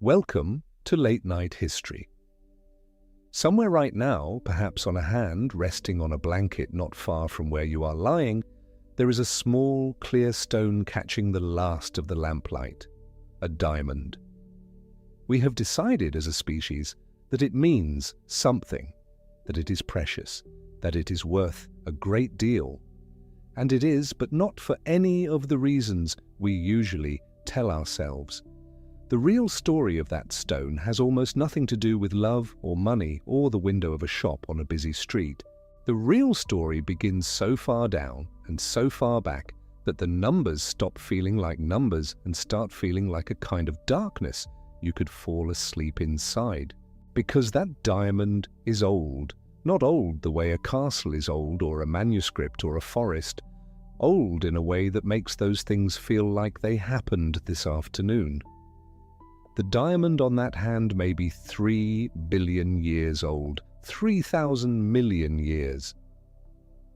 Welcome to Late Night History. Somewhere right now, perhaps on a hand resting on a blanket not far from where you are lying, there is a small, clear stone catching the last of the lamplight, a diamond. We have decided as a species that it means something, that it is precious, that it is worth a great deal. And it is, but not for any of the reasons we usually tell ourselves. The real story of that stone has almost nothing to do with love or money or the window of a shop on a busy street. The real story begins so far down and so far back that the numbers stop feeling like numbers and start feeling like a kind of darkness you could fall asleep inside. Because that diamond is old. Not old the way a castle is old or a manuscript or a forest. Old in a way that makes those things feel like they happened this afternoon. The diamond on that hand may be 3 billion years old, 3,000 million years.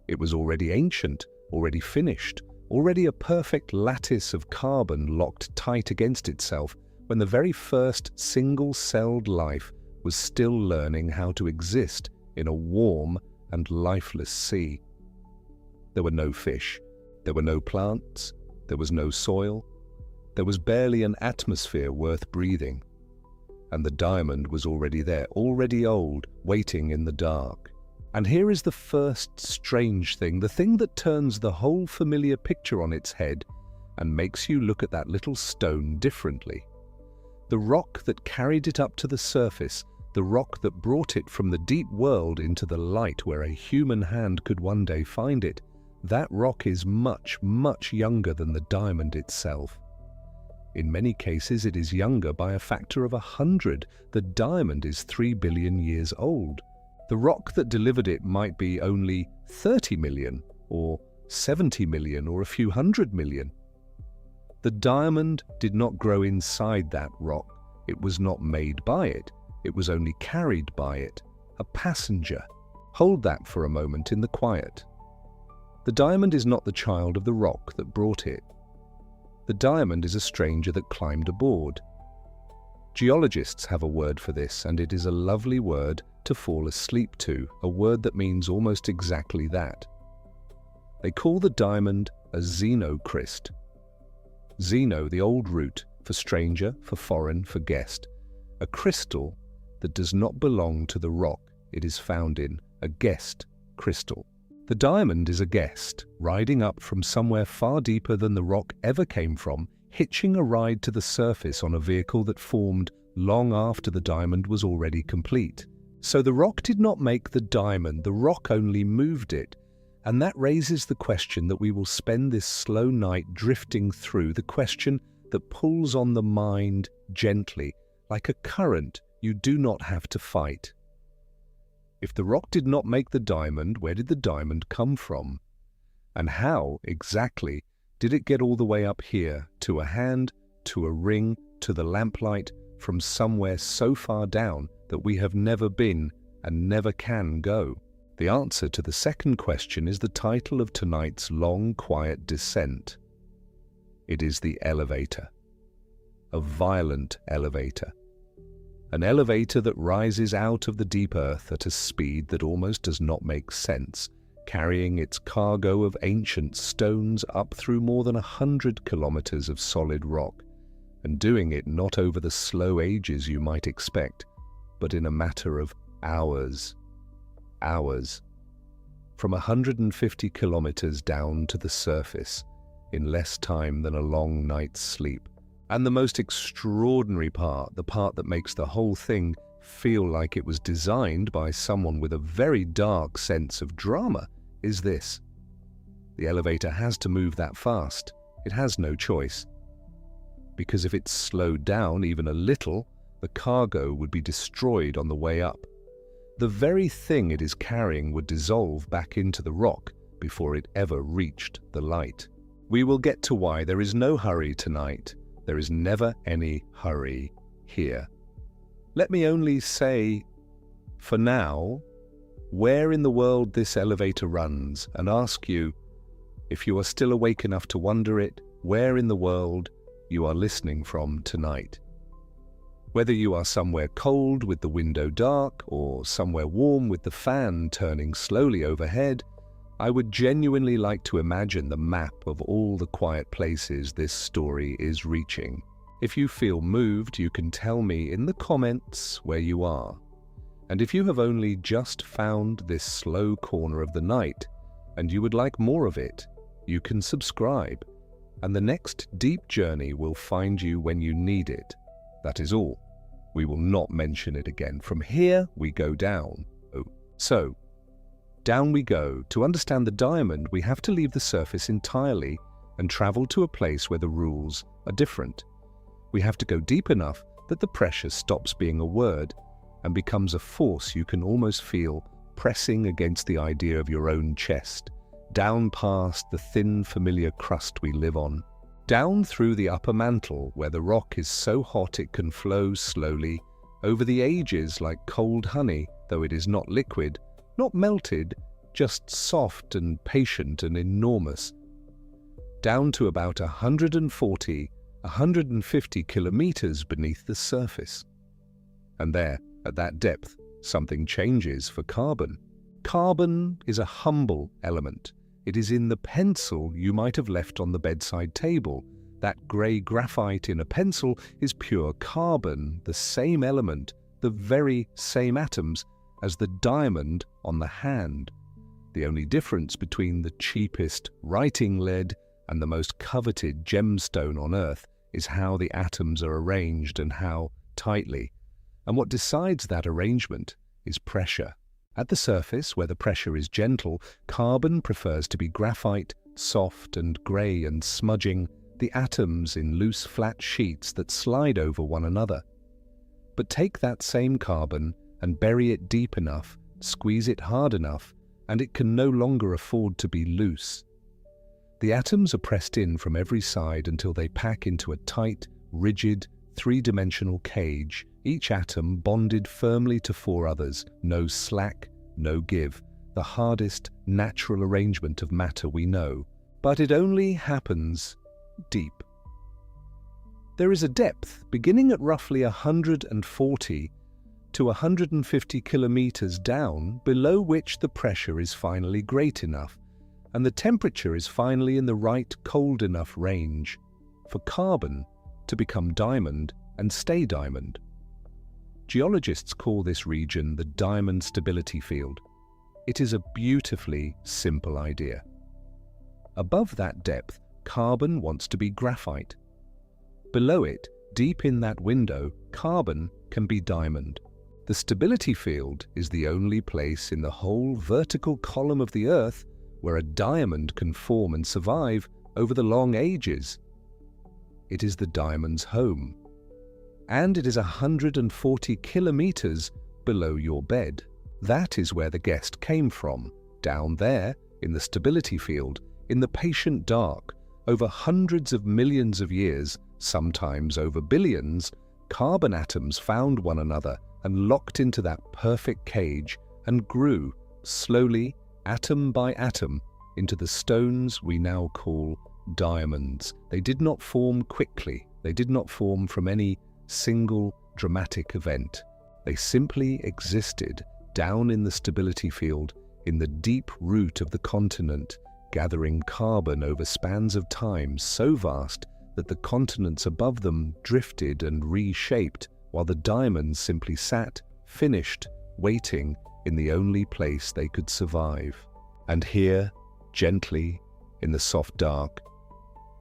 It was already ancient, already finished, already a perfect lattice of carbon locked tight against itself when the very first single-celled life was still learning how to exist in a warm and lifeless sea. There were no fish, there were no plants, there was no soil. There was barely an atmosphere worth breathing, and the diamond was already there, already old, waiting in the dark. And here is the first strange thing, the thing that turns the whole familiar picture on its head and makes you look at that little stone differently. The rock that carried it up to the surface, the rock that brought it from the deep world into the light where a human hand could one day find it, that rock is much, much younger than the diamond itself. In many cases, it is younger by a factor of 100. The diamond is 3 billion years old. The rock that delivered it might be only 30 million, or 70 million, or a few hundred million. The diamond did not grow inside that rock. It was not made by it. It was only carried by it. A passenger. Hold that for a moment in the quiet. The diamond is not the child of the rock that brought it. The diamond is a stranger that climbed aboard. Geologists have a word for this, and it is a lovely word to fall asleep to, a word that means almost exactly that. They call the diamond a xenocrystal. Xeno, the old root, for stranger, for foreign, for guest. A crystal that does not belong to the rock it is found in, a guest crystal. The diamond is a guest, riding up from somewhere far deeper than the rock ever came from, hitching a ride to the surface on a vehicle that formed long after the diamond was already complete. So the rock did not make the diamond, the rock only moved it. And that raises the question that we will spend this slow night drifting through, the question that pulls on the mind gently, like a current you do not have to fight. If the rock did not make the diamond, where did the diamond come from? And how, exactly, did it get all the way up here, to a hand, to a ring, to the lamplight, from somewhere so far down that we have never been and never can go? The answer to the second question is the title of tonight's long, quiet descent. It is the elevator. A violent elevator. An elevator that rises out of the deep earth at a speed that almost does not make sense, carrying its cargo of ancient stones up through more than 100 kilometers of solid rock, and doing it not over the slow ages you might expect, but in a matter of hours. Hours. From 150 kilometers down to the surface, in less time than a long night's sleep. And the most extraordinary part, the part that makes the whole thing feel like it was designed by someone with a very dark sense of drama, is this. The elevator has to move that fast. It has no choice. Because if it slowed down even a little, the cargo would be destroyed on the way up. The very thing it is carrying would dissolve back into the rock before it ever reached the light. We will get to why there is no hurry tonight. There is never any hurry here. Let me only say, for now, where in the world this elevator runs, and ask you, if you are still awake enough to wonder it, where in the world you are listening from tonight. Whether you are somewhere cold with the window dark or somewhere warm with the fan turning slowly overhead, I would genuinely like to imagine the map of all the quiet places this story is reaching. If you feel moved, you can tell me in the comments where you are. And if you have only just found this slow corner of the night and you would like more of it, you can subscribe, and the next deep journey will find you when you need it. That is all. We will not mention it again. From here, we go down. So, down we go. To understand the diamond, we have to leave the surface entirely and travel to a place where the rules are different. We have to go deep enough that the pressure stops being a word and becomes a force you can almost feel pressing against the idea of your own chest, down past the thin, familiar crust we live on, down through the upper mantle where the rock is so hot it can flow slowly, over the ages like cold honey, though it is not liquid, not melted, just soft and patient and enormous, down to about 140–150 kilometers beneath the surface. And there, at that depth, something changes for carbon. Carbon is a humble element. It is in the pencil you might have left on the bedside table. That grey graphite in a pencil is pure carbon, the same element, the very same atoms as the diamond on the hand. The only difference between the cheapest writing lead and the most coveted gemstone on Earth is how the atoms are arranged and how tightly. And what decides that arrangement is pressure. At the surface, where the pressure is gentle, carbon prefers to be graphite, soft and grey and smudging, the atoms in loose flat sheets that slide over one another. But take that same carbon and bury it deep enough, squeeze it hard enough, and it can no longer afford to be loose. The atoms are pressed in from every side until they pack into a tight, rigid, three-dimensional cage, each atom bonded firmly to four others, no slack, no give, the hardest natural arrangement of matter we know. But it only happens deep. There is a depth beginning at roughly 140 to 150 kilometers down, below which the pressure is finally great enough, and the temperature is finally in the right cold enough range for carbon to become diamond and stay diamond. Geologists call this region the diamond stability field. It is a beautifully simple idea. Above that depth, carbon wants to be graphite. Below it, deep in that window, carbon can be diamond. The stability field is the only place in the whole vertical column of the Earth where a diamond can form and survive over the long ages. It is the diamond's home. And it is 140 kilometers below your bed. That is where the guest came from, down there in the stability field, in the patient dark. Over hundreds of millions of years, sometimes over billions, carbon atoms found one another and locked into that perfect cage and grew, slowly, atom by atom, into the stones we now call diamonds. They did not form quickly. They did not form from any single dramatic event. They simply existed down in the stability field, in the deep root of the continent, gathering carbon over spans of time so vast that the continents above them drifted and reshaped, while the diamonds simply sat, finished, waiting in the only place they could survive. And here, gently, in the soft dark,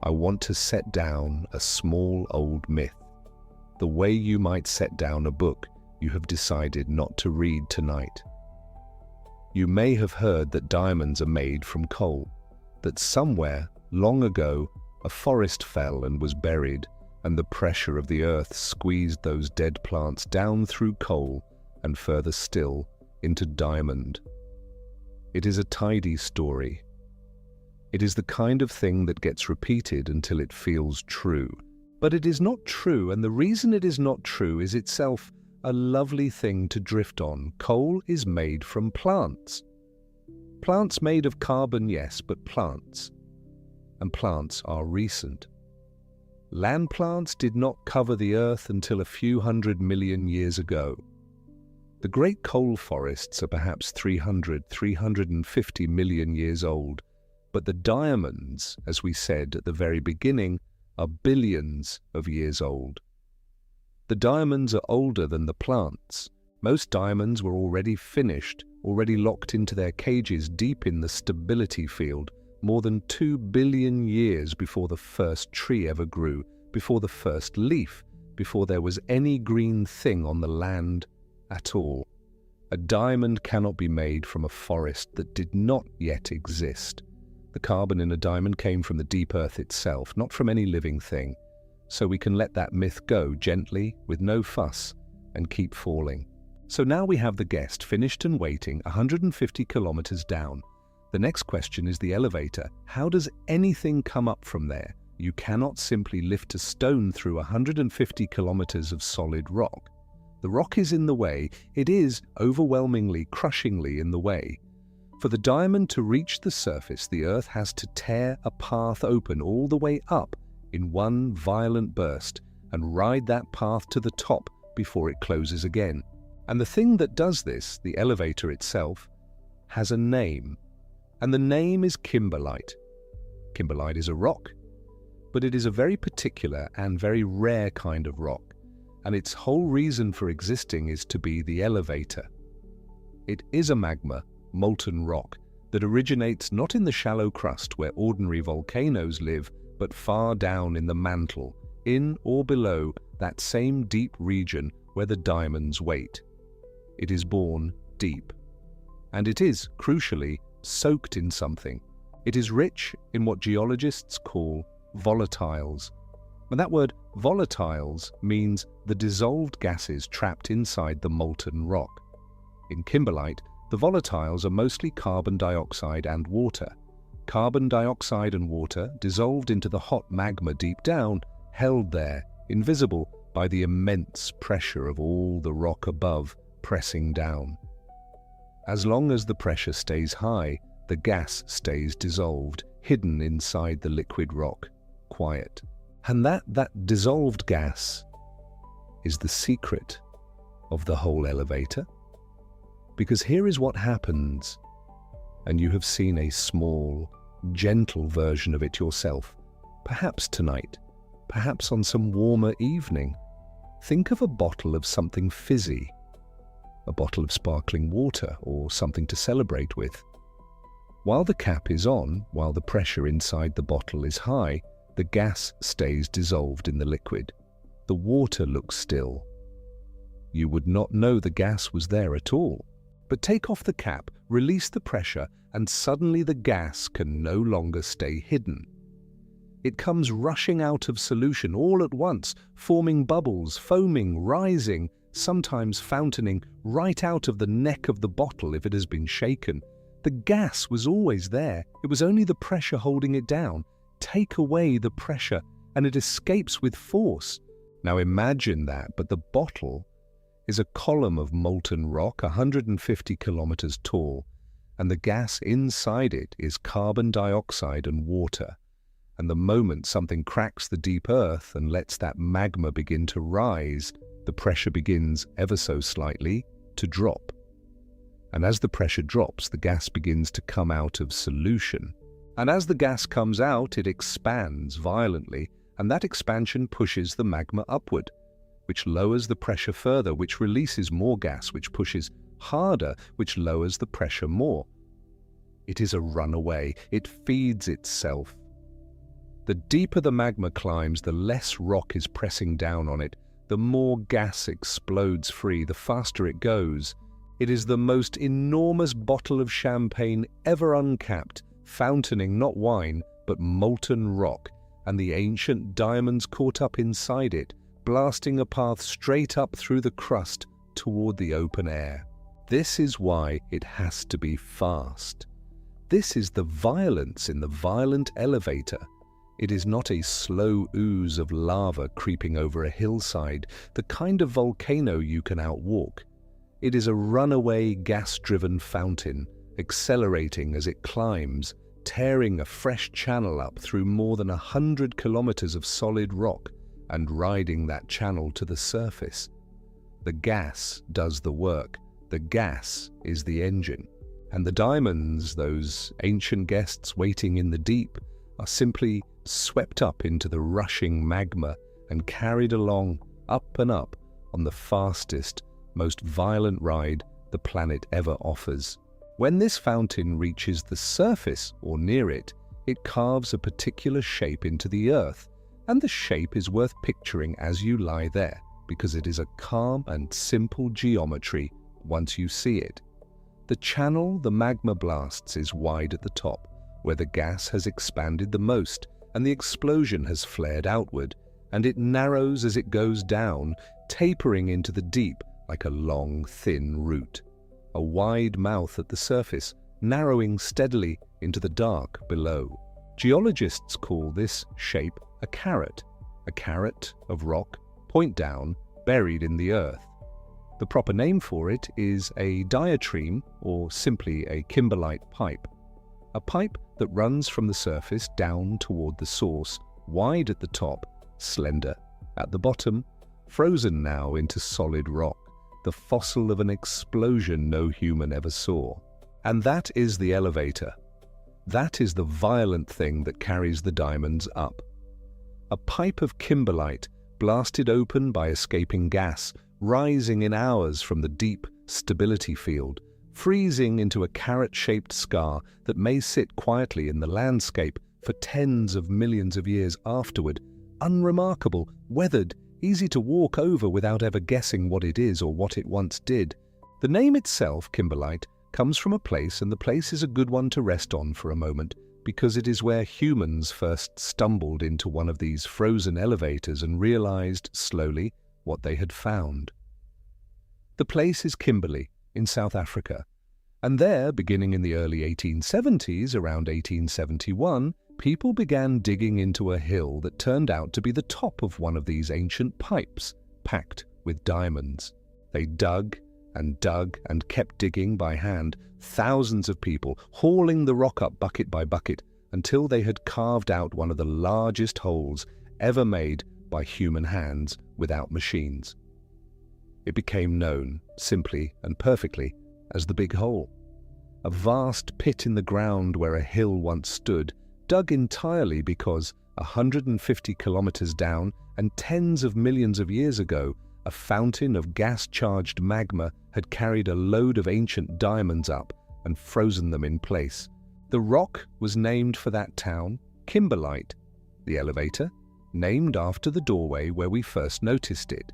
I want to set down a small old myth, the way you might set down a book you have decided not to read tonight. You may have heard that diamonds are made from coal, that somewhere, long ago, a forest fell and was buried, and the pressure of the earth squeezed those dead plants down through coal and further still into diamond. It is a tidy story. It is the kind of thing that gets repeated until it feels true. But it is not true, and the reason it is not true is itself a lovely thing to drift on. Coal is made from plants. Plants made of carbon, yes, but plants. And plants are recent. Land plants did not cover the Earth until a few 100 million years ago. The great coal forests are perhaps 350 million years old, but the diamonds, as we said at the very beginning, are billions of years old. The diamonds are older than the plants. Most diamonds were already finished, already locked into their cages deep in the stability field, more than 2 billion years before the first tree ever grew, before the first leaf, before there was any green thing on the land at all. A diamond cannot be made from a forest that did not yet exist. The carbon in a diamond came from the deep earth itself, not from any living thing. So we can let that myth go gently, with no fuss, and keep falling. So now we have the guest finished and waiting 150 kilometers down. The next question is the elevator. How does anything come up from there? You cannot simply lift a stone through 150 kilometers of solid rock. The rock is in the way. It is overwhelmingly, crushingly in the way. For the diamond to reach the surface, the Earth has to tear a path open all the way up in one violent burst and ride that path to the top before it closes again. And the thing that does this, the elevator itself, has a name. And the name is kimberlite. Kimberlite is a rock, but it is a very particular and very rare kind of rock, and its whole reason for existing is to be the elevator. It is a magma, molten rock, that originates not in the shallow crust where ordinary volcanoes live, but far down in the mantle, in or below that same deep region where the diamonds wait. It is born deep. And it is, crucially, soaked in something. It is rich in what geologists call volatiles. And that word volatiles means the dissolved gases trapped inside the molten rock. In kimberlite, the volatiles are mostly carbon dioxide and water. Carbon dioxide and water dissolved into the hot magma deep down, held there, invisible by the immense pressure of all the rock above pressing down. As long as the pressure stays high, the gas stays dissolved, hidden inside the liquid rock, quiet. And that dissolved gas is the secret of the whole elevator. Because here is what happens, and you have seen a small, gentle version of it yourself, perhaps tonight, perhaps on some warmer evening. Think of a bottle of something fizzy, a bottle of sparkling water or something to celebrate with. While the cap is on, while the pressure inside the bottle is high, the gas stays dissolved in the liquid. The water looks still. You would not know the gas was there at all. But take off the cap, release the pressure, and suddenly the gas can no longer stay hidden. It comes rushing out of solution all at once, forming bubbles, foaming, rising, sometimes fountaining right out of the neck of the bottle if it has been shaken. The gas was always there. It was only the pressure holding it down. Take away the pressure, and it escapes with force. Now imagine that, but the bottle is a column of molten rock 150 kilometers tall, and the gas inside it is carbon dioxide and water. And the moment something cracks the deep earth and lets that magma begin to rise, the pressure begins ever so slightly to drop. And as the pressure drops, the gas begins to come out of solution. And as the gas comes out, it expands violently, and that expansion pushes the magma upward, which lowers the pressure further, which releases more gas, which pushes harder, which lowers the pressure more. It is a runaway. It feeds itself. The deeper the magma climbs, the less rock is pressing down on it, the more gas explodes free, the faster it goes. It is the most enormous bottle of champagne ever uncapped, fountain not wine, but molten rock, and the ancient diamonds caught up inside it, blasting a path straight up through the crust toward the open air. This is why it has to be fast. This is the violence in the violent elevator. It is not a slow ooze of lava creeping over a hillside, the kind of volcano you can outwalk. It is a runaway gas-driven fountain, accelerating as it climbs, tearing a fresh channel up through more than 100 kilometers of solid rock and riding that channel to the surface. The gas does the work. The gas is the engine. And the diamonds, those ancient guests waiting in the deep, are simply swept up into the rushing magma and carried along, up and up, on the fastest, most violent ride the planet ever offers. When this fountain reaches the surface or near it, it carves a particular shape into the earth, and the shape is worth picturing as you lie there, because it is a calm and simple geometry once you see it. The channel the magma blasts is wide at the top, where the gas has expanded the most and the explosion has flared outward, and it narrows as it goes down, tapering into the deep like a long, thin root. A wide mouth at the surface, narrowing steadily into the dark below. Geologists call this shape a carrot of rock, point down, buried in the earth. The proper name for it is a diatreme, or simply a kimberlite pipe. A pipe that runs from the surface down toward the source, wide at the top, slender at the bottom, frozen now into solid rock, the fossil of an explosion no human ever saw. And that is the elevator. That is the violent thing that carries the diamonds up. A pipe of kimberlite, blasted open by escaping gas, rising in hours from the deep stability field, freezing into a carrot-shaped scar that may sit quietly in the landscape for tens of millions of years afterward, unremarkable, weathered, easy to walk over without ever guessing what it is or what it once did. The name itself, kimberlite, comes from a place, and the place is a good one to rest on for a moment, because it is where humans first stumbled into one of these frozen elevators and realized, slowly, what they had found. The place is Kimberley, in South Africa, and there, beginning in the early 1870s, around 1871, people began digging into a hill that turned out to be the top of one of these ancient pipes, packed with diamonds. They dug and kept digging by hand, thousands of people hauling the rock up bucket by bucket until they had carved out one of the largest holes ever made by human hands without machines. It became known, simply and perfectly, as the Big Hole. A vast pit in the ground where a hill once stood, dug entirely because 150 kilometers down and tens of millions of years ago, a fountain of gas-charged magma had carried a load of ancient diamonds up and frozen them in place. The rock was named for that town, Kimberlite. The elevator, named after the doorway where we first noticed it.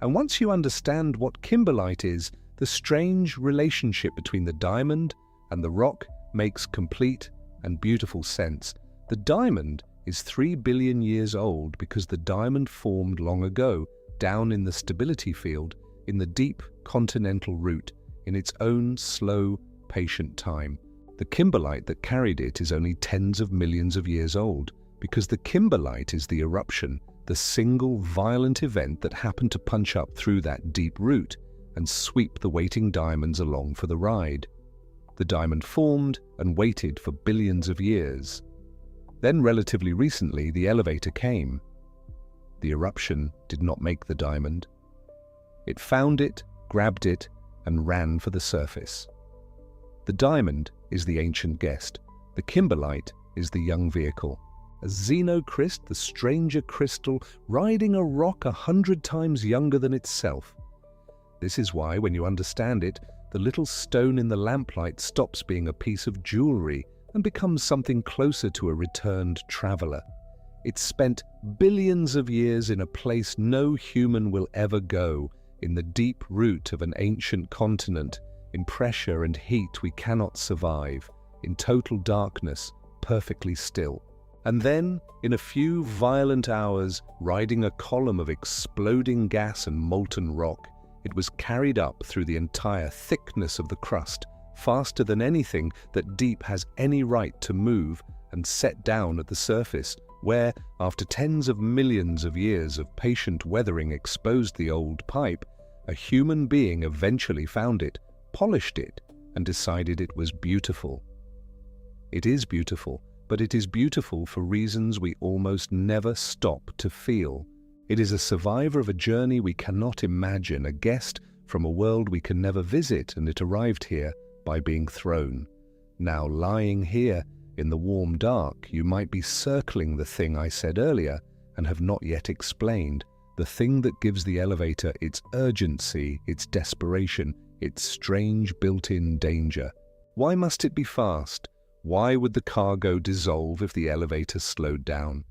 And once you understand what kimberlite is, the strange relationship between the diamond and the rock makes complete and beautiful sense. The diamond is 3 billion years old because the diamond formed long ago, down in the stability field, in the deep continental root, in its own slow, patient time. The kimberlite that carried it is only tens of millions of years old, because the kimberlite is the eruption, the single violent event that happened to punch up through that deep root and sweep the waiting diamonds along for the ride. The diamond formed and waited for billions of years. Then, relatively recently, the elevator came. The eruption did not make the diamond. It found it, grabbed it, and ran for the surface. The diamond is the ancient guest. The kimberlite is the young vehicle. A xenocrystal, the stranger crystal, riding a rock 100 times younger than itself. This is why, when you understand it, the little stone in the lamplight stops being a piece of jewelry and becomes something closer to a returned traveler. It spent billions of years in a place no human will ever go, in the deep root of an ancient continent, in pressure and heat we cannot survive, in total darkness, perfectly still. And then, in a few violent hours, riding a column of exploding gas and molten rock, it was carried up through the entire thickness of the crust, faster than anything that deep has any right to move, and set down at the surface, where, after tens of millions of years of patient weathering exposed the old pipe, a human being eventually found it, polished it, and decided it was beautiful. It is beautiful, but it is beautiful for reasons we almost never stop to feel. It is a survivor of a journey we cannot imagine, a guest from a world we can never visit, and it arrived here by being thrown. Now, lying here in the warm dark, you might be circling the thing I said earlier and have not yet explained, the thing that gives the elevator its urgency, its desperation, its strange built-in danger. Why must it be fast? Why would the cargo dissolve if the elevator slowed down?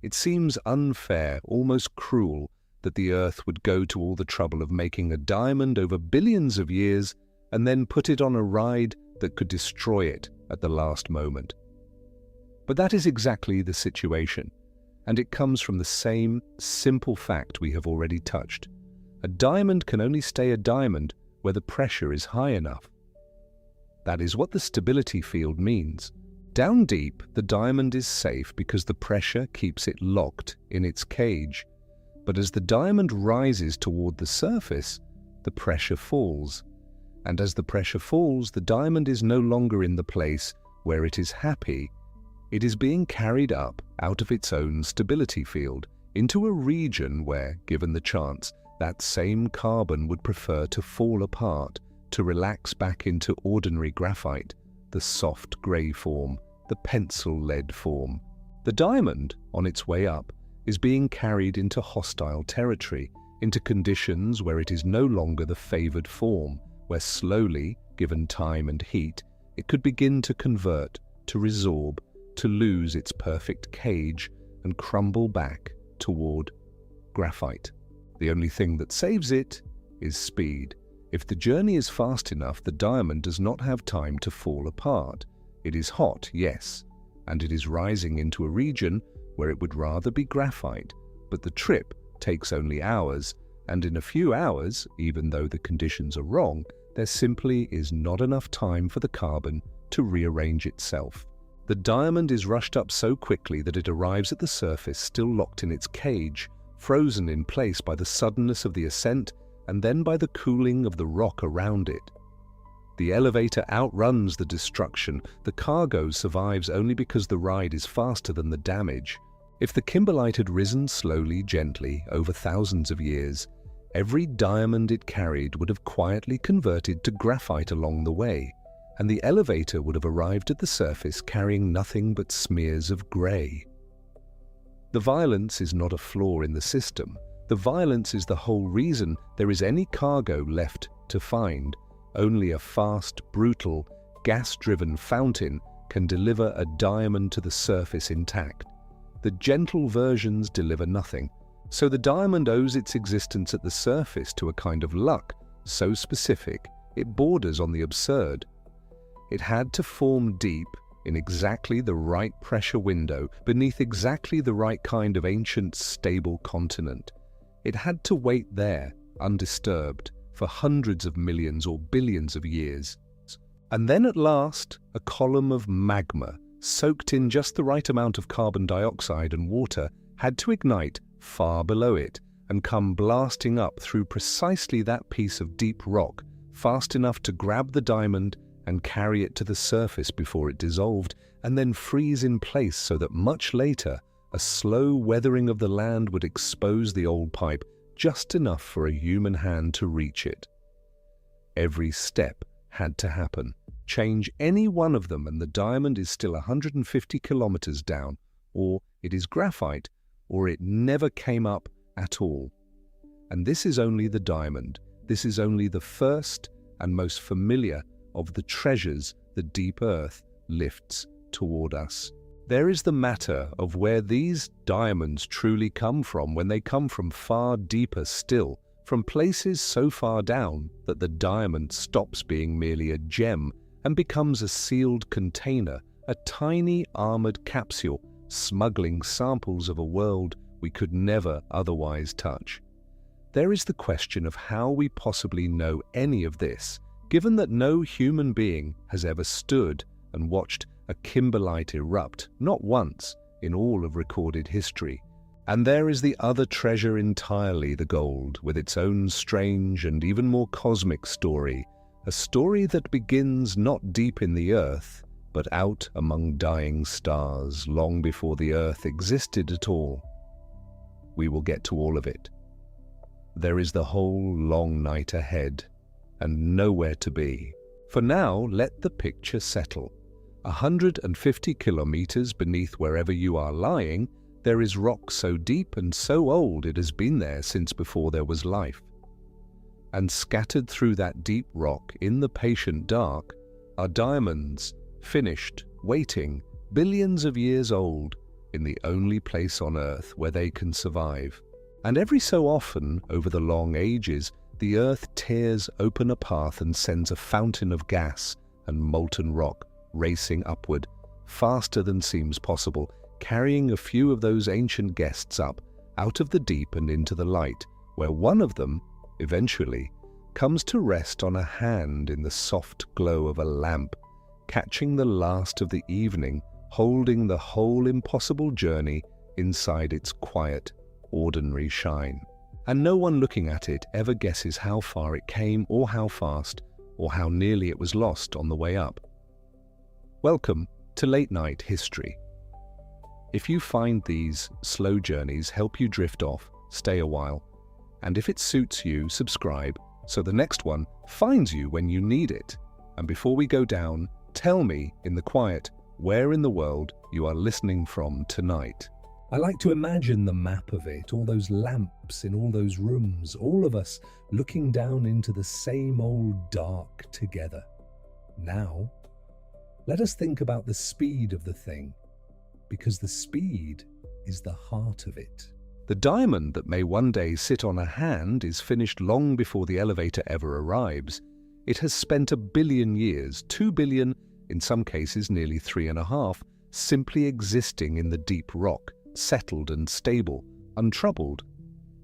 It seems unfair, almost cruel, that the Earth would go to all the trouble of making a diamond over billions of years and then put it on a ride that could destroy it at the last moment. But that is exactly the situation, and it comes from the same simple fact we have already touched. A diamond can only stay a diamond where the pressure is high enough. That is what the stability field means. Down deep, the diamond is safe because the pressure keeps it locked in its cage. But as the diamond rises toward the surface, the pressure falls. And as the pressure falls, the diamond is no longer in the place where it is happy. It is being carried up out of its own stability field into a region where, given the chance, that same carbon would prefer to fall apart, to relax back into ordinary graphite, the soft grey form, the pencil-lead form. The diamond, on its way up, is being carried into hostile territory, into conditions where it is no longer the favoured form, where slowly, given time and heat, it could begin to convert, to resorb, to lose its perfect cage and crumble back toward graphite. The only thing that saves it is speed. If the journey is fast enough, the diamond does not have time to fall apart. It is hot, yes, and it is rising into a region where it would rather be graphite, but the trip takes only hours, and in a few hours, even though the conditions are wrong, there simply is not enough time for the carbon to rearrange itself. The diamond is rushed up so quickly that it arrives at the surface still locked in its cage, frozen in place by the suddenness of the ascent and then by the cooling of the rock around it. The elevator outruns the destruction. The cargo survives only because the ride is faster than the damage. If the kimberlite had risen slowly, gently, over thousands of years, every diamond it carried would have quietly converted to graphite along the way, and the elevator would have arrived at the surface carrying nothing but smears of grey. The violence is not a flaw in the system. The violence is the whole reason there is any cargo left to find. Only a fast, brutal, gas-driven fountain can deliver a diamond to the surface intact. The gentle versions deliver nothing, so the diamond owes its existence at the surface to a kind of luck so specific it borders on the absurd. It had to form deep, in exactly the right pressure window, beneath exactly the right kind of ancient, stable continent. It had to wait there, undisturbed, for hundreds of millions or billions of years. And then at last, a column of magma, soaked in just the right amount of carbon dioxide and water, had to ignite far below it and come blasting up through precisely that piece of deep rock, fast enough to grab the diamond and carry it to the surface before it dissolved, and then freeze in place so that much later, a slow weathering of the land would expose the old pipe just enough for a human hand to reach it. Every step had to happen. Change any one of them and the diamond is still 150 kilometres down, or it is graphite, or it never came up at all. And this is only the diamond. This is only the first and most familiar of the treasures the deep earth lifts toward us. There is the matter of where these diamonds truly come from when they come from far deeper still, from places so far down that the diamond stops being merely a gem and becomes a sealed container, a tiny armoured capsule smuggling samples of a world we could never otherwise touch. There is the question of how we possibly know any of this, given that no human being has ever stood and watched a kimberlite erupt, not once, in all of recorded history. And there is the other treasure entirely, the gold, with its own strange and even more cosmic story, a story that begins not deep in the earth, but out among dying stars long before the Earth existed at all. We will get to all of it. There is the whole long night ahead, and nowhere to be. For now, let the picture settle. 150 kilometres beneath wherever you are lying, there is rock so deep and so old it has been there since before there was life. And scattered through that deep rock in the patient dark are diamonds, finished, waiting, billions of years old, in the only place on Earth where they can survive. And every so often, over the long ages, the Earth tears open a path and sends a fountain of gas and molten rock racing upward, faster than seems possible, carrying a few of those ancient guests up, out of the deep and into the light, where one of them, eventually, comes to rest on a hand in the soft glow of a lamp, catching the last of the evening, holding the whole impossible journey inside its quiet, ordinary shine. And no one looking at it ever guesses how far it came or how fast, or how nearly it was lost on the way up. Welcome to Late Night History. If you find these slow journeys help you drift off, stay a while, and if it suits you, subscribe so the next one finds you when you need it. And before we go down, tell me in the quiet where in the world you are listening from tonight. I like to imagine the map of it, all those lamps in all those rooms, all of us looking down into the same old dark together. Now, let us think about the speed of the thing, because the speed is the heart of it. The diamond that may one day sit on a hand is finished long before the elevator ever arrives. It has spent 1 billion years, 2 billion, in some cases nearly 3.5, simply existing in the deep rock, settled and stable, untroubled.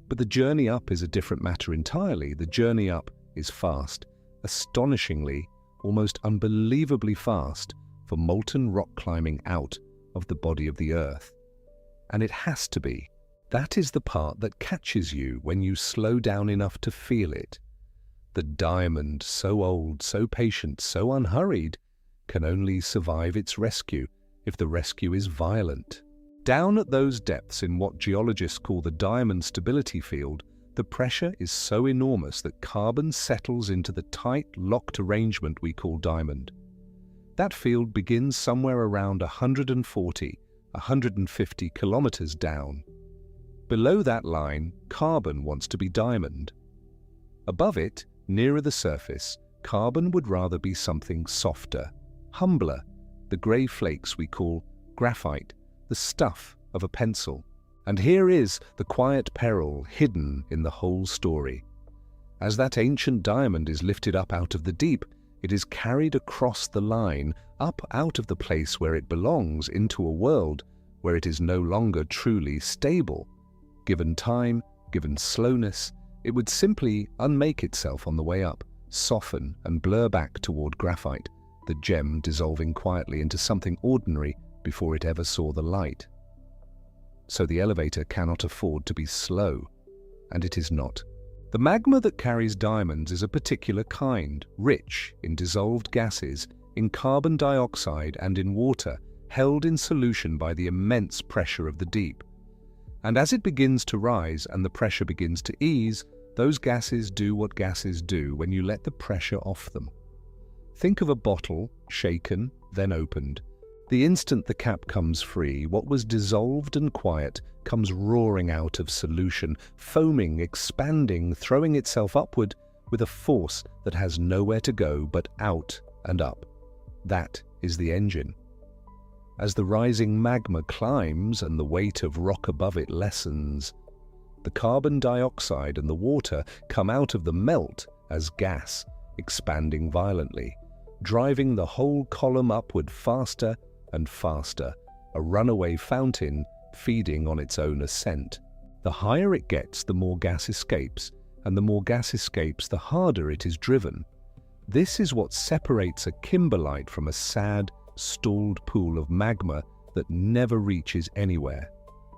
But the journey up is a different matter entirely. The journey up is fast, astonishingly, almost unbelievably fast for molten rock climbing out of the body of the Earth. And it has to be. That is the part that catches you when you slow down enough to feel it. The diamond, so old, so patient, so unhurried, can only survive its rescue if the rescue is violent. Down at those depths in what geologists call the diamond stability field, the pressure is so enormous that carbon settles into the tight, locked arrangement we call diamond. That field begins somewhere around 140, 150 kilometers down. Below that line, carbon wants to be diamond. Above it, nearer the surface, carbon would rather be something softer, humbler, the grey flakes we call graphite, the stuff of a pencil. And here is the quiet peril hidden in the whole story. As that ancient diamond is lifted up out of the deep, it is carried across the line, up out of the place where it belongs, into a world where it is no longer truly stable. Given time, given slowness, it would simply unmake itself on the way up, soften and blur back toward graphite, the gem dissolving quietly into something ordinary before it ever saw the light. So the elevator cannot afford to be slow, and it is not. The magma that carries diamonds is a particular kind, rich in dissolved gases, in carbon dioxide and in water, held in solution by the immense pressure of the deep. And as it begins to rise and the pressure begins to ease, those gases do what gases do when you let the pressure off them. Think of a bottle, shaken, then opened. The instant the cap comes free, what was dissolved and quiet comes roaring out of solution, foaming, expanding, throwing itself upward with a force that has nowhere to go but out and up. That is the engine. As the rising magma climbs and the weight of rock above it lessens, the carbon dioxide and the water come out of the melt as gas, expanding violently, driving the whole column upward faster and faster, a runaway fountain feeding on its own ascent. The higher it gets, the more gas escapes, and the more gas escapes, the harder it is driven. This is what separates a kimberlite from a sad, stalled pool of magma that never reaches anywhere.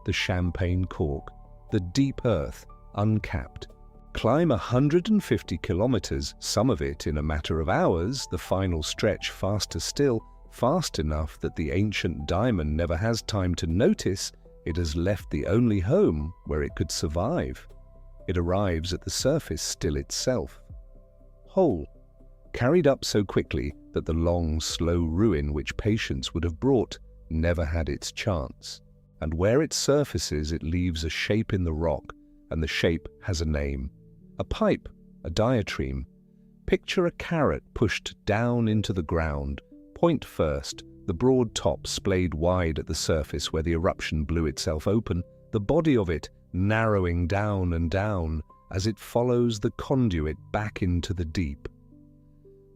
The champagne cork, the deep earth, uncapped. Climb 150 kilometers, some of it in a matter of hours, the final stretch faster still, fast enough that the ancient diamond never has time to notice it has left the only home where it could survive. It arrives at the surface still itself, whole, carried up so quickly that the long, slow ruin which patience would have brought never had its chance. And where it surfaces, it leaves a shape in the rock, and the shape has a name. A pipe, a diatreme. Picture a carrot pushed down into the ground, point first, the broad top splayed wide at the surface where the eruption blew itself open, the body of it narrowing down and down as it follows the conduit back into the deep.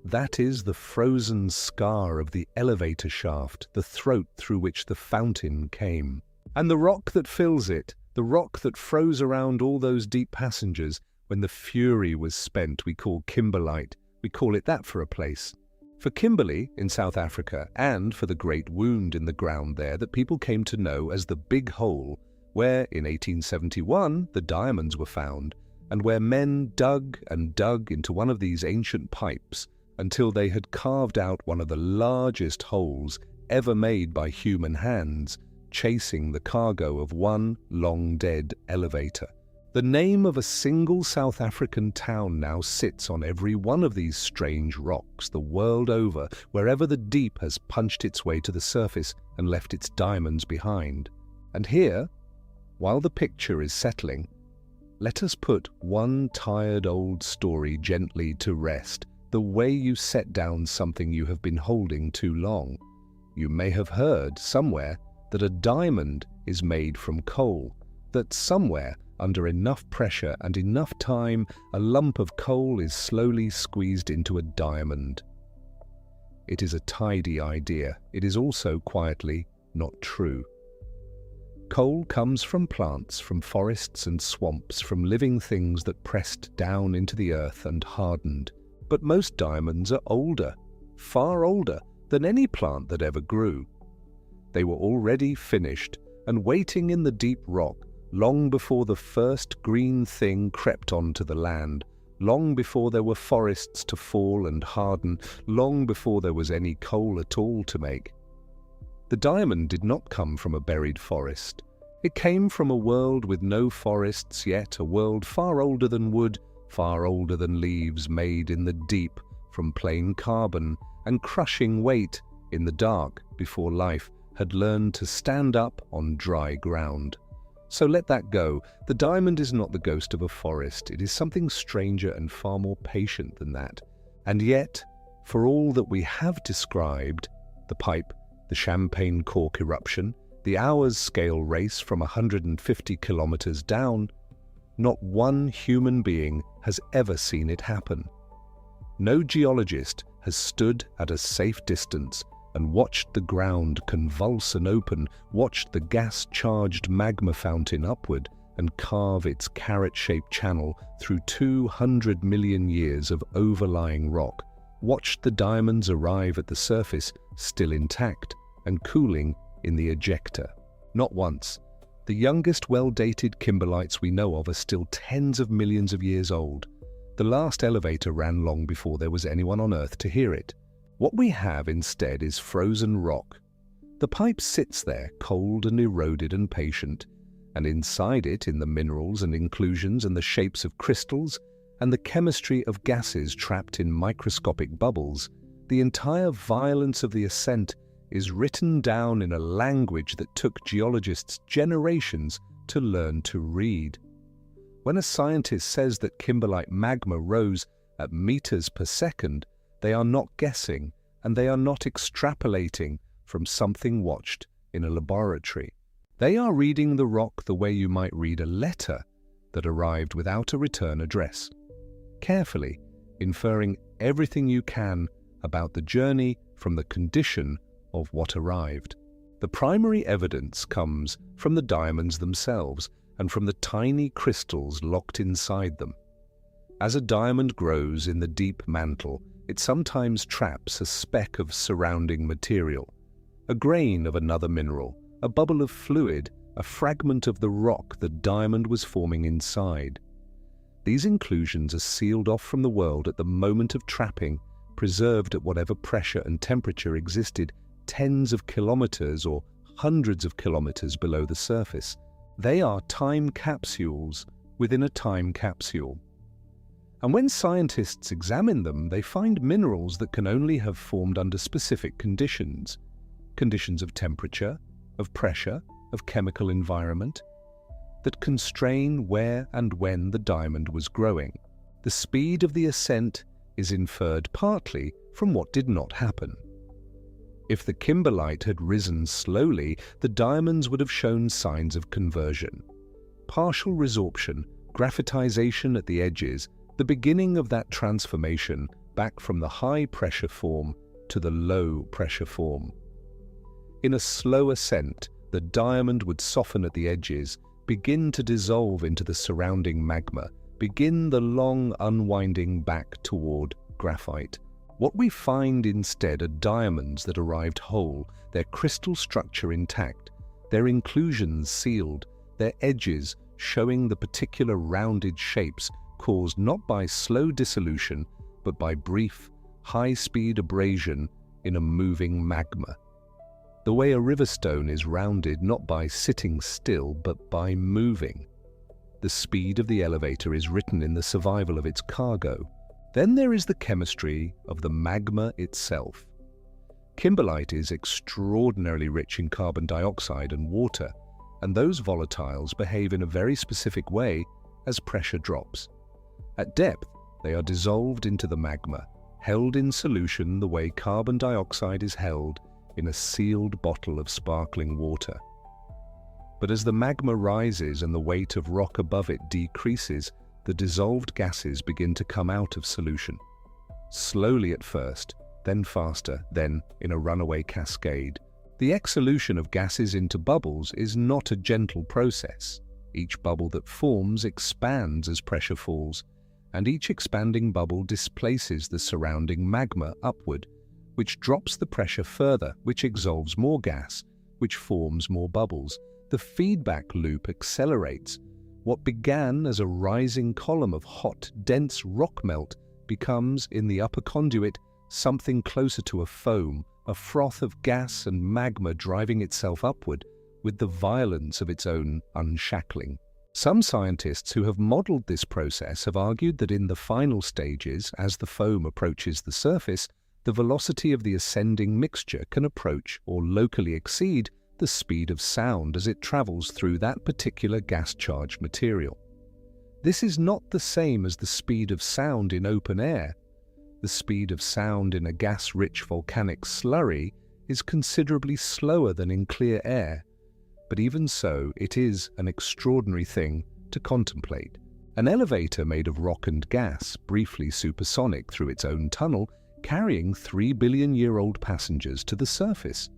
That is the frozen scar of the elevator shaft, the throat through which the fountain came. And the rock that fills it, the rock that froze around all those deep passengers when the fury was spent, we call kimberlite. We call it that for a place. For Kimberley in South Africa, and for the great wound in the ground there that people came to know as the Big Hole, where in 1871 the diamonds were found, and where men dug and dug into one of these ancient pipes until they had carved out one of the largest holes ever made by human hands, chasing the cargo of one long-dead elevator. The name of a single South African town now sits on every one of these strange rocks the world over, wherever the deep has punched its way to the surface and left its diamonds behind. And here, while the picture is settling, let us put one tired old story gently to rest, the way you set down something you have been holding too long. You may have heard somewhere that a diamond is made from coal, that somewhere, under enough pressure and enough time, a lump of coal is slowly squeezed into a diamond. It is a tidy idea. It is also quietly not true. Coal comes from plants, from forests and swamps, from living things that pressed down into the earth and hardened. But most diamonds are older, far older than any plant that ever grew. They were already finished and waiting in the deep rock long before the first green thing crept onto the land, long before there were forests to fall and harden, long before there was any coal at all to make. The diamond did not come from a buried forest. It came from a world with no forests yet, a world far older than wood, far older than leaves, made in the deep from plain carbon and crushing weight in the dark before life had learned to stand up on dry ground. So let that go. The diamond is not the ghost of a forest. It is something stranger and far more patient than that. And yet, for all that we have described, the pipe, the champagne cork eruption, the hours scale race from 150 kilometers down, not one human being has ever seen it happen. No geologist has stood at a safe distance and watched the ground convulse and open, watched the gas-charged magma fountain upward and carve its carrot-shaped channel through 200 million years of overlying rock, watched the diamonds arrive at the surface still intact and cooling in the ejector. Not once. The youngest well-dated kimberlites we know of are still tens of millions of years old. The last elevator ran long before there was anyone on Earth to hear it. What we have instead is frozen rock. The pipe sits there, cold and eroded and patient, and inside it, in the minerals and inclusions and the shapes of crystals and the chemistry of gases trapped in microscopic bubbles, the entire violence of the ascent is written down in a language that took geologists generations to learn to read. When a scientist says that kimberlite magma rose at meters per second, they are not guessing, and they are not extrapolating from something watched in a laboratory. They are reading the rock the way you might read a letter that arrived without a return address, carefully inferring everything you can about the journey from the condition of what arrived. The primary evidence comes from the diamonds themselves and from the tiny crystals locked inside them. As a diamond grows in the deep mantle, it sometimes traps a speck of surrounding material, a grain of another mineral, a bubble of fluid, a fragment of the rock the diamond was forming inside. These inclusions are sealed off from the world at the moment of trapping, preserved at whatever pressure and temperature existed tens of kilometers or hundreds of kilometers below the surface. They are time capsules within a time capsule. And when scientists examine them, they find minerals that can only have formed under specific conditions. Conditions of temperature, of pressure, of chemical environment, that constrain where and when the diamond was growing. The speed of the ascent is inferred partly from what did not happen. If the kimberlite had risen slowly, the diamonds would have shown signs of conversion. Partial resorption, graphitization at the edges, the beginning of that transformation back from the high-pressure form to the low-pressure form. In a slow ascent, the diamond would soften at the edges, begin to dissolve into the surrounding magma, begin the long unwinding back toward graphite. What we find instead are diamonds that arrived whole, their crystal structure intact, their inclusions sealed, their edges showing the particular rounded shapes caused not by slow dissolution, but by brief, high-speed abrasion in a moving magma. The way a river stone is rounded not by sitting still, but by moving. The speed of the elevator is written in the survival of its cargo. Then there is the chemistry of the magma itself. Kimberlite is extraordinarily rich in carbon dioxide and water, and those volatiles behave in a very specific way as pressure drops. At depth, they are dissolved into the magma, held in solution the way carbon dioxide is held in a sealed bottle of sparkling water. But as the magma rises and the weight of rock above it decreases, the dissolved gases begin to come out of solution. Slowly at first, then faster, then in a runaway cascade. The exsolution of gases into bubbles is not a gentle process. Each bubble that forms expands as pressure falls, and each expanding bubble displaces the surrounding magma upward, which drops the pressure further, which exsolves more gas, which forms more bubbles. The feedback loop accelerates. What began as a rising column of hot, dense rock melt becomes, in the upper conduit, something closer to a foam, a froth of gas and magma driving itself upward with the violence of its own unshackling. Some scientists who have modeled this process have argued that in the final stages, as the foam approaches the surface, the velocity of the ascending mixture can approach or locally exceed the speed of sound as it travels through that particular gas-charged material. This is not the same as the speed of sound in open air. The speed of sound in a gas-rich volcanic slurry is considerably slower than in clear air, but even so, it is an extraordinary thing to contemplate. An elevator made of rock and gas, briefly supersonic through its own tunnel, carrying 3 billion-year-old passengers to the surface.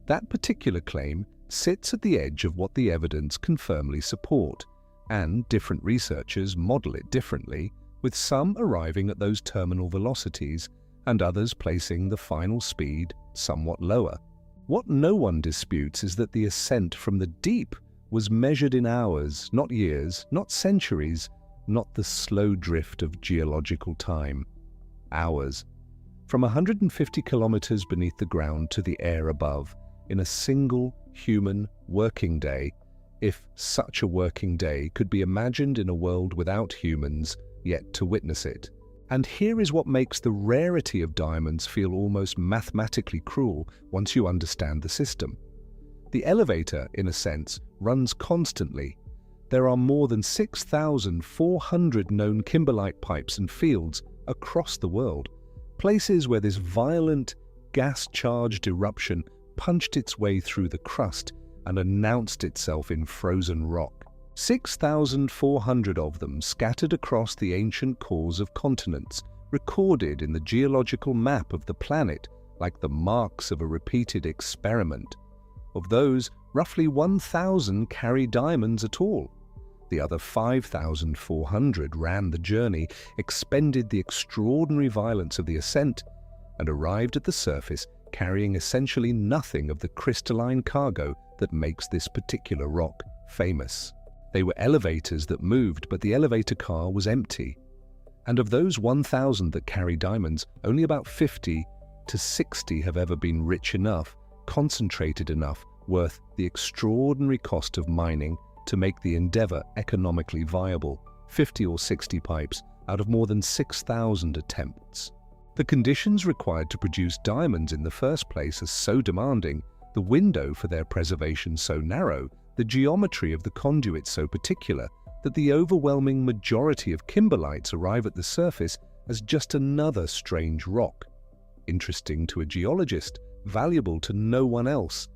That particular claim sits at the edge of what the evidence can firmly support, and different researchers model it differently, with some arriving at those terminal velocities and others placing the final speed somewhat lower. What no one disputes is that the ascent from the deep was measured in hours, not years, not centuries, not the slow drift of geological time. Hours. From 150 kilometers beneath the ground to the air above, in a single human working day, if such a working day could be imagined in a world without humans yet to witness it. And here is what makes the rarity of diamonds feel almost mathematically cruel once you understand the system. The elevator, in a sense, runs constantly. There are more than 6,400 known kimberlite pipes and fields across the world, places where this violent, gas-charged eruption punched its way through the crust and announced itself in frozen rock. 6,400 of them scattered across the ancient cores of continents, recorded in the geological map of the planet like the marks of a repeated experiment. Of those, roughly 1,000 carry diamonds at all. The other 5,400 ran the journey, expended the extraordinary violence of the ascent, and arrived at the surface carrying essentially nothing of the crystalline cargo that makes this particular rock famous. They were elevators that moved, but the elevator car was empty. And of those 1,000 that carry diamonds, only about 50 to 60 have ever been rich enough concentrated enough, worth the extraordinary cost of mining to make the endeavor economically viable, 50 or 60 pipes out of more than 6,000 attempts. The conditions required to produce diamonds in the first place are so demanding, the window for their preservation so narrow, the geometry of the conduit so particular, that the overwhelming majority of kimberlites arrive at the surface as just another strange rock. Interesting to a geologist, valuable to no one else.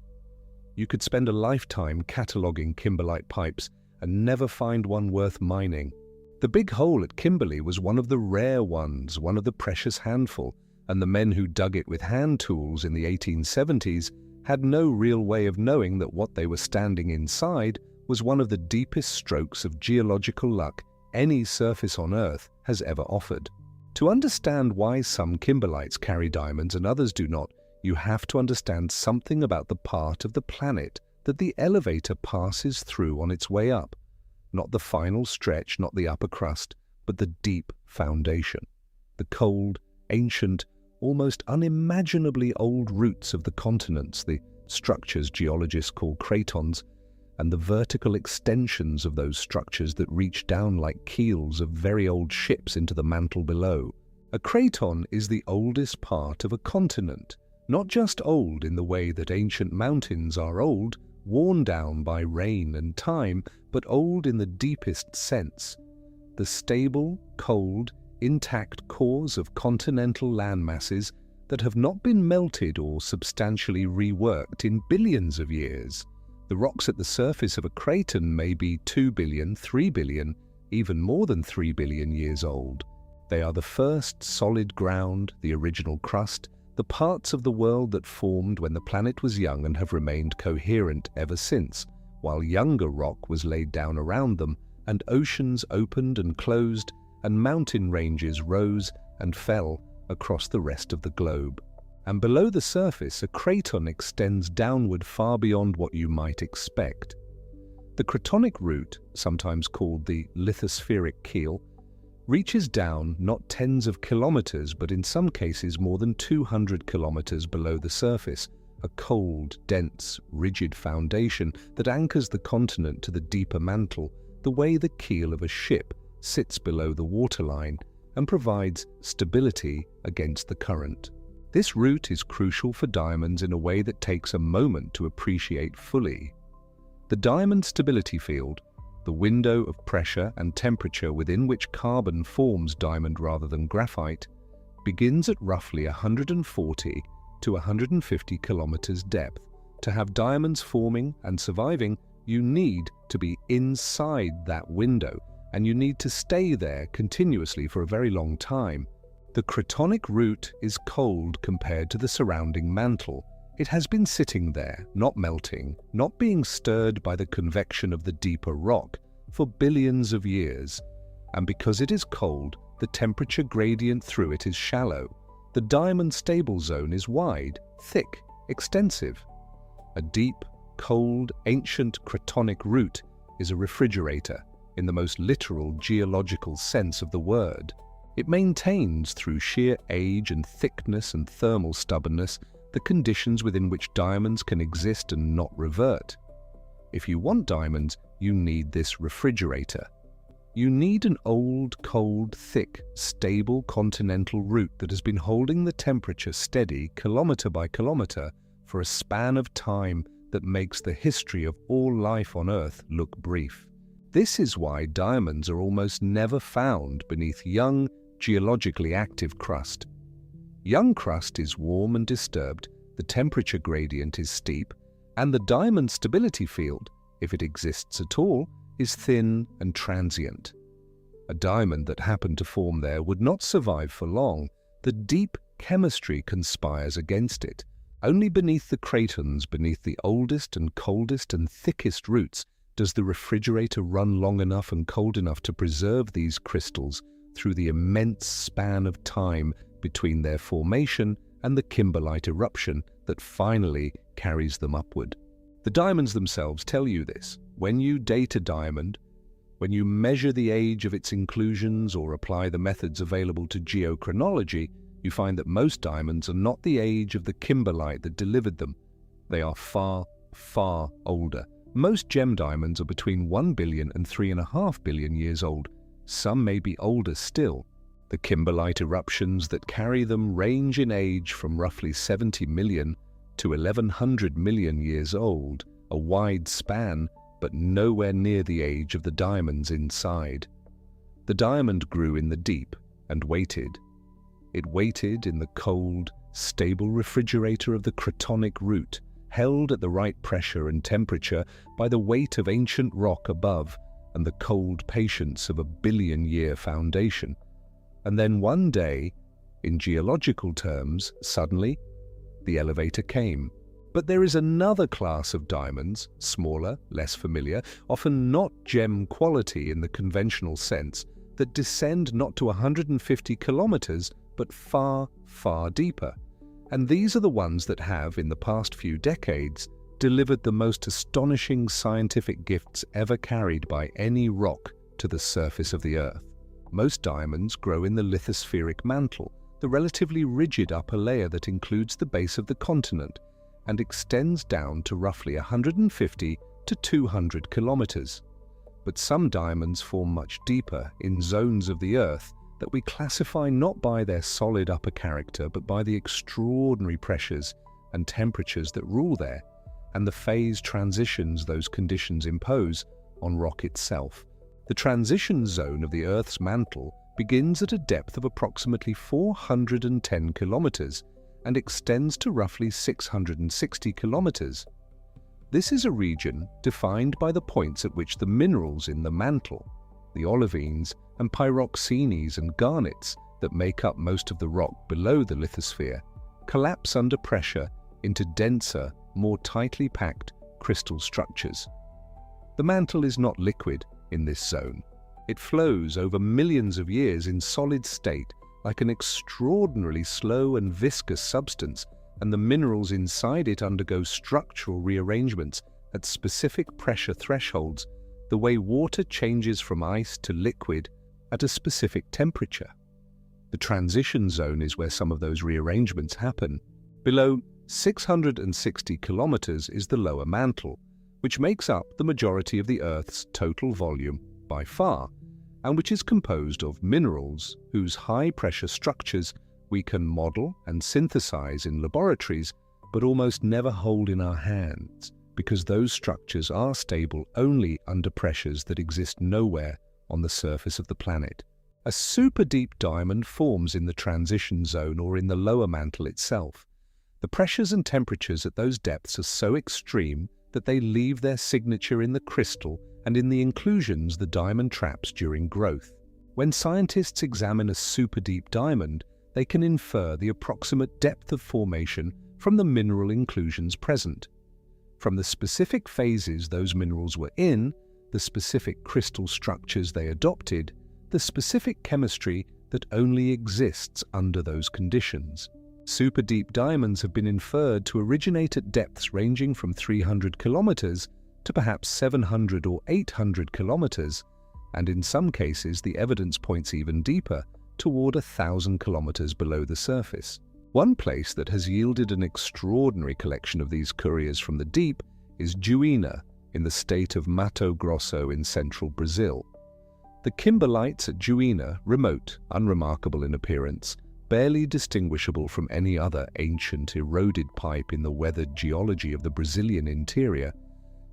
You could spend a lifetime cataloguing kimberlite pipes and never find one worth mining. The big hole at Kimberley was one of the rare ones, one of the precious handful, and the men who dug it with hand tools in the 1870s had no real way of knowing that what they were standing inside was one of the deepest strokes of geological luck any surface on Earth has ever offered. To understand why some kimberlites carry diamonds and others do not, you have to understand something about the part of the planet that the elevator passes through on its way up. Not the final stretch, not the upper crust, but the deep foundation. The cold, ancient, almost unimaginably old roots of the continents, the structures geologists call cratons, and the vertical extensions of those structures that reach down like keels of very old ships into the mantle below. A craton is the oldest part of a continent, not just old in the way that ancient mountains are old, worn down by rain and time, but old in the deepest sense. The stable, cold, intact cores of continental landmasses that have not been melted or substantially reworked in billions of years. The rocks at the surface of a craton may be 2 billion, 3 billion, even more than 3 billion years old. They are the first solid ground, the original crust, the parts of the world that formed when the planet was young and have remained coherent ever since, while younger rock was laid down around them, and oceans opened and closed, and mountain ranges rose and fell across the rest of the globe. And below the surface, a craton extends downward far beyond what you might expect. The cratonic root, sometimes called the lithospheric keel, reaches down not tens of kilometers, but in some cases more than 200 kilometers below the surface, a cold, dense, rigid foundation that anchors the continent to the deeper mantle, the way the keel of a ship sits below the waterline and provides stability against the current. This root is crucial for diamonds in a way that takes a moment to appreciate fully. The diamond stability field, the window of pressure and temperature within which carbon forms diamond rather than graphite, begins at roughly 140 to 150 kilometers depth. To have diamonds forming and surviving, you need to be inside that window, and you need to stay there continuously for a very long time. The cratonic root is cold compared to the surrounding mantle. It has been sitting there, not melting, not being stirred by the convection of the deeper rock, for billions of years. And because it is cold, the temperature gradient through it is shallow. The diamond stable zone is wide, thick, extensive. A deep, cold, ancient cratonic root is a refrigerator, in the most literal geological sense of the word. It maintains, through sheer age and thickness and thermal stubbornness, the conditions within which diamonds can exist and not revert. If you want diamonds, you need this refrigerator. You need an old, cold, thick, stable continental root that has been holding the temperature steady kilometer by kilometer for a span of time that makes the history of all life on Earth look brief. This is why diamonds are almost never found beneath young, geologically active crust. Young crust is warm and disturbed, the temperature gradient is steep, and the diamond stability field, if it exists at all, is thin and transient. A diamond that happened to form there would not survive for long. The deep chemistry conspires against it. Only beneath the cratons, beneath the oldest and coldest and thickest roots, does the refrigerator run long enough and cold enough to preserve these crystals through the immense span of time between their formation and the kimberlite eruption that finally carries them upward. The diamonds themselves tell you this. When you date a diamond, when you measure the age of its inclusions or apply the methods available to geochronology, you find that most diamonds are not the age of the kimberlite that delivered them. They are far, far older. Most gem diamonds are between 1 billion and 3.5 billion years old. Some may be older still. The kimberlite eruptions that carry them range in age from roughly 70 million to 1100 million years old, a wide span, but nowhere near the age of the diamonds inside. The diamond grew in the deep and waited. It waited in the cold, stable refrigerator of the cratonic root, held at the right pressure and temperature by the weight of ancient rock above and the cold patience of a billion-year foundation. And then one day, in geological terms, suddenly, the elevator came. But there is another class of diamonds, smaller, less familiar, often not gem quality in the conventional sense, that descend not to 150 kilometers, but far, far deeper. And these are the ones that have, in the past few decades, delivered the most astonishing scientific gifts ever carried by any rock to the surface of the Earth. Most diamonds grow in the lithospheric mantle, the relatively rigid upper layer that includes the base of the continent and extends down to roughly 150 to 200 kilometers. But some diamonds form much deeper in zones of the Earth that we classify not by their solid upper character but by the extraordinary pressures and temperatures that rule there and the phase transitions those conditions impose on rock itself. The transition zone of the Earth's mantle begins at a depth of approximately 410 kilometers and extends to roughly 660 kilometers. This is a region defined by the points at which the minerals in the mantle, the olivines and pyroxenes and garnets that make up most of the rock below the lithosphere, collapse under pressure into denser, more tightly packed crystal structures. The mantle is not liquid in this zone. It flows over millions of years in solid state like an extraordinarily slow and viscous substance, and the minerals inside it undergo structural rearrangements at specific pressure thresholds, the way water changes from ice to liquid at a specific temperature. The transition zone is where some of those rearrangements happen. Below 660 kilometers is the lower mantle, which makes up the majority of the Earth's total volume by far, and which is composed of minerals whose high-pressure structures we can model and synthesize in laboratories, but almost never hold in our hands, because those structures are stable only under pressures that exist nowhere on the surface of the planet. A superdeep diamond forms in the transition zone or in the lower mantle itself. The pressures and temperatures at those depths are so extreme that they leave their signature in the crystal and in the inclusions the diamond traps during growth. When scientists examine a superdeep diamond, they can infer the approximate depth of formation from the mineral inclusions present. From the specific phases those minerals were in, the specific crystal structures they adopted, the specific chemistry that only exists under those conditions. Superdeep diamonds have been inferred to originate at depths ranging from 300 kilometers to perhaps 700 or 800 kilometers, and in some cases the evidence points even deeper, toward 1,000 kilometers below the surface. One place that has yielded an extraordinary collection of these couriers from the deep is Juína, in the state of Mato Grosso in central Brazil. The kimberlites at Juína, remote, unremarkable in appearance, barely distinguishable from any other ancient eroded pipe in the weathered geology of the Brazilian interior,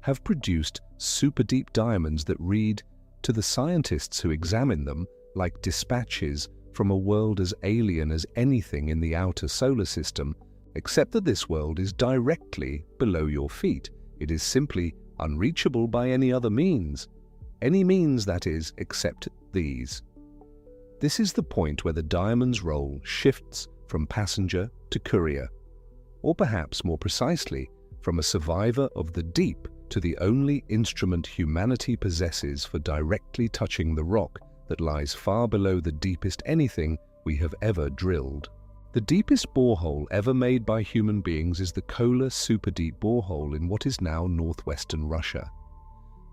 have produced superdeep diamonds that read, to the scientists who examine them, like dispatches from a world as alien as anything in the outer solar system, except that this world is directly below your feet. It is simply unreachable by any other means. Any means, that is, except these. This is the point where the diamond's role shifts from passenger to courier, or perhaps more precisely, from a survivor of the deep to the only instrument humanity possesses for directly touching the rock that lies far below the deepest anything we have ever drilled. The deepest borehole ever made by human beings is the Kola superdeep borehole in what is now northwestern Russia.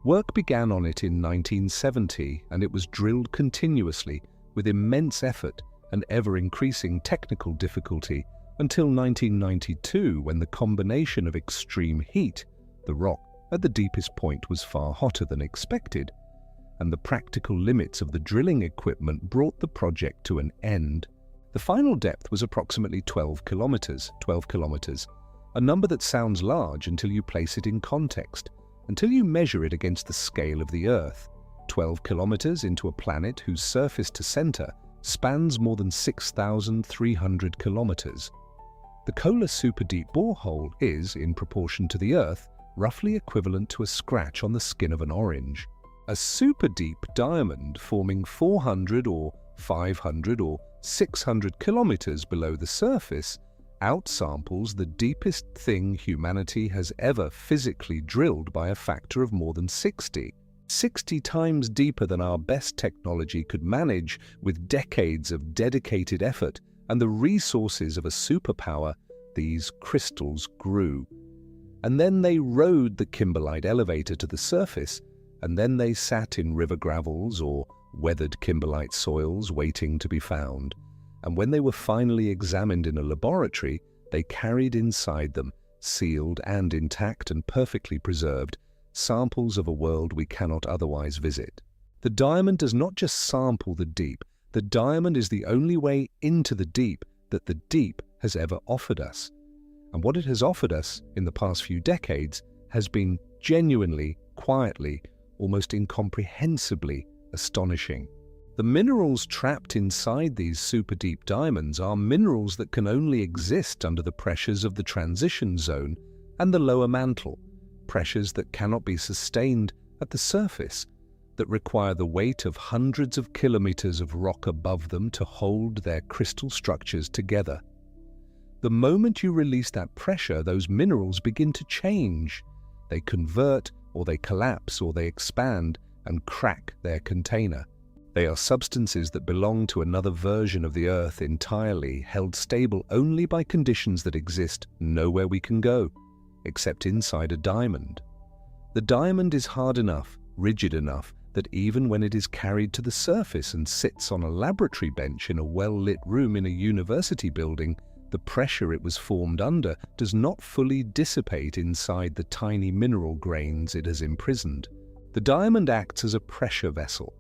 Work began on it in 1970, and it was drilled continuously with immense effort and ever-increasing technical difficulty until 1992, when the combination of extreme heat, the rock at the deepest point was far hotter than expected, and the practical limits of the drilling equipment brought the project to an end. The final depth was approximately 12 kilometers, a number that sounds large until you place it in context, until you measure it against the scale of the Earth. 12 kilometers into a planet whose surface to center spans more than 6,300 kilometers. The Kola superdeep borehole is, in proportion to the Earth, roughly equivalent to a scratch on the skin of an orange. A superdeep diamond forming 400 or 500 or 600 kilometers below the surface outsamples the deepest thing humanity has ever physically drilled by a factor of more than 60 times deeper than our best technology could manage. With decades of dedicated effort and the resources of a superpower, these crystals grew. And then they rode the kimberlite elevator to the surface, and then they sat in river gravels or weathered kimberlite soils waiting to be found. And when they were finally examined in a laboratory, they carried inside them, sealed and intact and perfectly preserved, samples of a world we cannot otherwise visit. The diamond does not just sample the deep. The diamond is the only way into the deep that the deep has ever offered us. And what it has offered us in the past few decades has been genuinely, quietly, almost incomprehensibly astonishing. The minerals trapped inside these superdeep diamonds are minerals that can only exist under the pressures of the transition zone and the lower mantle, pressures that cannot be sustained at the surface, that require the weight of hundreds of kilometers of rock above them to hold their crystal structures together. The moment you release that pressure, those minerals begin to change. They convert, or they collapse, or they expand and crack their container. They are substances that belong to another version of the Earth entirely, held stable only by conditions that exist nowhere we can go, except inside a diamond. The diamond is hard enough, rigid enough, that even when it is carried to the surface and sits on a laboratory bench in a well-lit room in a university building, the pressure it was formed under does not fully dissipate inside the tiny mineral grains it has imprisoned. The diamond acts as a pressure vessel,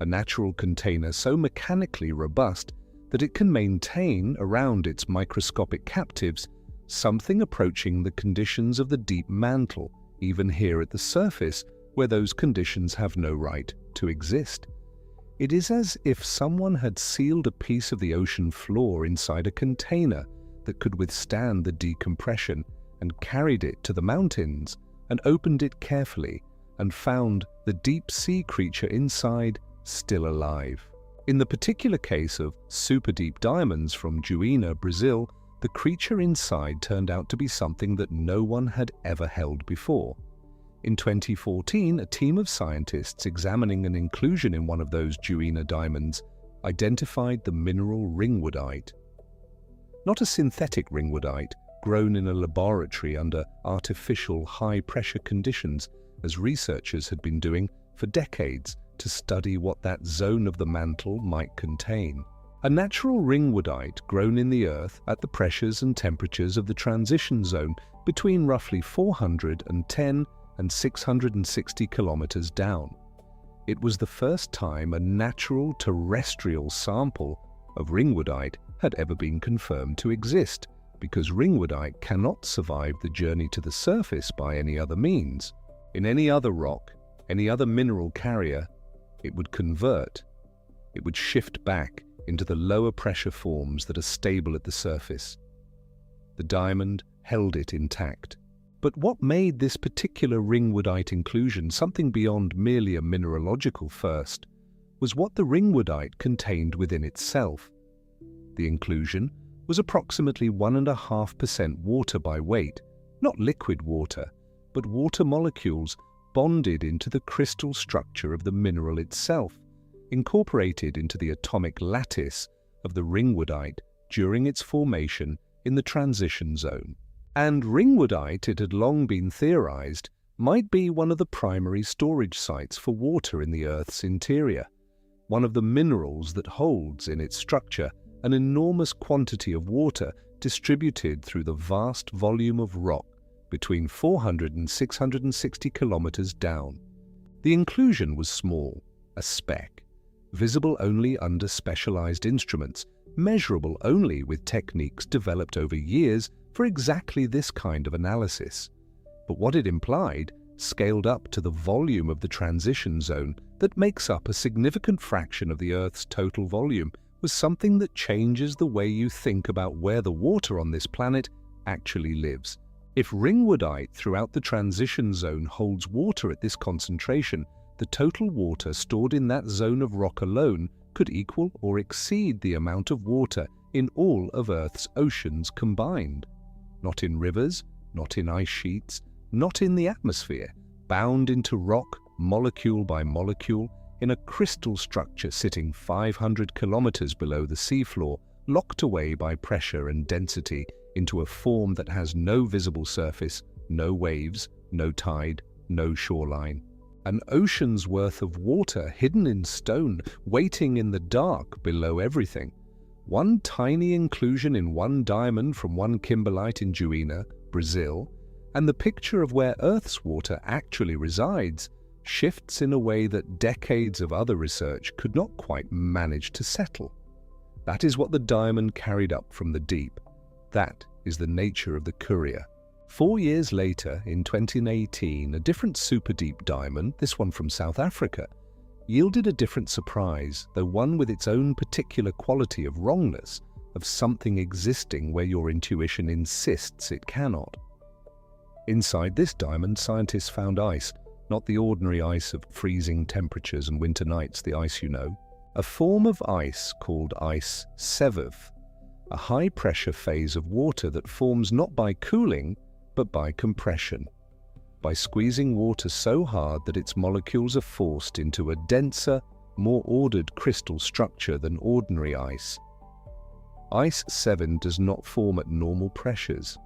a natural container so mechanically robust that it can maintain around its microscopic captives something approaching the conditions of the deep mantle, even here at the surface, where those conditions have no right to exist. It is as if someone had sealed a piece of the ocean floor inside a container that could withstand the decompression and carried it to the mountains and opened it carefully and found the deep sea creature inside still alive. In the particular case of superdeep diamonds from Juína, Brazil, the creature inside turned out to be something that no one had ever held before. In 2014, a team of scientists examining an inclusion in one of those Juína diamonds identified the mineral ringwoodite. Not a synthetic ringwoodite grown in a laboratory under artificial high-pressure conditions, as researchers had been doing for decades to study what that zone of the mantle might contain. A natural ringwoodite grown in the earth at the pressures and temperatures of the transition zone between roughly 410 and 660 kilometers down. It was the first time a natural terrestrial sample of ringwoodite had ever been confirmed to exist, because ringwoodite cannot survive the journey to the surface by any other means. In any other rock, any other mineral carrier, it would convert. It would shift back into the lower pressure forms that are stable at the surface. The diamond held it intact. But what made this particular ringwoodite inclusion something beyond merely a mineralogical first was what the ringwoodite contained within itself. The inclusion was approximately 1.5% water by weight, not liquid water, but water molecules bonded into the crystal structure of the mineral itself, incorporated into the atomic lattice of the ringwoodite during its formation in the transition zone. And ringwoodite, it had long been theorized, might be one of the primary storage sites for water in the Earth's interior, one of the minerals that holds in its structure an enormous quantity of water distributed through the vast volume of rock between 400 and 660 kilometers down. The inclusion was small, a speck, visible only under specialized instruments, measurable only with techniques developed over years for exactly this kind of analysis. But what it implied, scaled up to the volume of the transition zone that makes up a significant fraction of the Earth's total volume, was something that changes the way you think about where the water on this planet actually lives. If ringwoodite throughout the transition zone holds water at this concentration, the total water stored in that zone of rock alone could equal or exceed the amount of water in all of Earth's oceans combined. Not in rivers, not in ice sheets, not in the atmosphere, bound into rock molecule by molecule, in a crystal structure sitting 500 kilometers below the seafloor, locked away by pressure and density into a form that has no visible surface, no waves, no tide, no shoreline. An ocean's worth of water hidden in stone, waiting in the dark below everything. One tiny inclusion in one diamond from one kimberlite in Juína, Brazil, and the picture of where Earth's water actually resides shifts in a way that decades of other research could not quite manage to settle. That is what the diamond carried up from the deep. That is the nature of the courier. 4 years later, in 2018, a different superdeep diamond, this one from South Africa, yielded a different surprise, though one with its own particular quality of wrongness, of something existing where your intuition insists it cannot. Inside this diamond, scientists found ice, not the ordinary ice of freezing temperatures and winter nights, the ice you know, a form of ice called ice-VII, a high-pressure phase of water that forms not by cooling, but by compression, by squeezing water so hard that its molecules are forced into a denser, more ordered crystal structure than ordinary ice. Ice-VII does not form at normal pressures.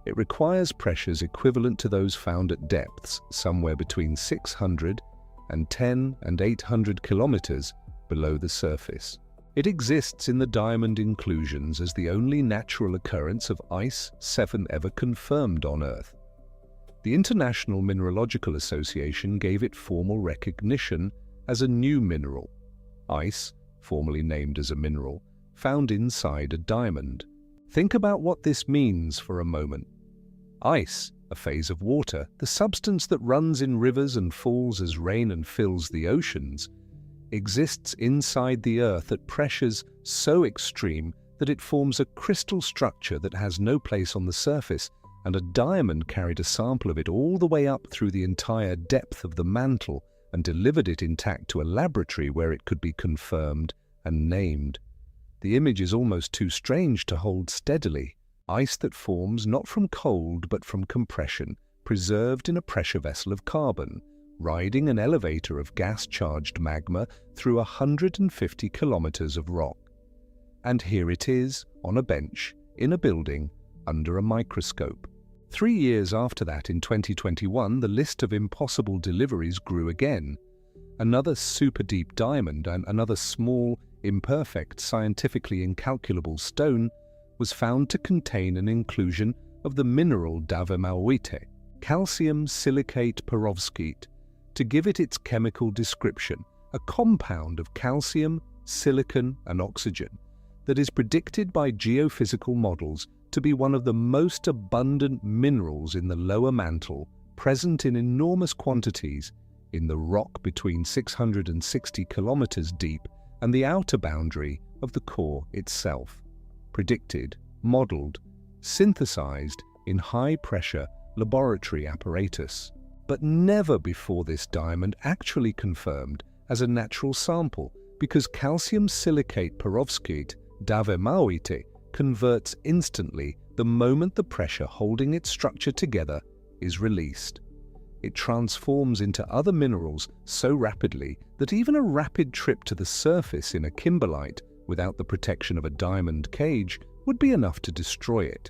It requires pressures equivalent to those found at depths somewhere between 600 and 10 and 800 kilometers below the surface. It exists in the diamond inclusions as the only natural occurrence of ice-VII ever confirmed on Earth. The International Mineralogical Association gave it formal recognition as a new mineral, ice, formerly named as a mineral, found inside a diamond. Think about what this means for a moment. Ice, a phase of water, the substance that runs in rivers and falls as rain and fills the oceans, exists inside the Earth at pressures so extreme that it forms a crystal structure that has no place on the surface, and a diamond carried a sample of it all the way up through the entire depth of the mantle and delivered it intact to a laboratory where it could be confirmed and named. The image is almost too strange to hold steadily. Ice that forms not from cold but from compression, preserved in a pressure vessel of carbon, riding an elevator of gas-charged magma through 150 kilometers of rock. And here it is, on a bench, in a building, under a microscope. 3 years after that, in 2021, the list of impossible deliveries grew again. Another superdeep diamond and another small, imperfect, scientifically incalculable stone was found to contain an inclusion of the mineral davemaoite, calcium silicate perovskite, to give it its chemical description, a compound of calcium, silicon, and oxygen that is predicted by geophysical models to be one of the most abundant minerals in the lower mantle, present in enormous quantities in the rock between 660 kilometers deep and the outer boundary of the core itself. Predicted, modeled, synthesized in high-pressure laboratory apparatus, but never before this diamond actually confirmed as a natural sample, because calcium silicate perovskite, davemaoite, converts instantly the moment the pressure holding its structure together is released. It transforms into other minerals so rapidly that even a rapid trip to the surface in a kimberlite without the protection of a diamond cage would be enough to destroy it.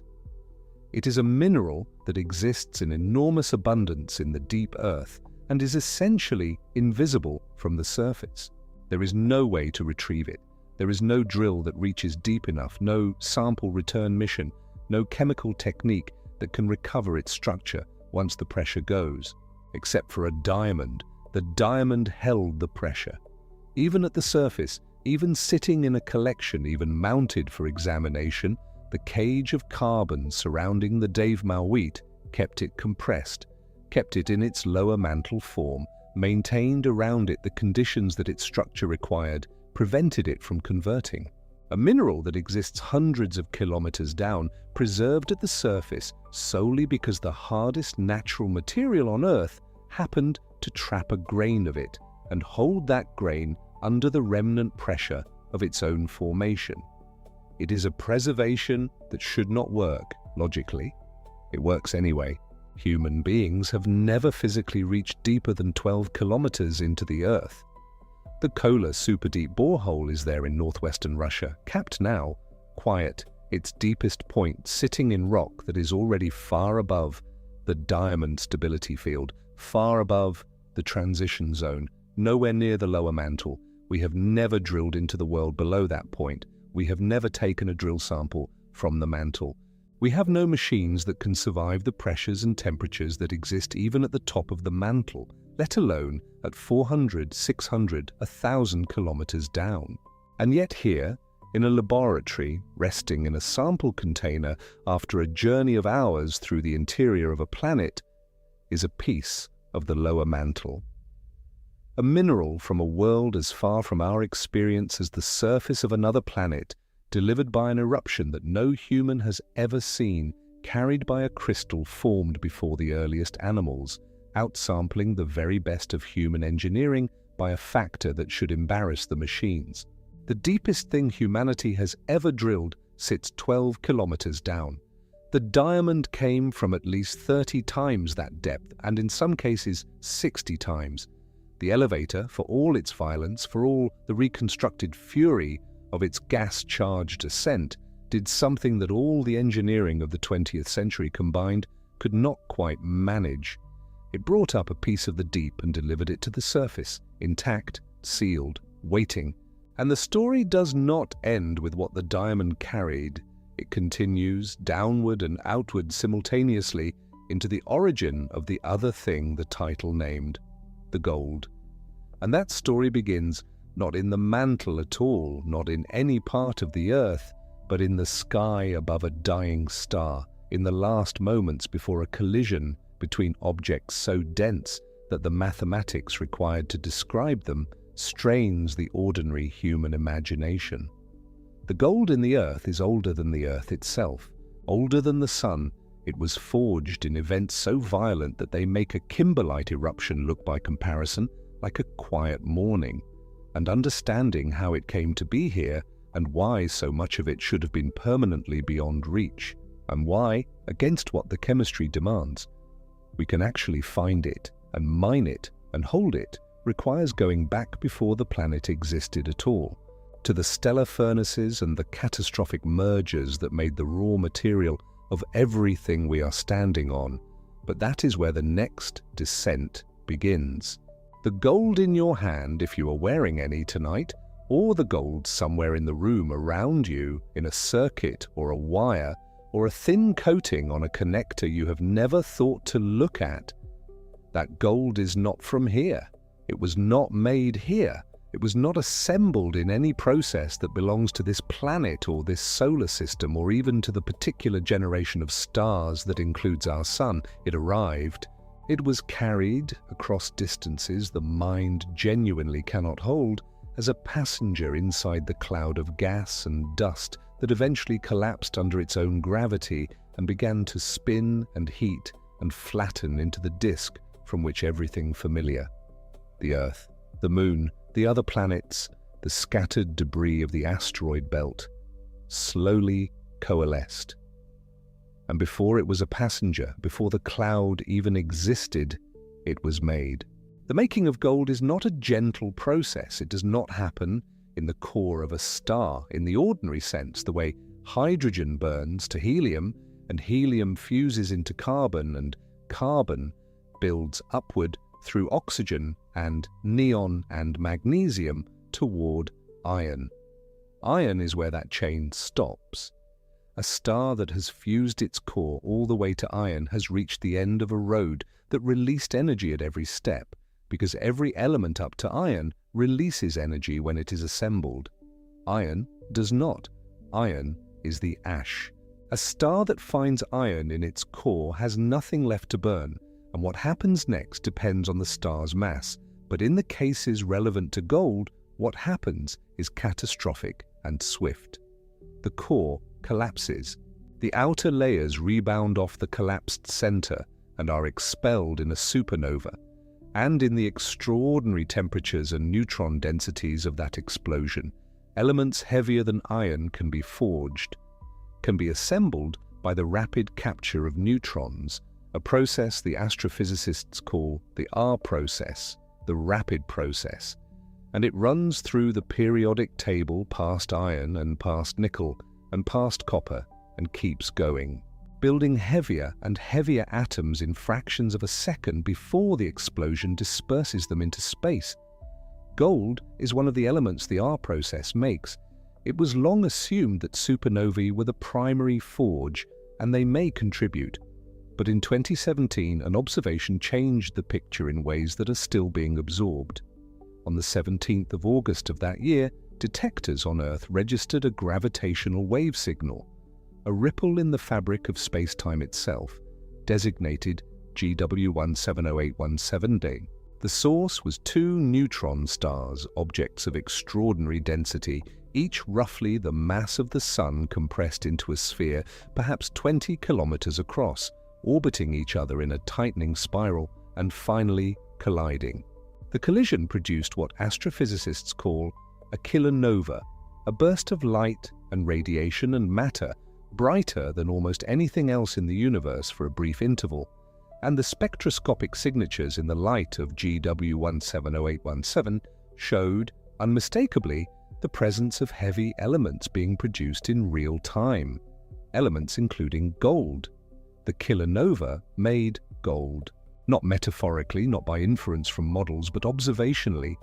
It is a mineral that exists in enormous abundance in the deep earth and is essentially invisible from the surface. There is no way to retrieve it. There is no drill that reaches deep enough, no sample return mission, no chemical technique that can recover its structure once the pressure goes. Except for a diamond. The diamond held the pressure. Even at the surface, even sitting in a collection, even mounted for examination, the cage of carbon surrounding the davemaoite kept it compressed, kept it in its lower mantle form, maintained around it the conditions that its structure required, prevented it from converting. A mineral that exists hundreds of kilometers down, preserved at the surface solely because the hardest natural material on Earth happened to trap a grain of it and hold that grain under the remnant pressure of its own formation. It is a preservation that should not work, logically. It works anyway. Human beings have never physically reached deeper than 12 kilometers into the Earth. The Kola superdeep borehole is there in northwestern Russia, capped now, quiet, its deepest point sitting in rock that is already far above the diamond stability field, far above the transition zone, nowhere near the lower mantle. We have never drilled into the world below that point. We have never taken a drill sample from the mantle. We have no machines that can survive the pressures and temperatures that exist even at the top of the mantle, let alone at 400, 600, 1,000 kilometers down. And yet here, in a laboratory, resting in a sample container after a journey of hours through the interior of a planet, is a piece of the lower mantle. A mineral from a world as far from our experience as the surface of another planet, delivered by an eruption that no human has ever seen, carried by a crystal formed before the earliest animals, outsampling the very best of human engineering by a factor that should embarrass the machines. The deepest thing humanity has ever drilled sits 12 kilometers down. The diamond came from at least 30 times that depth, and in some cases 60 times. The elevator, for all its violence, for all the reconstructed fury of its gas-charged ascent, did something that all the engineering of the 20th century combined could not quite manage. It brought up a piece of the deep and delivered it to the surface, intact, sealed, waiting. And the story does not end with what the diamond carried. It continues downward and outward simultaneously into the origin of the other thing the title named, the gold. And that story begins not in the mantle at all, not in any part of the earth, but in the sky above a dying star, in the last moments before a collision between objects so dense that the mathematics required to describe them strains the ordinary human imagination. The gold in the earth is older than the earth itself, older than the sun. It was forged in events so violent that they make a kimberlite eruption look by comparison like a quiet morning. And understanding how it came to be here and why so much of it should have been permanently beyond reach, and why, against what the chemistry demands, we can actually find it and mine it and hold it, requires going back before the planet existed at all, to the stellar furnaces and the catastrophic mergers that made the raw material of everything we are standing on. But that is where the next descent begins. The gold in your hand, if you are wearing any tonight, or the gold somewhere in the room around you, in a circuit or a wire, or a thin coating on a connector you have never thought to look at, that gold is not from here. It was not made here. It was not assembled in any process that belongs to this planet or this solar system or even to the particular generation of stars that includes our sun. It arrived. It was carried across distances the mind genuinely cannot hold as a passenger inside the cloud of gas and dust that eventually collapsed under its own gravity and began to spin and heat and flatten into the disk from which everything familiar, the Earth, the Moon, the other planets, the scattered debris of the asteroid belt, slowly coalesced. And before it was a passenger, before the cloud even existed, it was made. The making of gold is not a gentle process. It does not happen in the core of a star in the ordinary sense, the way hydrogen burns to helium and helium fuses into carbon and carbon builds upward through oxygen and neon and magnesium toward iron. Iron is where that chain stops. A star that has fused its core all the way to iron has reached the end of a road that released energy at every step, because every element up to iron releases energy when it is assembled. Iron does not. Iron is the ash. A star that finds iron in its core has nothing left to burn, and what happens next depends on the star's mass. But in the cases relevant to gold, what happens is catastrophic and swift. The core collapses. The outer layers rebound off the collapsed center and are expelled in a supernova. And in the extraordinary temperatures and neutron densities of that explosion, elements heavier than iron can be forged, can be assembled by the rapid capture of neutrons, a process the astrophysicists call the R process, the rapid process, and it runs through the periodic table past iron and past nickel and past copper and keeps going, building heavier and heavier atoms in fractions of a second before the explosion disperses them into space. Gold is one of the elements the R process makes. It was long assumed that supernovae were the primary forge, and they may contribute. But in 2017, an observation changed the picture in ways that are still being absorbed. On the 17th of August of that year, detectors on Earth registered a gravitational wave signal, a ripple in the fabric of space-time itself, designated GW170817d. The source was two neutron stars, objects of extraordinary density, each roughly the mass of the Sun compressed into a sphere, perhaps 20 kilometers across, orbiting each other in a tightening spiral, and finally colliding. The collision produced what astrophysicists call a kilonova, a burst of light and radiation and matter, brighter than almost anything else in the universe for a brief interval, and the spectroscopic signatures in the light of GW170817 showed, unmistakably, the presence of heavy elements being produced in real time, elements including gold. The kilonova made gold, not metaphorically, not by inference from models, but observationally,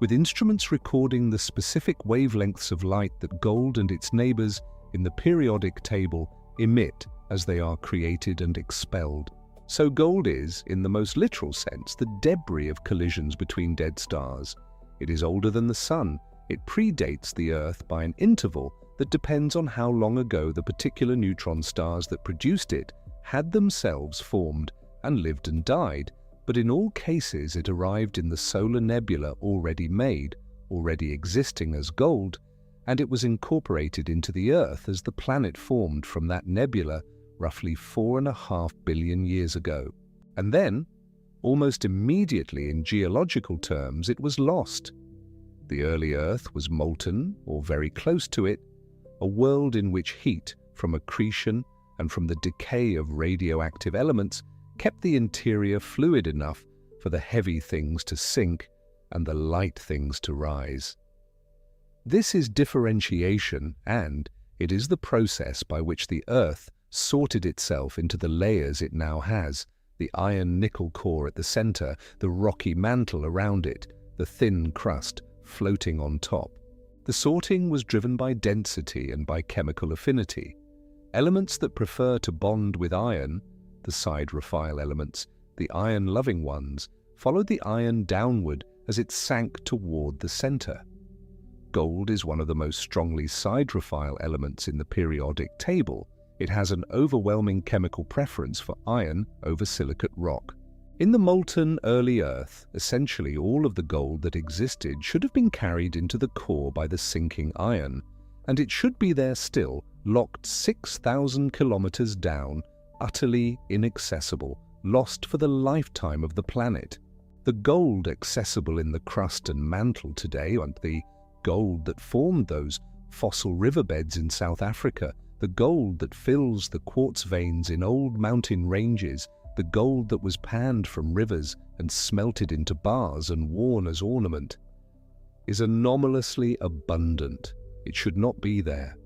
with instruments recording the specific wavelengths of light that gold and its neighbors in the periodic table emit as they are created and expelled. So gold is, in the most literal sense, the debris of collisions between dead stars. It is older than the Sun. It predates the Earth by an interval that depends on how long ago the particular neutron stars that produced it had themselves formed and lived and died, but in all cases it arrived in the solar nebula already made, already existing as gold, and it was incorporated into the Earth as the planet formed from that nebula roughly 4.5 billion years ago. And then, almost immediately in geological terms, it was lost. The early Earth was molten, or very close to it, a world in which heat from accretion and from the decay of radioactive elements kept the interior fluid enough for the heavy things to sink and the light things to rise. This is differentiation, and it is the process by which the Earth sorted itself into the layers it now has, the iron-nickel core at the center, the rocky mantle around it, the thin crust floating on top. The sorting was driven by density and by chemical affinity. Elements that prefer to bond with iron, the siderophile elements, the iron-loving ones, followed the iron downward as it sank toward the center. Gold is one of the most strongly siderophile elements in the periodic table. It has an overwhelming chemical preference for iron over silicate rock. In the molten early Earth, essentially all of the gold that existed should have been carried into the core by the sinking iron, and it should be there still, locked 6,000 kilometers down, utterly inaccessible, lost for the lifetime of the planet. The gold accessible in the crust and mantle today, and the gold that formed those fossil riverbeds in South Africa, the gold that fills the quartz veins in old mountain ranges, the gold that was panned from rivers and smelted into bars and worn as ornament, is anomalously abundant. It should not be there.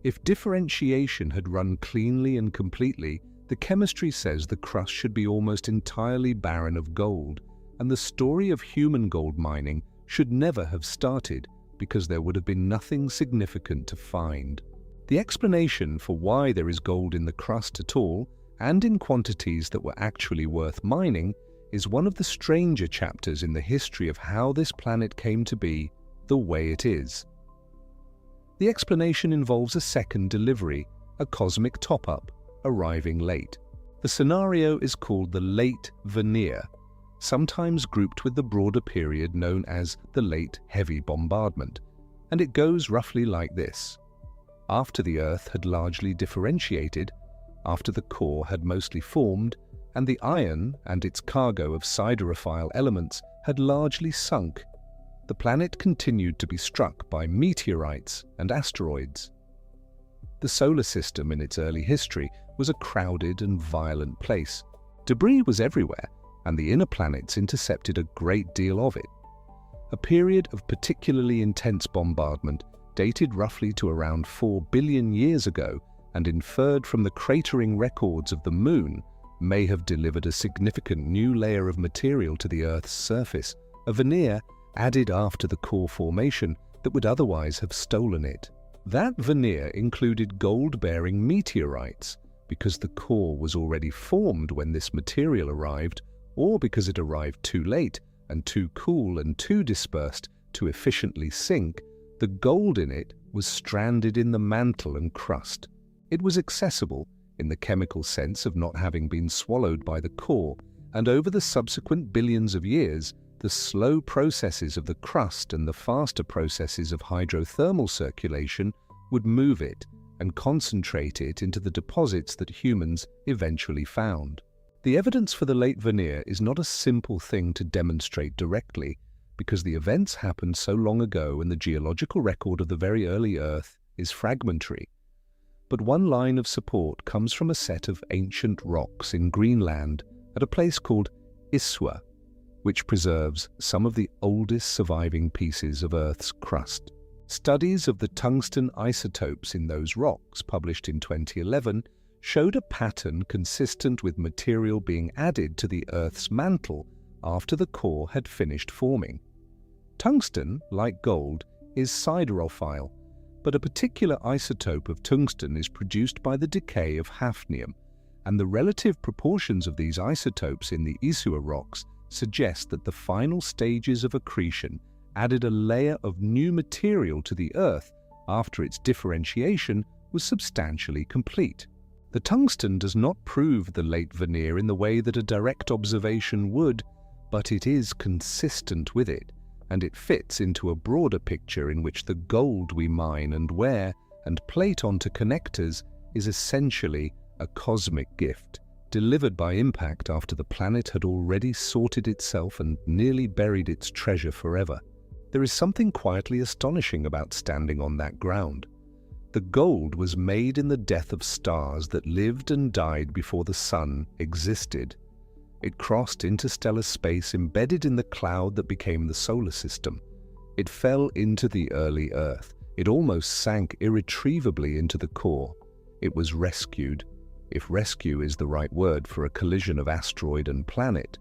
If differentiation had run cleanly and completely, the chemistry says the crust should be almost entirely barren of gold, and the story of human gold mining should never have started, because there would have been nothing significant to find. The explanation for why there is gold in the crust at all, and in quantities that were actually worth mining, is one of the stranger chapters in the history of how this planet came to be the way it is. The explanation involves a second delivery, a cosmic top-up, arriving late. The scenario is called the late veneer, sometimes grouped with the broader period known as the late heavy bombardment, and it goes roughly like this. After the Earth had largely differentiated, after the core had mostly formed, and the iron and its cargo of siderophile elements had largely sunk, the planet continued to be struck by meteorites and asteroids. The solar system in its early history was a crowded and violent place. Debris was everywhere, and the inner planets intercepted a great deal of it. A period of particularly intense bombardment dated roughly to around 4 billion years ago and inferred from the cratering records of the Moon may have delivered a significant new layer of material to the Earth's surface, a veneer added after the core formation that would otherwise have stolen it. That veneer included gold-bearing meteorites because the core was already formed when this material arrived, or because it arrived too late and too cool and too dispersed to efficiently sink. The gold in it was stranded in the mantle and crust. It was accessible in the chemical sense of not having been swallowed by the core, and over the subsequent billions of years, the slow processes of the crust and the faster processes of hydrothermal circulation would move it and concentrate it into the deposits that humans eventually found. The evidence for the late veneer is not a simple thing to demonstrate directly, because the events happened so long ago and the geological record of the very early Earth is fragmentary. But one line of support comes from a set of ancient rocks in Greenland at a place called ice-VII, which preserves some of the oldest surviving pieces of Earth's crust. Studies of the tungsten isotopes in those rocks, published in 2011, showed a pattern consistent with material being added to the Earth's mantle after the core had finished forming. Tungsten, like gold, is siderophile, but a particular isotope of tungsten is produced by the decay of hafnium, and the relative proportions of these isotopes in the ice-VII rocks suggest that the final stages of accretion added a layer of new material to the Earth after its differentiation was substantially complete. The tungsten does not prove the late veneer in the way that a direct observation would, but it is consistent with it, and it fits into a broader picture in which the gold we mine and wear and plate onto connectors is essentially a cosmic gift, delivered by impact after the planet had already sorted itself and nearly buried its treasure forever. There is something quietly astonishing about standing on that ground. The gold was made in the death of stars that lived and died before the sun existed. It crossed interstellar space embedded in the cloud that became the solar system. It fell into the early Earth. It almost sank irretrievably into the core. It was rescued, if rescue is the right word for a collision of asteroid and planet,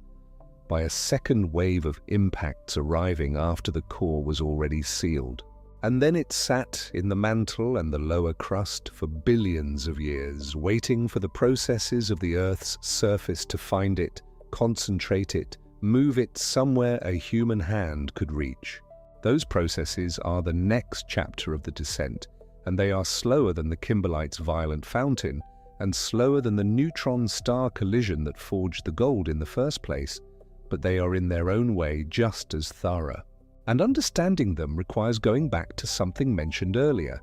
by a second wave of impacts arriving after the core was already sealed. And then it sat in the mantle and the lower crust for billions of years, waiting for the processes of the Earth's surface to find it, concentrate it, move it somewhere a human hand could reach. Those processes are the next chapter of the descent, and they are slower than the kimberlite's violent fountain, and slower than the neutron star collision that forged the gold in the first place, but they are in their own way just as thorough. And understanding them requires going back to something mentioned earlier.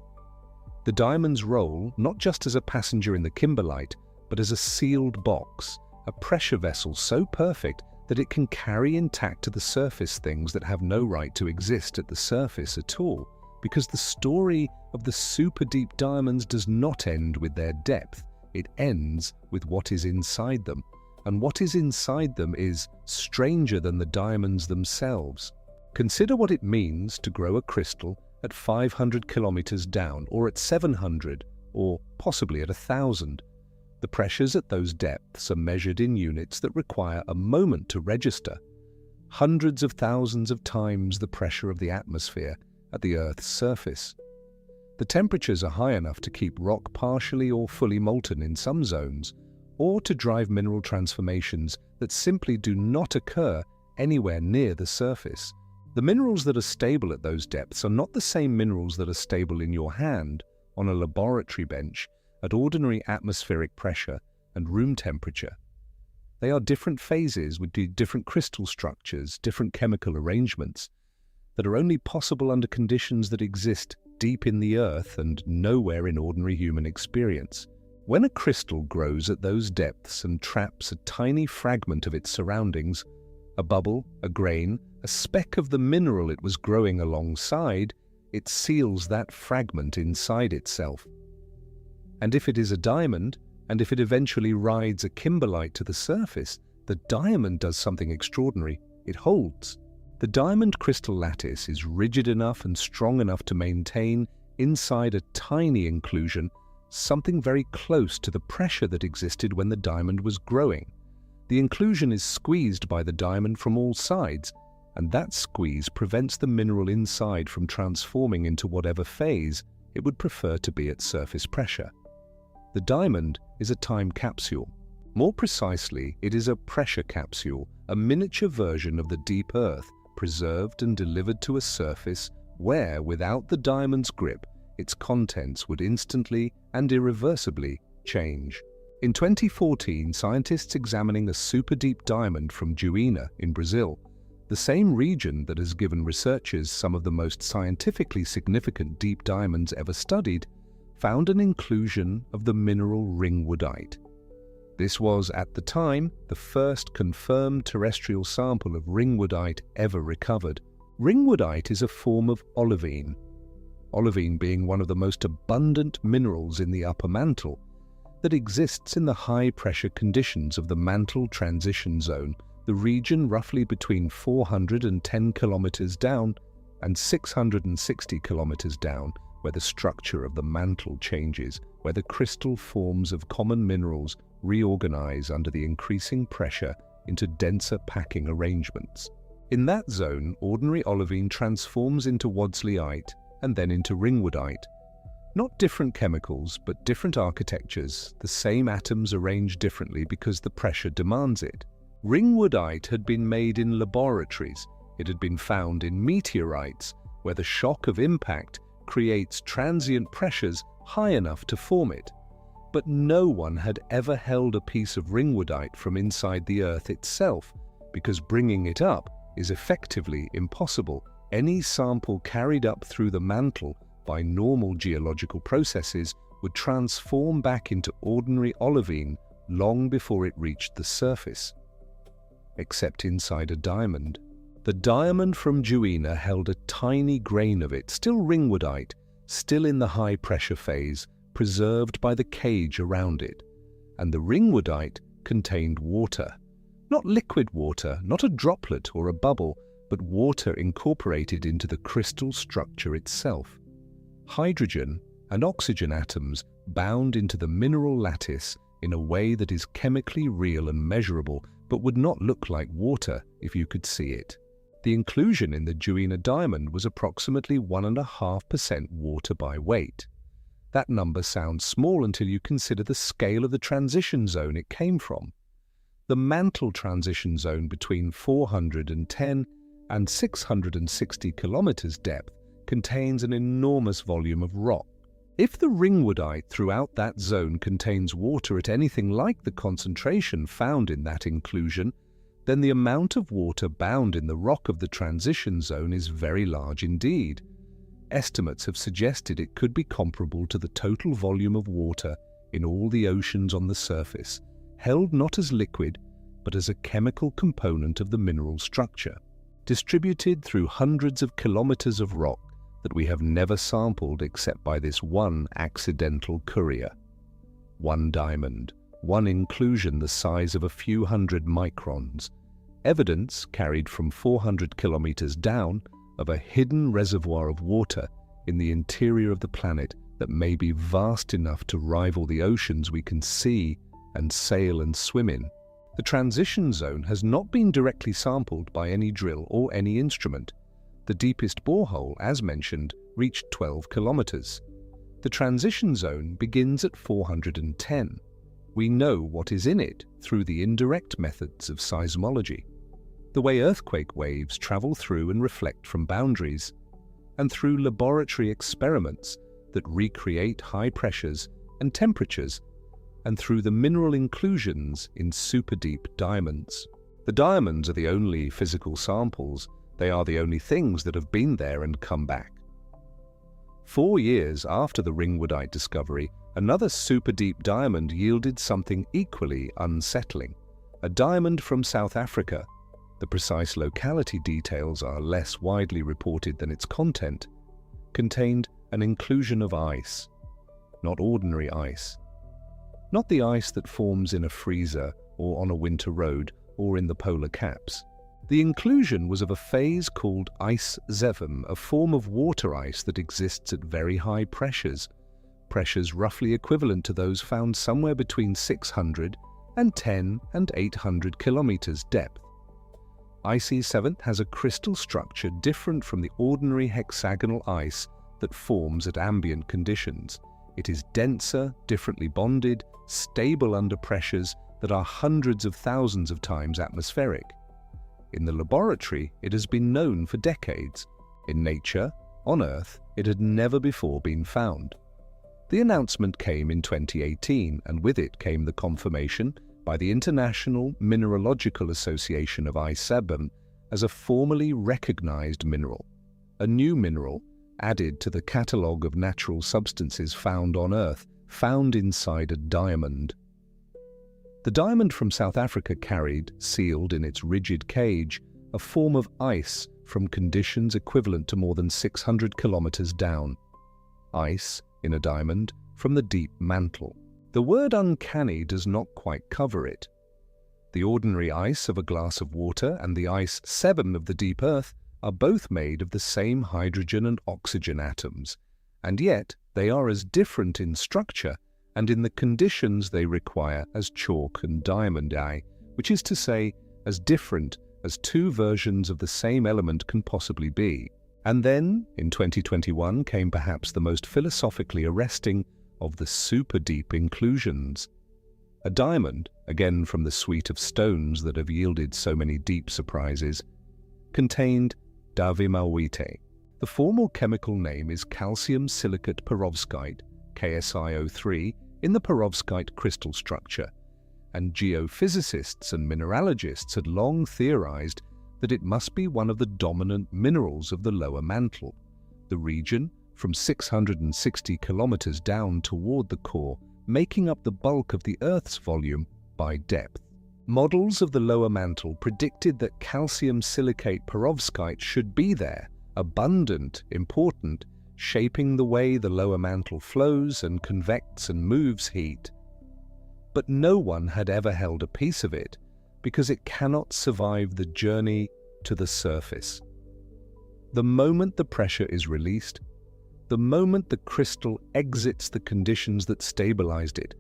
The diamond's role, not just as a passenger in the kimberlite, but as a sealed box, a pressure vessel so perfect that it can carry intact to the surface things that have no right to exist at the surface at all, because the story of the super-deep diamonds does not end with their depth, it ends with what is inside them, and what is inside them is stranger than the diamonds themselves. Consider what it means to grow a crystal at 500 kilometers down, or at 700, or possibly at 1,000. The pressures at those depths are measured in units that require a moment to register. Hundreds of thousands of times the pressure of the atmosphere, at the Earth's surface. The temperatures are high enough to keep rock partially or fully molten in some zones, or to drive mineral transformations that simply do not occur anywhere near the surface. The minerals that are stable at those depths are not the same minerals that are stable in your hand on a laboratory bench at ordinary atmospheric pressure and room temperature. They are different phases with different crystal structures, different chemical arrangements, that are only possible under conditions that exist deep in the Earth and nowhere in ordinary human experience. When a crystal grows at those depths and traps a tiny fragment of its surroundings, a bubble, a grain, a speck of the mineral it was growing alongside, it seals that fragment inside itself. And if it is a diamond, and if it eventually rides a kimberlite to the surface, the diamond does something extraordinary. It holds. The diamond crystal lattice is rigid enough and strong enough to maintain, inside a tiny inclusion, something very close to the pressure that existed when the diamond was growing. The inclusion is squeezed by the diamond from all sides, and that squeeze prevents the mineral inside from transforming into whatever phase it would prefer to be at surface pressure. The diamond is a time capsule. More precisely, it is a pressure capsule, a miniature version of the deep Earth, preserved and delivered to a surface where, without the diamond's grip, its contents would instantly and irreversibly change. In 2014, scientists examining a superdeep diamond from Juína in Brazil, the same region that has given researchers some of the most scientifically significant deep diamonds ever studied, found an inclusion of the mineral ringwoodite. This was, at the time, the first confirmed terrestrial sample of ringwoodite ever recovered. Ringwoodite is a form of olivine. Olivine being one of the most abundant minerals in the upper mantle that exists in the high-pressure conditions of the mantle transition zone, the region roughly between 410 kilometers down and 660 kilometers down, where the structure of the mantle changes, where the crystal forms of common minerals reorganize under the increasing pressure into denser packing arrangements. In that zone, ordinary olivine transforms into wadsleyite and then into ringwoodite. Not different chemicals, but different architectures, the same atoms arranged differently because the pressure demands it. Ringwoodite had been made in laboratories. It had been found in meteorites, where the shock of impact creates transient pressures high enough to form it. But no one had ever held a piece of ringwoodite from inside the Earth itself, because bringing it up is effectively impossible. Any sample carried up through the mantle by normal geological processes would transform back into ordinary olivine long before it reached the surface. Except inside a diamond. The diamond from Juína held a tiny grain of it, still ringwoodite, still in the high-pressure phase, preserved by the cage around it. And the ringwoodite contained water. Not liquid water, not a droplet or a bubble, but water incorporated into the crystal structure itself. Hydrogen and oxygen atoms bound into the mineral lattice in a way that is chemically real and measurable, but would not look like water if you could see it. The inclusion in the Juína diamond was approximately 1.5% water by weight. That number sounds small until you consider the scale of the transition zone it came from. The mantle transition zone between 410 and 660 kilometers depth contains an enormous volume of rock. If the ringwoodite throughout that zone contains water at anything like the concentration found in that inclusion, then the amount of water bound in the rock of the transition zone is very large indeed. Estimates have suggested it could be comparable to the total volume of water in all the oceans on the surface, held not as liquid, but as a chemical component of the mineral structure, distributed through hundreds of kilometers of rock that we have never sampled except by this one accidental courier. One diamond, one inclusion the size of a few hundred microns, evidence carried from 400 kilometers down of a hidden reservoir of water in the interior of the planet that may be vast enough to rival the oceans we can see and sail and swim in. The transition zone has not been directly sampled by any drill or any instrument, The deepest borehole, as mentioned, reached 12 kilometres. The transition zone begins at 410. We know what is in it through the indirect methods of seismology, the way earthquake waves travel through and reflect from boundaries, and through laboratory experiments that recreate high pressures and temperatures, and through the mineral inclusions in superdeep diamonds. The diamonds are the only physical samples. They are the only things that have been there and come back. 4 years after the ringwoodite discovery, another superdeep diamond yielded something equally unsettling. A diamond from South Africa. The precise locality details are less widely reported than its content. Contained an inclusion of ice. Not ordinary ice. Not the ice that forms in a freezer or on a winter road or in the polar caps. The inclusion was of a phase called ice-VII, a form of water ice that exists at very high pressures roughly equivalent to those found somewhere between 600 and 10 and 800 kilometers depth. Ice-VII has a crystal structure different from the ordinary hexagonal ice that forms at ambient conditions. It is denser, differently bonded, stable under pressures that are hundreds of thousands of times atmospheric. In the laboratory, it has been known for decades. In nature, on Earth, it had never before been found. The announcement came in 2018, and with it came the confirmation by the International Mineralogical Association of ice-VII as a formally recognized mineral, a new mineral added to the catalogue of natural substances found on Earth, found inside a diamond. The diamond from South Africa carried, sealed in its rigid cage, a form of ice from conditions equivalent to more than 600 kilometers down. Ice in a diamond from the deep mantle. The word uncanny does not quite cover it. The ordinary ice of a glass of water and the ice-VII of the deep earth are both made of the same hydrogen and oxygen atoms, and yet they are as different in structure and in the conditions they require as chalk and diamond eye, which is to say, as different as two versions of the same element can possibly be. And then, in 2021, came perhaps the most philosophically arresting of the superdeep inclusions. A diamond, again from the suite of stones that have yielded so many deep surprises, contained davemaoite. The formal chemical name is calcium silicate perovskite, KSiO3, in the perovskite crystal structure, and geophysicists and mineralogists had long theorized that it must be one of the dominant minerals of the lower mantle, the region from 660 kilometers down toward the core, making up the bulk of the Earth's volume by depth. Models of the lower mantle predicted that calcium silicate perovskite should be there, abundant, important, shaping the way the lower mantle flows and convects and moves heat. But no one had ever held a piece of it because it cannot survive the journey to the surface. The moment the pressure is released, the moment the crystal exits the conditions that stabilized it,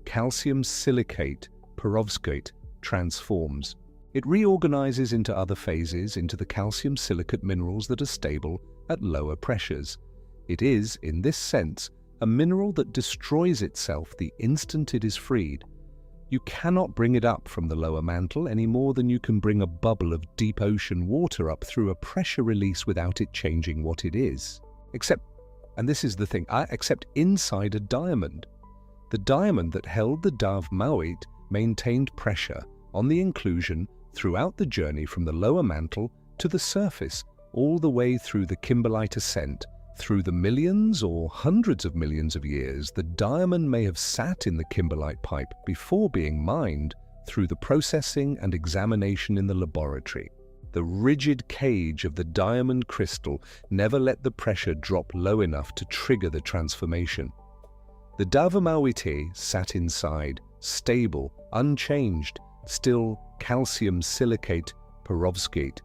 calcium silicate perovskite transforms. It reorganizes into other phases, into the calcium silicate minerals that are stable at lower pressures. It is, in this sense, a mineral that destroys itself the instant it is freed. You cannot bring it up from the lower mantle any more than you can bring a bubble of deep ocean water up through a pressure release without it changing what it is. Except, and this is the thing, except inside a diamond. The diamond that held the davemaoite maintained pressure on the inclusion throughout the journey from the lower mantle to the surface, all the way through the kimberlite ascent. Through the millions or hundreds of millions of years, the diamond may have sat in the kimberlite pipe before being mined through the processing and examination in the laboratory. The rigid cage of the diamond crystal never let the pressure drop low enough to trigger the transformation. The davemaoite sat inside, stable, unchanged, still calcium silicate perovskite,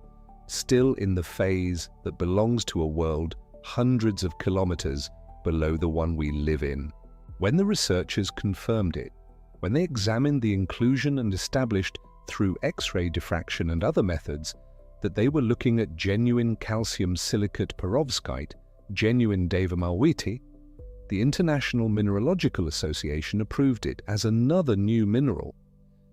still in the phase that belongs to a world hundreds of kilometers below the one we live in. When the researchers confirmed it, when they examined the inclusion and established through X-ray diffraction and other methods that they were looking at genuine calcium silicate perovskite, genuine davemaoite, the International Mineralogical Association approved it as another new mineral,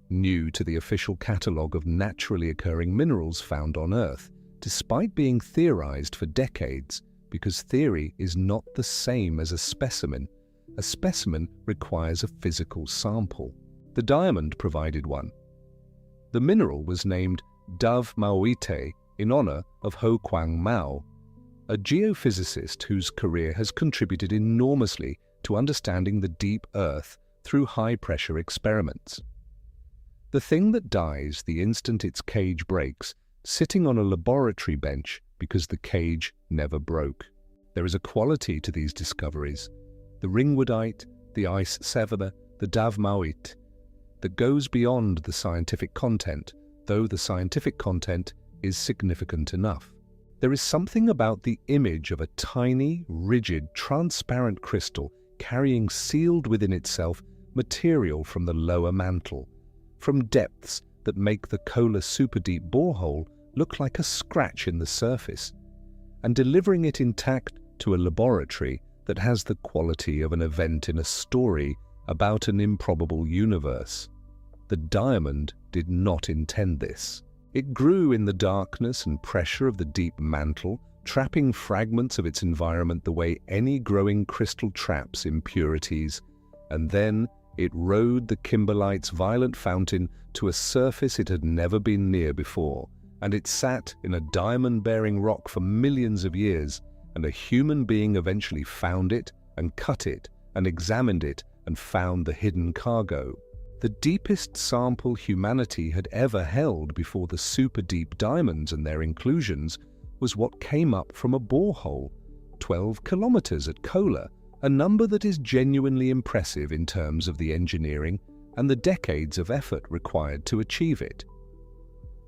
new to the official catalogue of naturally occurring minerals found on Earth, despite being theorized for decades, because theory is not the same as a specimen. A specimen requires a physical sample. The diamond provided one. The mineral was named davemaoite in honor of Ho Kwang Mao, a geophysicist whose career has contributed enormously to understanding the deep Earth through high-pressure experiments. The thing that dies the instant its cage breaks, sitting on a laboratory bench because the cage never broke. There is a quality to these discoveries, the ringwoodite, the ice-VII, the davemaoite, that goes beyond the scientific content, though the scientific content is significant enough. There is something about the image of a tiny, rigid, transparent crystal carrying sealed within itself material from the lower mantle, from depths that make the Kola superdeep borehole look like a scratch in the surface, and delivering it intact to a laboratory that has the quality of an event in a story about an improbable universe. The diamond did not intend this. It grew in the darkness and pressure of the deep mantle, trapping fragments of its environment the way any growing crystal traps impurities, and then it rode the kimberlite's violent fountain to a surface it had never been near before, and it sat in a diamond-bearing rock for millions of years, and a human being eventually found it and cut it and examined it and found the hidden cargo. The deepest sample humanity had ever held before the super-deep diamonds and their inclusions was what came up from a borehole, 12 kilometres at Kola, a number that is genuinely impressive in terms of the engineering and the decades of effort required to achieve it.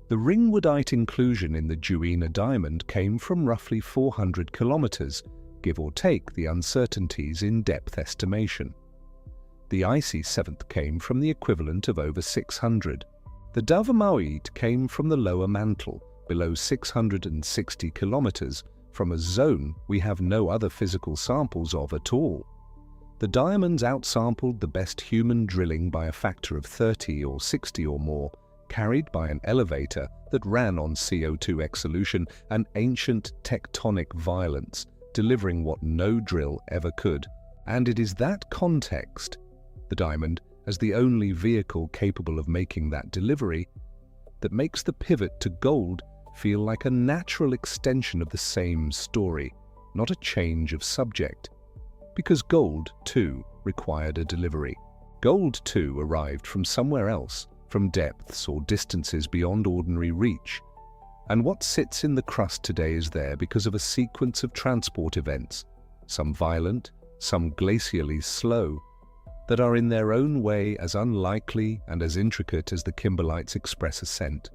The ringwoodite inclusion in the Juína diamond came from roughly 400 kilometres, give or take the uncertainties in depth estimation. The ice-VII came from the equivalent of over 600. The davemaoite came from the lower mantle, below 660 kilometres, from a zone we have no other physical samples of at all. The diamonds outsampled the best human drilling by a factor of 30 or 60 or more, carried by an elevator that ran on CO2 exsolution and ancient tectonic violence, delivering what no drill ever could. And it is that context, the diamond as the only vehicle capable of making that delivery, that makes the pivot to gold feel like a natural extension of the same story, not a change of subject. Because gold, too, required a delivery. Gold, too, arrived from somewhere else, from depths or distances beyond ordinary reach. And what sits in the crust today is there because of a sequence of transport events, some violent, some glacially slow, that are in their own way as unlikely and as intricate as the kimberlite's express ascent.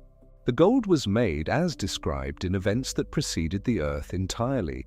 The gold was made as described in events that preceded the Earth entirely.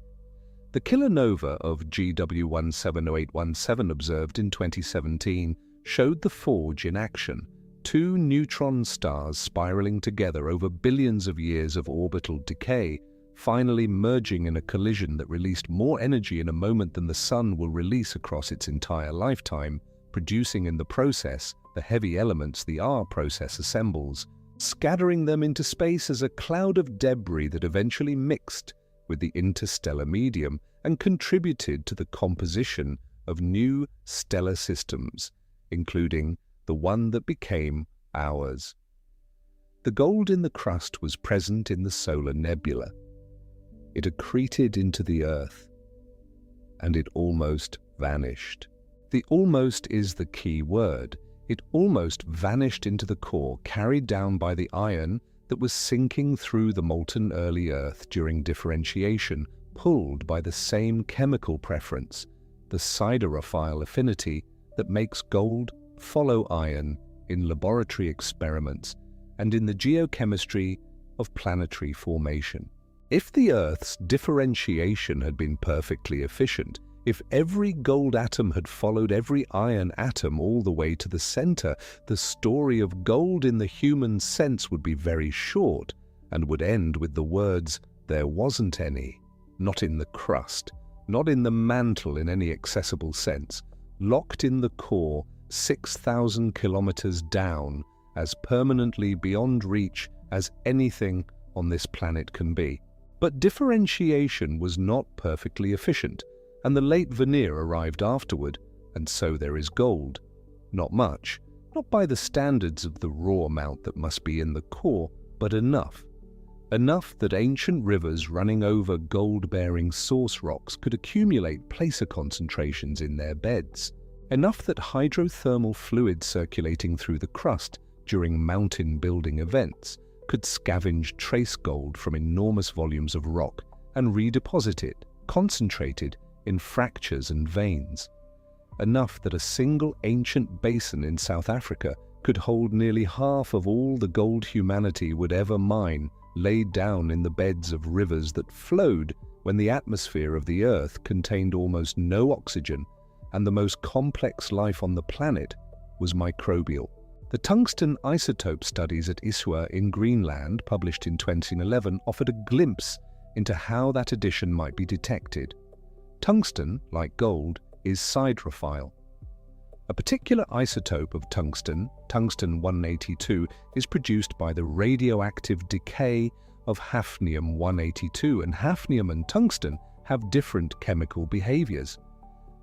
The kilonova of GW170817 observed in 2017 showed the forge in action, two neutron stars spiraling together over billions of years of orbital decay, finally merging in a collision that released more energy in a moment than the Sun will release across its entire lifetime, producing in the process the heavy elements the R process assembles, scattering them into space as a cloud of debris that eventually mixed with the interstellar medium and contributed to the composition of new stellar systems, including the one that became ours. The gold in the crust was present in the solar nebula. It accreted into the Earth, and it almost vanished. The almost is the key word. It almost vanished into the core, carried down by the iron that was sinking through the molten early Earth during differentiation, pulled by the same chemical preference, the siderophile affinity that makes gold follow iron in laboratory experiments and in the geochemistry of planetary formation. If the Earth's differentiation had been perfectly efficient, if every gold atom had followed every iron atom all the way to the center, the story of gold in the human sense would be very short, and would end with the words, "There wasn't any," not in the crust, not in the mantle in any accessible sense, locked in the core 6,000 kilometers down, as permanently beyond reach as anything on this planet can be. But differentiation was not perfectly efficient, and the late veneer arrived afterward, and so there is gold. Not much, not by the standards of the raw amount that must be in the core, but enough. Enough that ancient rivers running over gold-bearing source rocks could accumulate placer concentrations in their beds. Enough that hydrothermal fluid circulating through the crust during mountain-building events could scavenge trace gold from enormous volumes of rock and redeposit it, concentrated in fractures and veins. Enough that a single ancient basin in South Africa could hold nearly half of all the gold humanity would ever mine, laid down in the beds of rivers that flowed when the atmosphere of the Earth contained almost no oxygen and the most complex life on the planet was microbial. The tungsten isotope studies at Isua in Greenland, published in 2011, offered a glimpse into how that addition might be detected. Tungsten, like gold, is siderophile. A particular isotope of tungsten, tungsten-182, is produced by the radioactive decay of hafnium-182, and hafnium and tungsten have different chemical behaviors.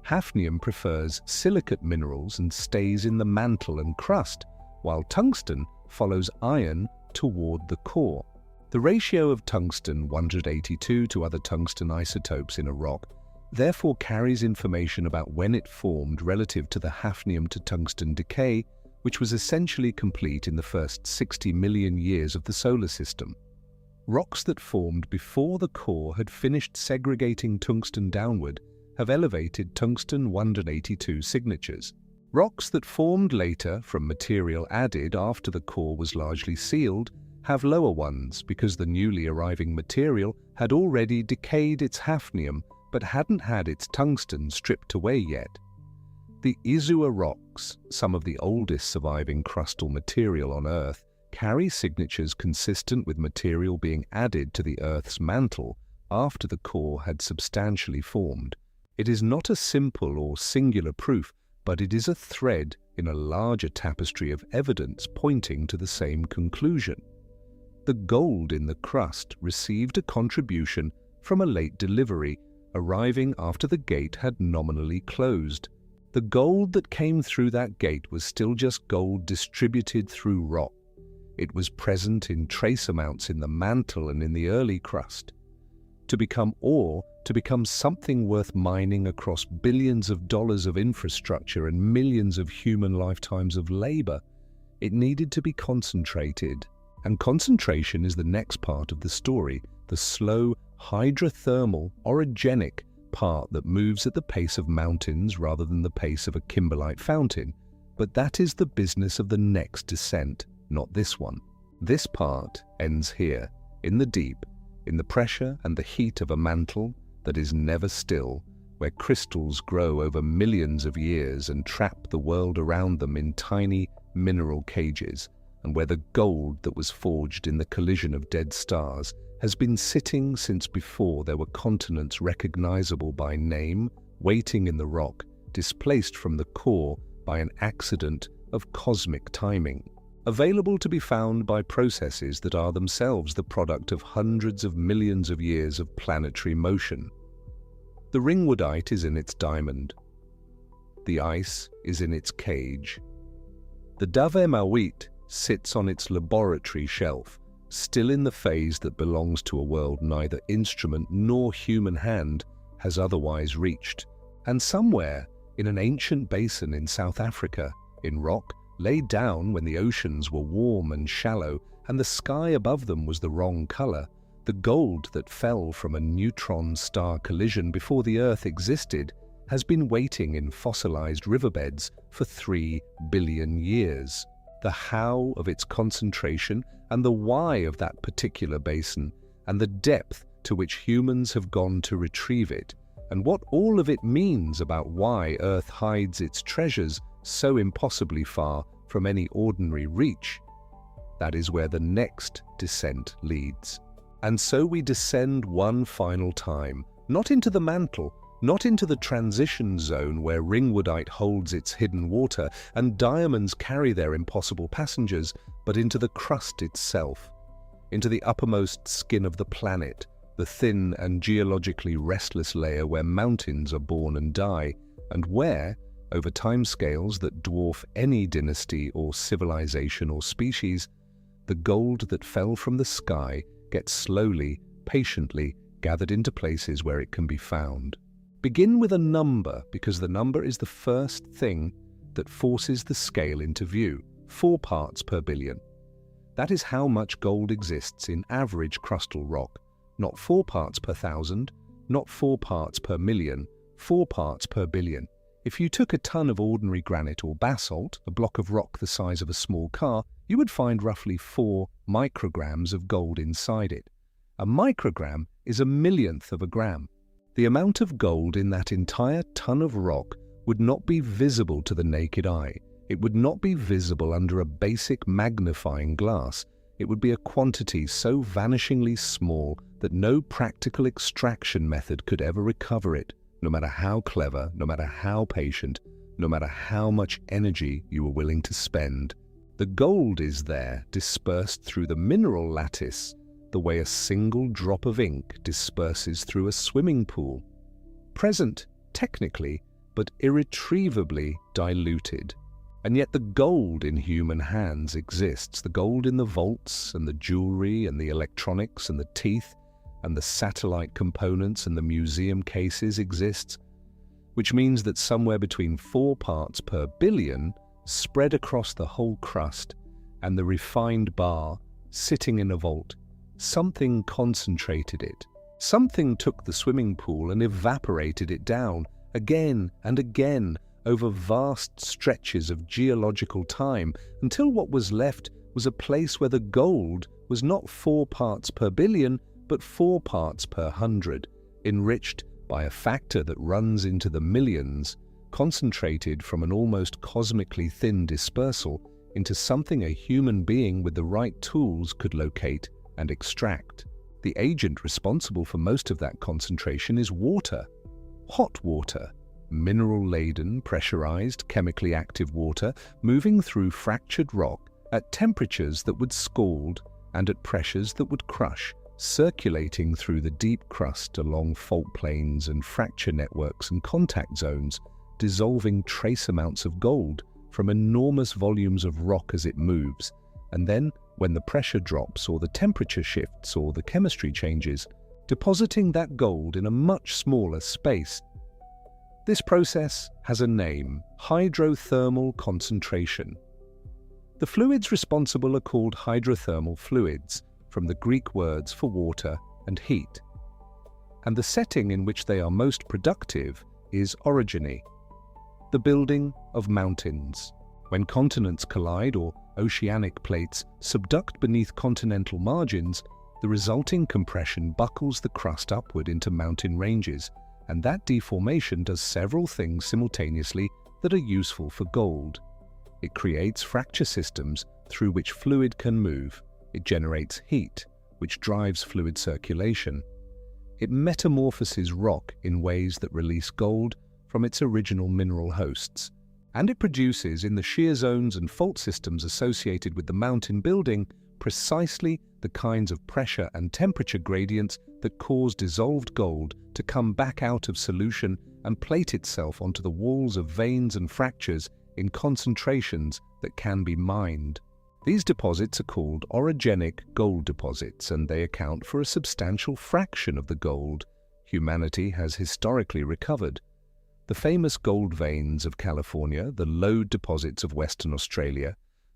Hafnium prefers silicate minerals and stays in the mantle and crust, while tungsten follows iron toward the core. The ratio of tungsten-182 to other tungsten isotopes in a rock therefore carries information about when it formed relative to the hafnium to tungsten decay, which was essentially complete in the first 60 million years of the solar system. Rocks that formed before the core had finished segregating tungsten downward have elevated tungsten-182 signatures. Rocks that formed later from material added after the core was largely sealed have lower ones because the newly arriving material had already decayed its hafnium but hadn't had its tungsten stripped away yet. The Isua rocks, some of the oldest surviving crustal material on Earth, carry signatures consistent with material being added to the Earth's mantle after the core had substantially formed. It is not a simple or singular proof, but it is a thread in a larger tapestry of evidence pointing to the same conclusion. The gold in the crust received a contribution from a late delivery, arriving after the gate had nominally closed. The gold that came through that gate was still just gold distributed through rock. It was present in trace amounts in the mantle and in the early crust. To become ore, to become something worth mining across billions of dollars of infrastructure and millions of human lifetimes of labor, it needed to be concentrated. And concentration is the next part of the story, the slow, hydrothermal, orogenic part that moves at the pace of mountains rather than the pace of a kimberlite fountain. But that is the business of the next descent, not this one. This part ends here, in the deep, in the pressure and the heat of a mantle that is never still, where crystals grow over millions of years and trap the world around them in tiny mineral cages, and where the gold that was forged in the collision of dead stars has been sitting since before there were continents recognizable by name, waiting in the rock, displaced from the core by an accident of cosmic timing, available to be found by processes that are themselves the product of hundreds of millions of years of planetary motion. The ringwoodite is in its diamond. The ice is in its cage. The davemaoite sits on its laboratory shelf, still in the phase that belongs to a world neither instrument nor human hand has otherwise reached, and somewhere in an ancient basin in South Africa, in rock, laid down when the oceans were warm and shallow and the sky above them was the wrong color, the gold that fell from a neutron-star collision before the Earth existed has been waiting in fossilized riverbeds for 3 billion years. The how of its concentration and the why of that particular basin, and the depth to which humans have gone to retrieve it, and what all of it means about why Earth hides its treasures so impossibly far from any ordinary reach. that is where the next descent leads. And so we descend one final time, not into the mantle, not into the transition zone where ringwoodite holds its hidden water and diamonds carry their impossible passengers, but into the crust itself, into the uppermost skin of the planet, the thin and geologically restless layer where mountains are born and die, and where, over timescales that dwarf any dynasty or civilization or species, the gold that fell from the sky gets slowly, patiently gathered into places where it can be found. Begin with a number, because the number is the first thing that forces the scale into view, 4 parts per billion. That is how much gold exists in average crustal rock, not 4 parts per thousand, not 4 parts per million, 4 parts per billion. If you took a ton of ordinary granite or basalt, a block of rock the size of a small car, you would find roughly 4 micrograms of gold inside it. A microgram is a millionth of a gram. The amount of gold in that entire ton of rock would not be visible to the naked eye. It would not be visible under a basic magnifying glass. It would be a quantity so vanishingly small that no practical extraction method could ever recover it, no matter how clever, no matter how patient, no matter how much energy you were willing to spend. The gold is there, dispersed through the mineral lattice, the way a single drop of ink disperses through a swimming pool. Present, technically, but irretrievably diluted. And yet the gold in human hands exists, the gold in the vaults and the jewelry and the electronics and the teeth and the satellite components and the museum cases exists, which means that somewhere between 4 parts per billion spread across the whole crust and the refined bar sitting in a vault, something concentrated it. Something took the swimming pool and evaporated it down again and again over vast stretches of geological time until what was left was a place where the gold was not 4 parts per billion but 4 parts per hundred, enriched by a factor that runs into the millions, concentrated from an almost cosmically thin dispersal into something a human being with the right tools could locate and extract. The agent responsible for most of that concentration is water. Hot water, mineral-laden, pressurized, chemically active water moving through fractured rock at temperatures that would scald and at pressures that would crush, circulating through the deep crust along fault planes and fracture networks and contact zones, dissolving trace amounts of gold from enormous volumes of rock as it moves, and then, when the pressure drops or the temperature shifts or the chemistry changes, depositing that gold in a much smaller space. This process has a name: hydrothermal concentration. The fluids responsible are called hydrothermal fluids, from the Greek words for water and heat. And the setting in which they are most productive is orogeny, the building of mountains. When continents collide or oceanic plates subduct beneath continental margins, the resulting compression buckles the crust upward into mountain ranges, and that deformation does several things simultaneously that are useful for gold. It creates fracture systems through which fluid can move. It generates heat, which drives fluid circulation. It metamorphoses rock in ways that release gold from its original mineral hosts. And it produces, in the shear zones and fault systems associated with the mountain building, precisely the kinds of pressure and temperature gradients that cause dissolved gold to come back out of solution and plate itself onto the walls of veins and fractures in concentrations that can be mined. These deposits are called orogenic gold deposits, and they account for a substantial fraction of the gold humanity has historically recovered. The famous gold veins of California, the lode deposits of Western Australia,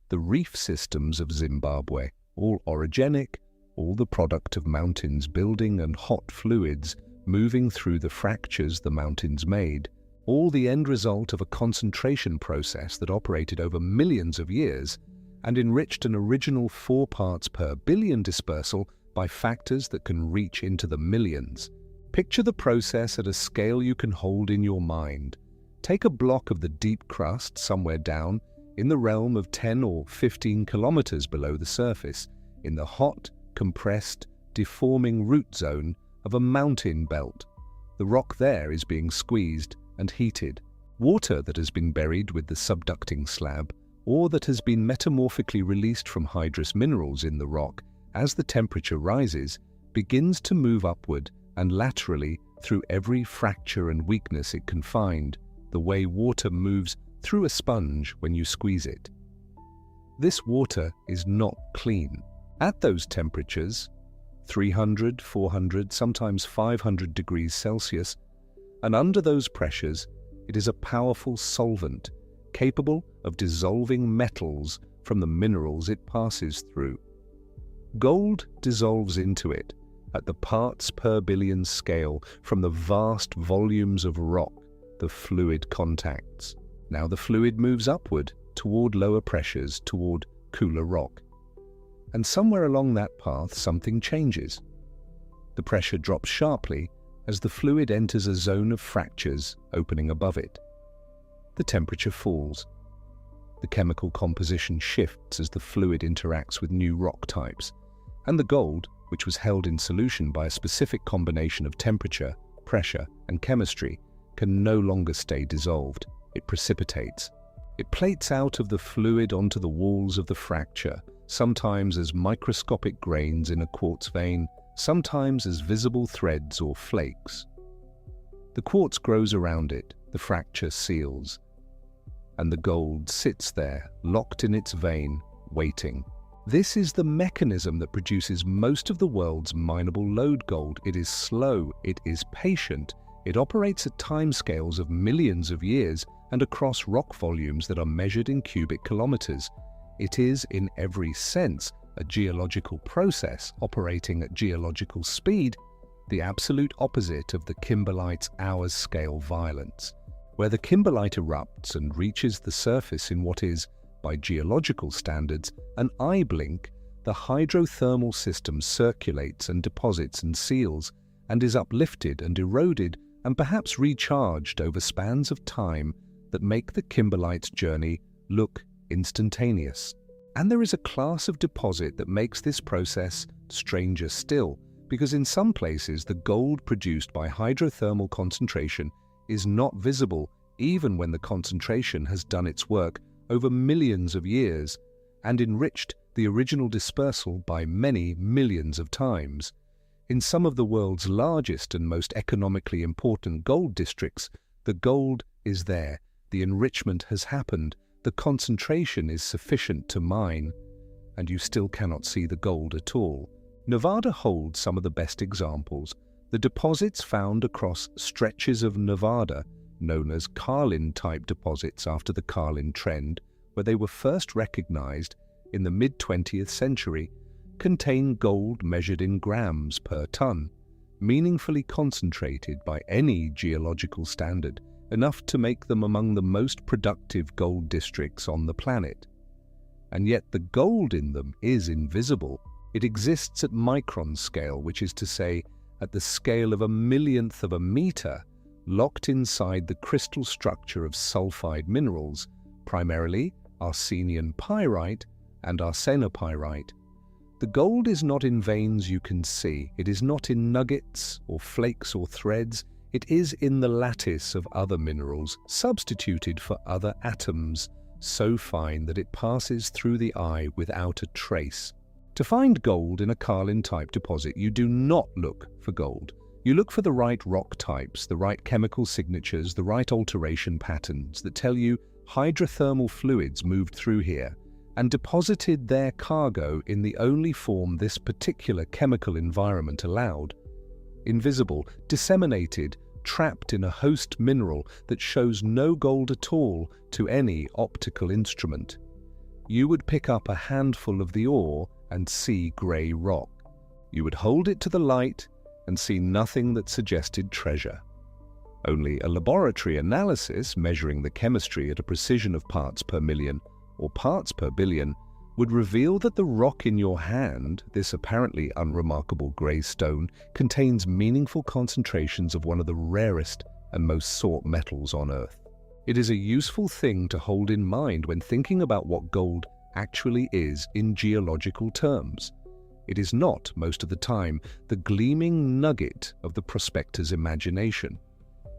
the reef systems of Zimbabwe, all orogenic, all the product of mountains building and hot fluids moving through the fractures the mountains made, all the end result of a concentration process that operated over millions of years and enriched an original 4 parts per billion dispersal by factors that can reach into the millions. Picture the process at a scale you can hold in your mind. Take a block of the deep crust somewhere down in the realm of 10 or 15 kilometers below the surface, in the hot, compressed, deforming root zone of a mountain belt. The rock there is being squeezed and heated. Water that has been buried with the subducting slab, or that has been metamorphically released from hydrous minerals in the rock as the temperature rises, begins to move upward and laterally through every fracture and weakness it can find, the way water moves through a sponge when you squeeze it. This water is not clean. At those temperatures, 300, 400, sometimes 500 degrees Celsius, and under those pressures, it is a powerful solvent, capable of dissolving metals from the minerals it passes through. Gold dissolves into it at the parts per billion scale from the vast volumes of rock the fluid contacts. Now the fluid moves upward toward lower pressures, toward cooler rock. And somewhere along that path, something changes. The pressure drops sharply as the fluid enters a zone of fractures opening above it. The temperature falls. The chemical composition shifts as the fluid interacts with new rock types, and the gold, which was held in solution by a specific combination of temperature, pressure, and chemistry, can no longer stay dissolved. It precipitates. It plates out of the fluid onto the walls of the fracture, sometimes as microscopic grains in a quartz vein, sometimes as visible threads or flakes. The quartz grows around it, the fracture seals, and the gold sits there, locked in its vein, waiting. This is the mechanism that produces most of the world's mineable lode gold. It is slow, it is patient, it operates at timescales of millions of years and across rock volumes that are measured in cubic kilometers. It is, in every sense, a geological process operating at geological speed, the absolute opposite of the kimberlite's hours-scale violence, where the kimberlite erupts and reaches the surface in what is, by geological standards, an eye blink. The hydrothermal system circulates and deposits and seals, and is uplifted and eroded and perhaps recharged over spans of time that make the kimberlite's journey look instantaneous. And there is a class of deposit that makes this process stranger still, because in some places the gold produced by hydrothermal concentration is not visible even when the concentration has done its work over millions of years and enriched the original dispersal by many millions of times. In some of the world's largest and most economically important gold districts, the gold is there, the enrichment has happened, the concentration is sufficient to mine, and you still cannot see the gold at all. Nevada holds some of the best examples. The deposits found across stretches of Nevada, known as Carlin-type deposits after the Carlin trend, where they were first recognized in the mid-20th century, contain gold measured in grams per ton, meaningfully concentrated by any geological standard, enough to make them among the most productive gold districts on the planet. And yet the gold in them is invisible. It exists at micron scale, which is to say, at the scale of a millionth of a meter, locked inside the crystal structure of sulfide minerals, primarily Arsenian pyrite and arsenopyrite. The gold is not in veins you can see. It is not in nuggets or flakes or threads. It is in the lattice of other minerals, substituted for other atoms, so fine that it passes through the eye without a trace. To find gold in a Carlin-type deposit, you do not look for gold. You look for the right rock types, the right chemical signatures, the right alteration patterns that tell you hydrothermal fluids moved through here and deposited their cargo in the only form this particular chemical environment allowed. Invisible, disseminated, trapped in a host mineral that shows no gold at all to any optical instrument. You would pick up a handful of the ore and see grey rock. You would hold it to the light and see nothing that suggested treasure. Only a laboratory analysis measuring the chemistry at a precision of parts per million or parts per billion would reveal that the rock in your hand, this apparently unremarkable grey stone, contains meaningful concentrations of one of the rarest and most sought metals on Earth. It is a useful thing to hold in mind when thinking about what gold actually is in geological terms. It is not, most of the time, the gleaming nugget of the prospector's imagination.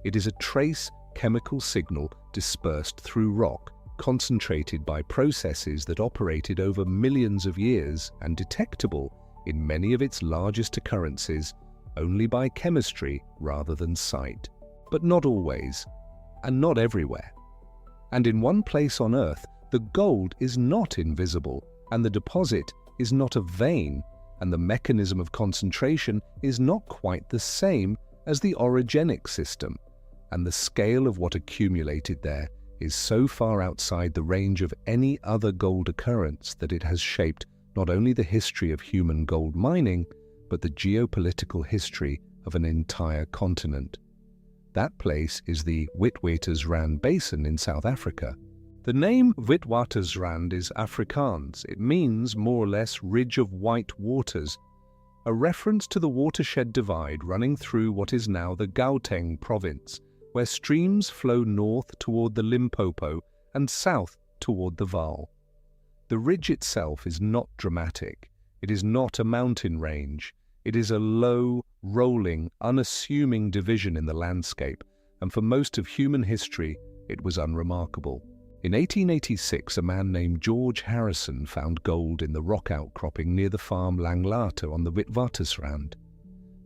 It is a trace chemical signal dispersed through rock, concentrated by processes that operated over millions of years and detectable, in many of its largest occurrences, only by chemistry rather than sight. But not always, and not everywhere. And in one place on Earth, the gold is not invisible, and the deposit is not a vein, and the mechanism of concentration is not quite the same as the orogenic system, and the scale of what accumulated there is so far outside the range of any other gold occurrence that it has shaped not only the history of human gold mining, but the geopolitical history of an entire continent. That place is the Witwatersrand Basin in South Africa. The name Witwatersrand is Afrikaans. It means more or less ridge of white waters, a reference to the watershed divide running through what is now the Gauteng province, where streams flow north toward the Limpopo and south toward the Vaal. The ridge itself is not dramatic. It is not a mountain range. It is a low, rolling, unassuming division in the landscape, and for most of human history, it was unremarkable. In 1886, a man named George Harrison found gold in the rock outcropping near the farm Langlata on the Witwatersrand.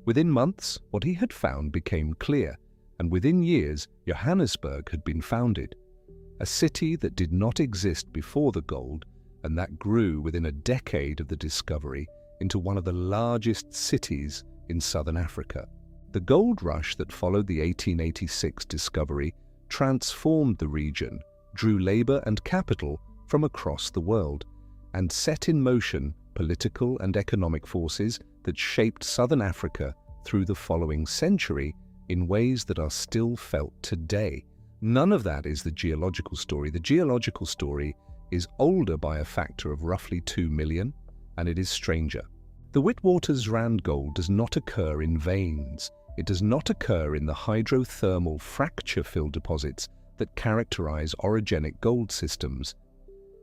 Within months, what he had found became clear, and within years, Johannesburg had been founded, a city that did not exist before the gold, and that grew within a decade of the discovery into one of the largest cities in southern Africa. The gold rush that followed the 1886 discovery transformed the region, drew labor and capital from across the world, and set in motion political and economic forces that shaped southern Africa through the following century in ways that are still felt today. None of that is the geological story. The geological story is older by a factor of roughly 2 million, and it is stranger. The Witwatersrand gold does not occur in veins. It does not occur in the hydrothermal fracture-filled deposits that characterize orogenic gold systems.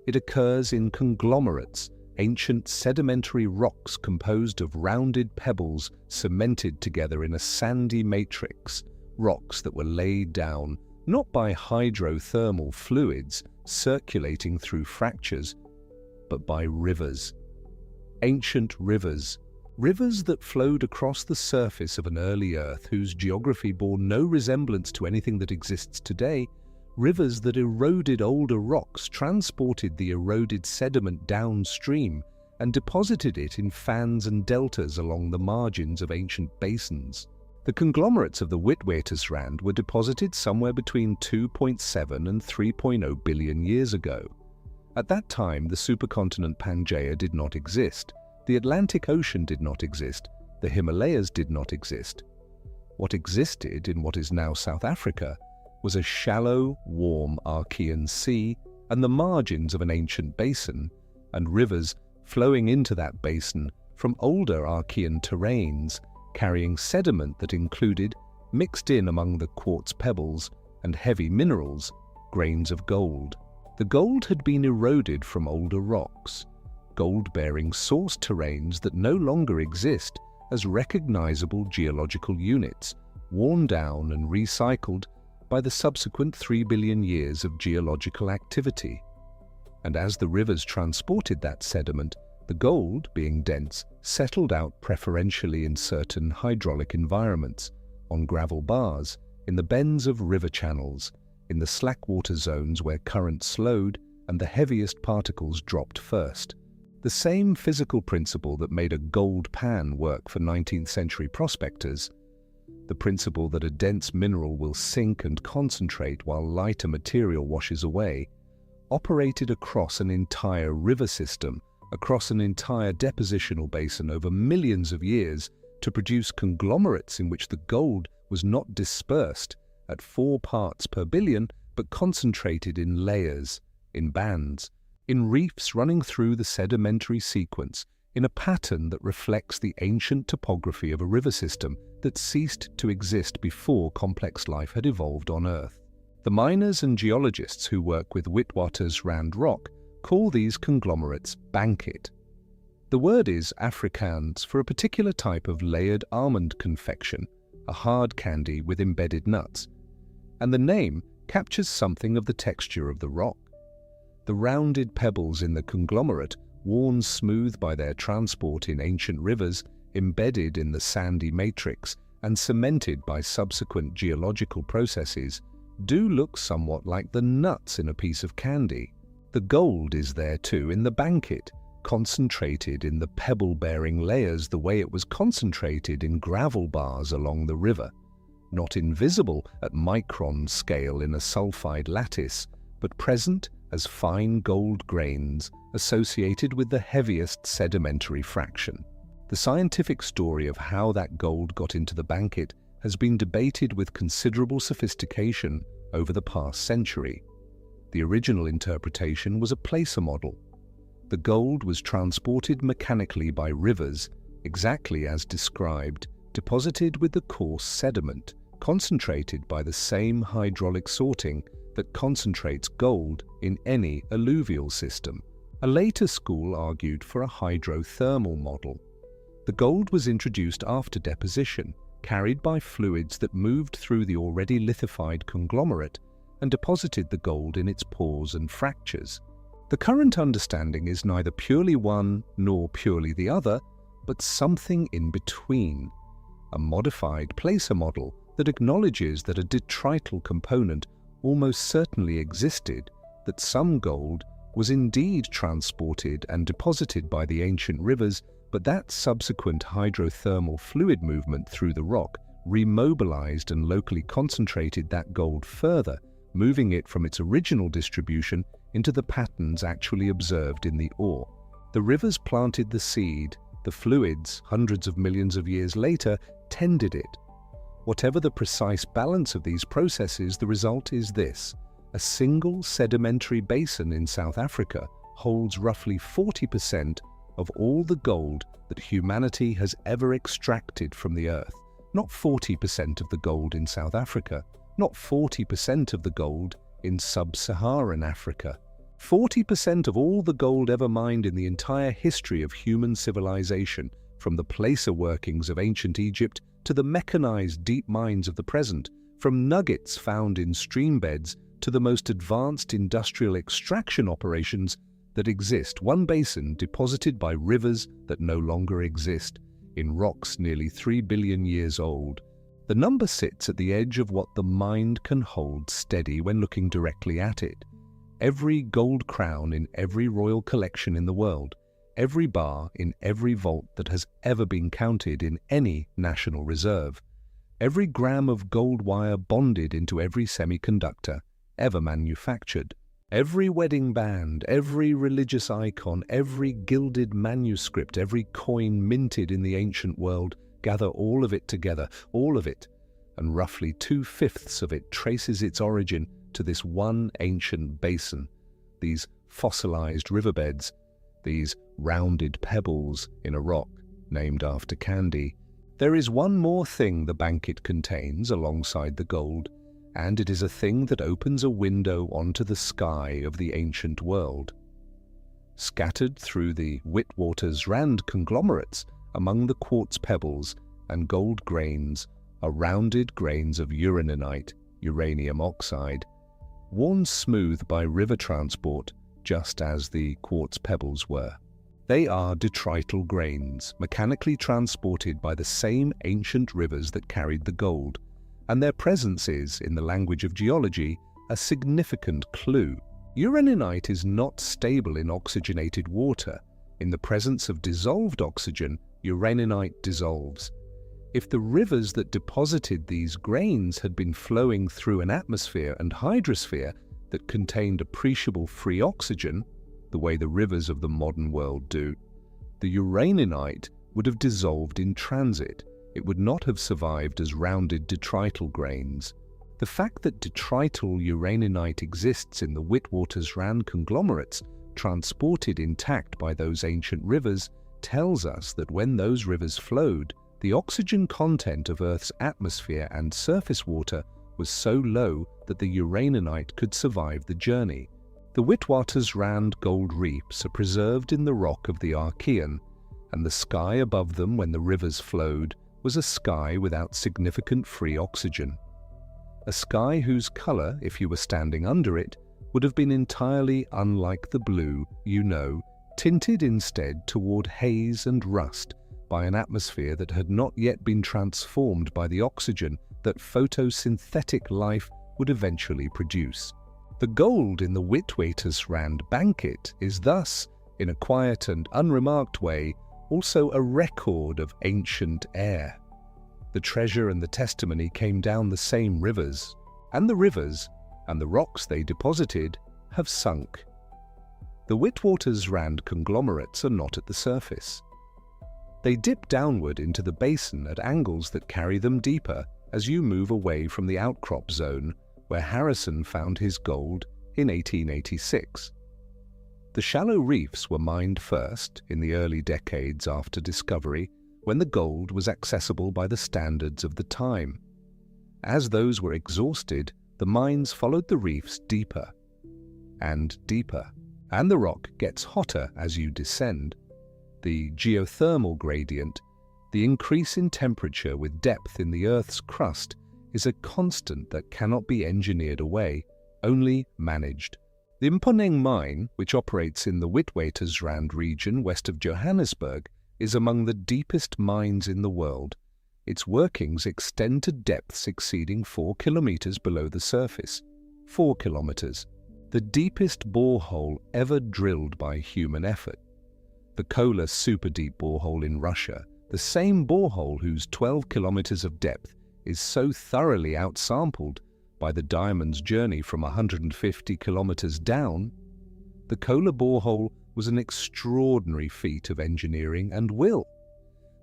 It occurs in conglomerates, ancient sedimentary rocks composed of rounded pebbles cemented together in a sandy matrix, rocks that were laid down not by hydrothermal fluids circulating through fractures, but by rivers. Ancient rivers, rivers that flowed across the surface of an early Earth whose geography bore no resemblance to anything that exists today, rivers that eroded older rocks, transported the eroded sediment downstream, and deposited it in fans and deltas along the margins of ancient basins. The conglomerates of the Witwatersrand were deposited somewhere between 2.7 and 3.0 billion years ago. At that time, the supercontinent Pangaea did not exist, the Atlantic Ocean did not exist, the Himalayas did not exist. What existed in what is now South Africa was a shallow, warm Archean sea and the margins of an ancient basin, and rivers flowing into that basin from older Archean terrains, carrying sediment that included, mixed in among the quartz pebbles and heavy minerals, grains of gold. The gold had been eroded from older rocks, gold-bearing source terrains that no longer exist as recognizable geological units, worn down and recycled by the subsequent 3 billion years of geological activity. And as the rivers transported that sediment, the gold, being dense, settled out preferentially in certain hydraulic environments, on gravel bars, in the bends of river channels, in the slack water zones where currents slowed and the heaviest particles dropped first. The same physical principle that made a gold pan work for 19th century prospectors, the principle that a dense mineral will sink and concentrate while lighter material washes away, operated across an entire river system, across an entire depositional basin over millions of years to produce conglomerates in which the gold was not dispersed at 4 parts per billion, but concentrated in layers, in bands, in reefs running through the sedimentary sequence, in a pattern that reflects the ancient topography of a river system that ceased to exist before complex life had evolved on Earth. The miners and geologists who work with Witwatersrand rock call these conglomerates bankit. The word is Afrikaans for a particular type of layered almond confection, a hard candy with embedded nuts, and the name captures something of the texture of the rock. The rounded pebbles in the conglomerate, worn smooth by their transport in ancient rivers, embedded in the sandy matrix, and cemented by subsequent geological processes, do look somewhat like the nuts in a piece of candy. The gold is there too in the bankit, concentrated in the pebble-bearing layers the way it was concentrated in gravel bars along the river, not invisible at micron scale in a sulfide lattice, but present as fine gold grains associated with the heaviest sedimentary fraction. The scientific story of how that gold got into the bankit has been debated with considerable sophistication over the past century. The original interpretation was a placer model. The gold was transported mechanically by rivers, exactly as described, deposited with the coarse sediment, concentrated by the same hydraulic sorting that concentrates gold in any alluvial system. A later school argued for a hydrothermal model. The gold was introduced after deposition, carried by fluids that moved through the already lithified conglomerate and deposited the gold in its pores and fractures. The current understanding is neither purely one nor purely the other, but something in between, a modified placer model that acknowledges that a detrital component almost certainly existed, that some gold was indeed transported and deposited by the ancient rivers, but that subsequent hydrothermal fluid movement through the rock remobilized and locally concentrated that gold further, moving it from its original distribution into the patterns actually observed in the ore. The rivers planted the seed, the fluids, hundreds of millions of years later, tended it. Whatever the precise balance of these processes, the result is this: a single sedimentary basin in South Africa holds roughly 40% of all the gold that humanity has ever extracted from the earth. Not 40% of the gold in South Africa, not 40% of the gold in sub-Saharan Africa. 40% of all the gold ever mined in the entire history of human civilization, from the placer workings of ancient Egypt to the mechanized deep mines of the present, from nuggets found in stream beds to the most advanced industrial extraction operations that exist. One basin deposited by rivers that no longer exist, in rocks nearly 3 billion years old. The number sits at the edge of what the mind can hold steady when looking directly at it. Every gold crown in every royal collection in the world, every bar in every vault that has ever been counted in any national reserve, every gram of gold wire bonded into every semiconductor ever manufactured, every wedding band, every religious icon, every gilded manuscript, every coin minted in the ancient world, gather all of it together, all of it, and roughly 2/5 of it traces its origin to this one ancient basin, these fossilized riverbeds, these rounded pebbles in a rock named after candy. There is one more thing the bankit contains alongside the gold, and it is a thing that opens a window onto the sky of the ancient world. Scattered through the Witwatersrand conglomerates, among the quartz pebbles and gold grains, are rounded grains of uraninite, uranium oxide, worn smooth by river transport, just as the quartz pebbles were. They are detrital grains, mechanically transported by the same ancient rivers that carried the gold, and their presence is, in the language of geology, a significant clue. Uraninite is not stable in oxygenated water. In the presence of dissolved oxygen, uraninite dissolves. If the rivers that deposited these grains had been flowing through an atmosphere and hydrosphere that contained appreciable free oxygen, the way the rivers of the modern world do, the uraninite would have dissolved in transit. It would not have survived as rounded detrital grains. The fact that detrital uraninite exists in the Witwatersrand conglomerates, transported intact by those ancient rivers, tells us that when those rivers flowed, the oxygen content of Earth's atmosphere and surface water was so low that the uraninite could survive the journey. The Witwatersrand gold reefs are preserved in the rock of the Archean, and the sky above them when the rivers flowed was a sky without significant free oxygen. A sky whose colour, if you were standing under it, would have been entirely unlike the blue you know, tinted instead toward haze and rust by an atmosphere that had not yet been transformed by the oxygen that photosynthetic life would eventually produce. The gold in the Witwatersrand Banket is thus, in a quiet and unremarked way, also a record of ancient air. The treasure and the testimony came down the same rivers, and the rivers, and the rocks they deposited, have sunk. The Witwatersrand conglomerates are not at the surface. They dip downward into the basin at angles that carry them deeper as you move away from the outcrop zone where Harrison found his gold in 1886. The shallow reefs were mined first in the early decades after discovery, when the gold was accessible by the standards of the time. As those were exhausted, the mines followed the reefs deeper and deeper, and the rock gets hotter as you descend. The geothermal gradient, the increase in temperature with depth in the Earth's crust, is a constant that cannot be engineered away, only managed. The Mponeng mine, which operates in the Witwatersrand region west of Johannesburg, is among the deepest mines in the world. Its workings extend to depths exceeding 4 kilometres below the surface. 4 kilometres. The deepest borehole ever drilled by human effort. The Kola superdeep borehole in Russia, the same borehole whose 12 kilometres of depth is so thoroughly outsampled by the diamond's journey from 150 kilometres down. The Kola borehole was an extraordinary feat of engineering and will.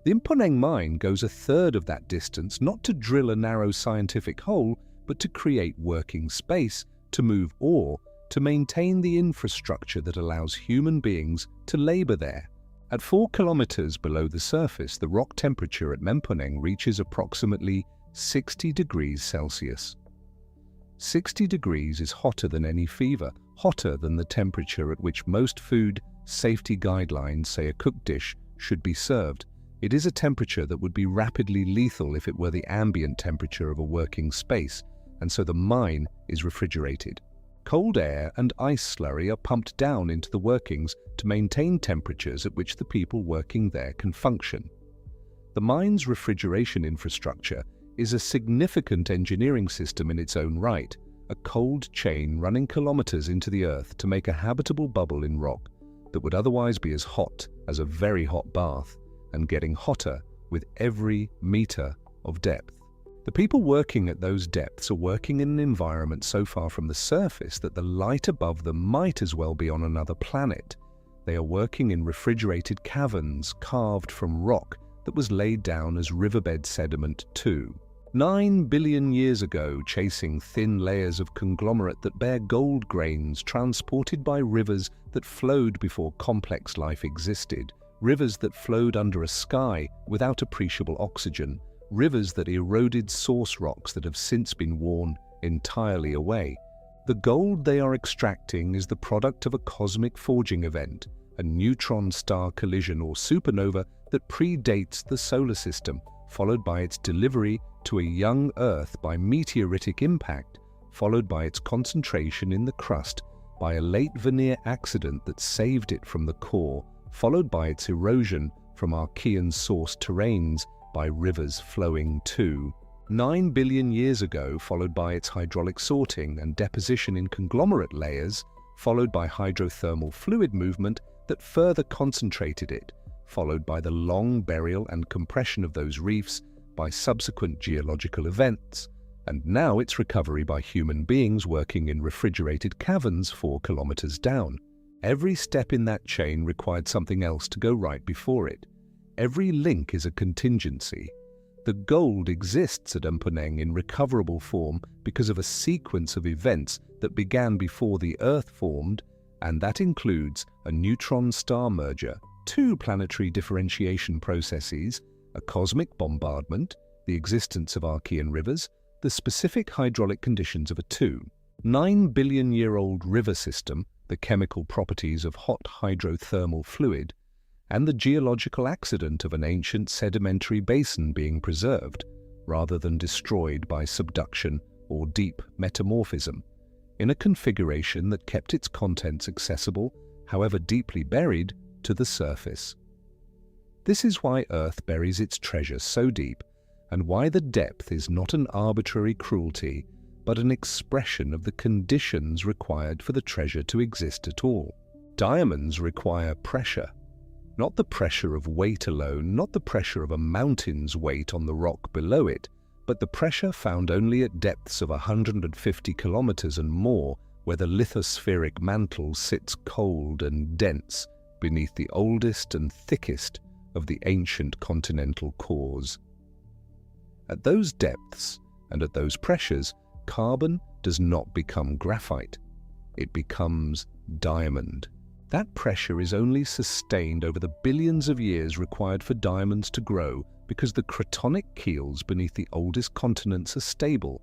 The Mponeng mine goes a third of that distance not to drill a narrow scientific hole, but to create working space, to move ore, to maintain the infrastructure that allows human beings to labour there. At 4 kilometres below the surface, the rock temperature at Mponeng reaches approximately 60 degrees Celsius. 60 degrees is hotter than any fever, hotter than the temperature at which most food safety guidelines say a cooked dish should be served. It is a temperature that would be rapidly lethal if it were the ambient temperature of a working space, and so the mine is refrigerated. Cold air and ice slurry are pumped down into the workings to maintain temperatures at which the people working there can function. The mine's refrigeration infrastructure is a significant engineering system in its own right, a cold chain running kilometers into the earth to make a habitable bubble in rock that would otherwise be as hot as a very hot bath, and getting hotter with every meter of depth. The people working at those depths are working in an environment so far from the surface that the light above them might as well be on another planet. They are working in refrigerated caverns carved from rock that was laid down as riverbed sediment too. 9 billion years ago, chasing thin layers of conglomerate that bear gold grains transported by rivers that flowed before complex life existed, rivers that flowed under a sky without appreciable oxygen, rivers that eroded source rocks that have since been worn entirely away. The gold they are extracting is the product of a cosmic forging event, a neutron star collision or supernova that predates the solar system, followed by its delivery to a young Earth by meteoritic impact, followed by its concentration in the crust by a late veneer accident that saved it from the core, followed by its erosion from Archean source terrains by rivers flowing too. 9 billion years ago, followed by its hydraulic sorting and deposition in conglomerate layers, followed by hydrothermal fluid movement that further concentrated it, followed by the long burial and compression of those reefs by subsequent geological events, and now its recovery by human beings working in refrigerated caverns 4 kilometers down. Every step in that chain required something else to go right before it. Every link is a contingency. The gold exists at Mponeng in recoverable form because of a sequence of events that began before the Earth formed, and that includes a neutron star merger, 2 planetary differentiation processes, a cosmic bombardment, the existence of Archean rivers, the specific hydraulic conditions of a 9-billion-year-old river system, the chemical properties of hot hydrothermal fluid, and the geological accident of an ancient sedimentary basin being preserved, rather than destroyed by subduction or deep metamorphism, in a configuration that kept its contents accessible, however deeply buried, to the surface. This is why Earth buries its treasure so deep, and why the depth is not an arbitrary cruelty, but an expression of the conditions required for the treasure to exist at all. Diamonds require pressure. Not the pressure of weight alone, not the pressure of a mountain's weight on the rock below it, but the pressure found only at depths of 150 kilometers and more, where the lithospheric mantle sits cold and dense beneath the oldest and thickest of the ancient continental cores. At those depths and at those pressures, carbon does not become graphite. It becomes diamond. That pressure is only sustained over the billions of years required for diamonds to grow because the cratonic keels beneath the oldest continents are stable.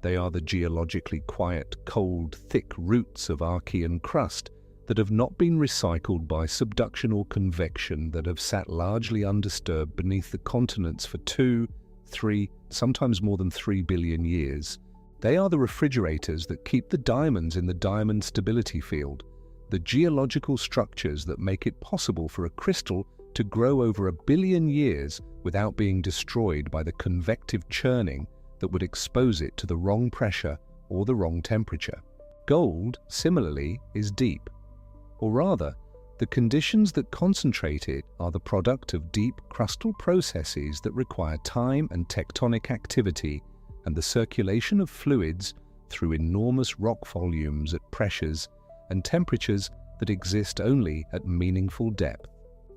They are the geologically quiet, cold, thick roots of Archean crust that have not been recycled by subduction or convection, that have sat largely undisturbed beneath the continents for 2, 3, sometimes more than 3 billion years. They are the refrigerators that keep the diamonds in the diamond stability field, the geological structures that make it possible for a crystal to grow over 1 billion years without being destroyed by the convective churning that would expose it to the wrong pressure or the wrong temperature. Gold, similarly, is deep. Or rather, the conditions that concentrate it are the product of deep crustal processes that require time and tectonic activity and the circulation of fluids through enormous rock volumes at pressures and temperatures that exist only at meaningful depth.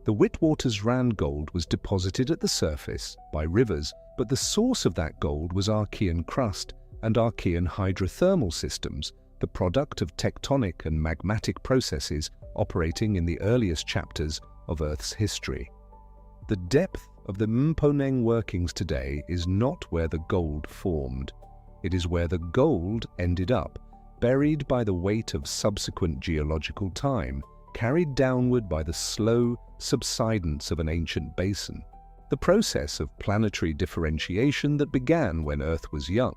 The Witwatersrand gold was deposited at the surface by rivers, but the source of that gold was Archean crust and Archean hydrothermal systems, the product of tectonic and magmatic processes operating in the earliest chapters of Earth's history. The depth of the Mponeng workings today is not where the gold formed. It is where the gold ended up, buried by the weight of subsequent geological time, carried downward by the slow subsidence of an ancient basin. The process of planetary differentiation that began when Earth was young.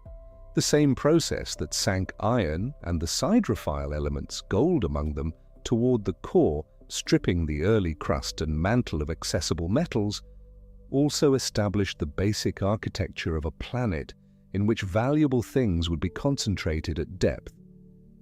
The same process that sank iron and the siderophile elements, gold among them, toward the core, stripping the early crust and mantle of accessible metals, also established the basic architecture of a planet in which valuable things would be concentrated at depth.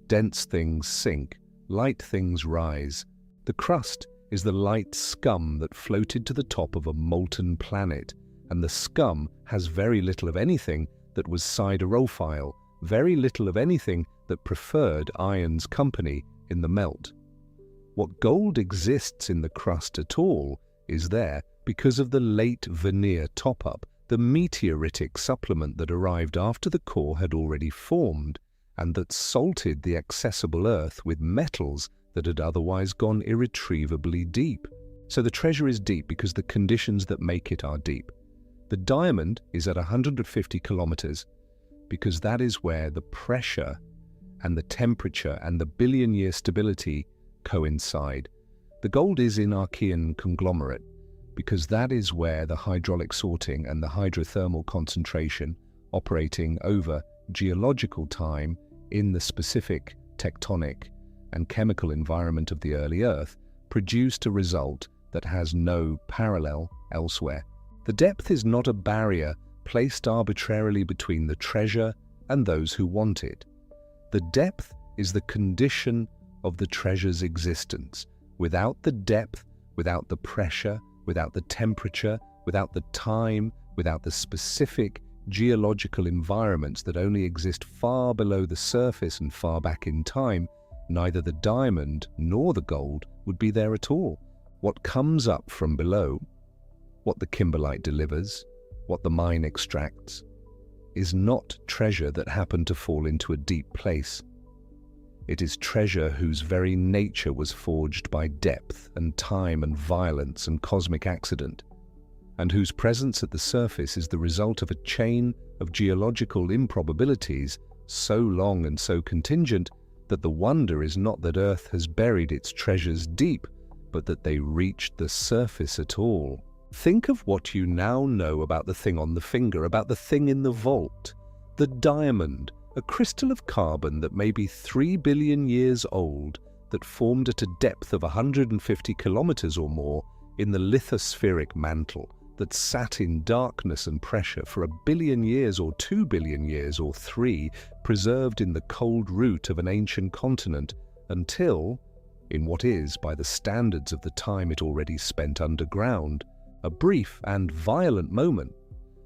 Dense things sink, light things rise. The crust is the light scum that floated to the top of a molten planet, and the scum has very little of anything that was siderophile, very little of anything that preferred iron's company in the melt. What gold exists in the crust at all is there because of the late veneer top-up, the meteoritic supplement that arrived after the core had already formed, and that salted the accessible Earth with metals that had otherwise gone irretrievably deep. So the treasure is deep because the conditions that make it are deep. The diamond is at 150 kilometers because that is where the pressure and the temperature and the billion-year stability coincide. The gold is in Archean conglomerate because that is where the hydraulic sorting and the hydrothermal concentration operating over geological time in the specific tectonic and chemical environment of the early Earth produced a result that has no parallel elsewhere. The depth is not a barrier placed arbitrarily between the treasure and those who want it. The depth is the condition of the treasure's existence. Without the depth, without the pressure, without the temperature, without the time, without the specific geological environments that only exist far below the surface and far back in time, neither the diamond nor the gold would be there at all. What comes up from below, what the kimberlite delivers, what the mine extracts, is not treasure that happened to fall into a deep place. It is treasure whose very nature was forged by depth and time and violence and cosmic accident. and whose presence at the surface is the result of a chain of geological improbabilities so long and so contingent that the wonder is not that Earth has buried its treasures deep, but that they reached the surface at all. Think of what you now know about the thing on the finger, about the thing in the vault. The diamond, a crystal of carbon that may be 3 billion years old, that formed at a depth of 150 kilometres or more in the lithospheric mantle, that sat in darkness and pressure for 1 billion years or 2 billion years or 3, preserved in the cold root of an ancient continent, until, in what is, by the standards of the time it already spent underground, a brief and violent moment,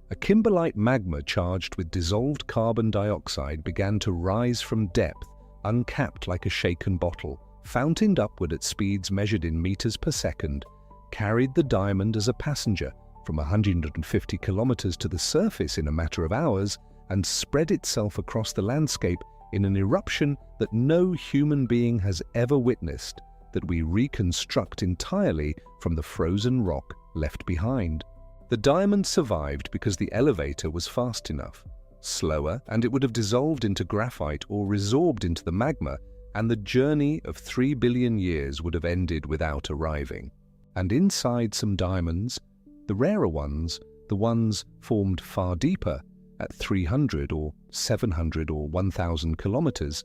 a kimberlite magma charged with dissolved carbon dioxide began to rise from depth, uncapped like a shaken bottle, fountained upward at speeds measured in meters per second, carried the diamond as a passenger from 150 kilometers to the surface in a matter of hours, and spread itself across the landscape in an eruption that no human being has ever witnessed, that we reconstruct entirely from the frozen rock left behind. The diamond survived because the elevator was fast enough. Slower, and it would have dissolved into graphite or resorbed into the magma, and the journey of 3 billion years would have ended without arriving. And inside some diamonds, the rarer ones, the ones formed far deeper, at 300 or 700 or 1,000 kilometers,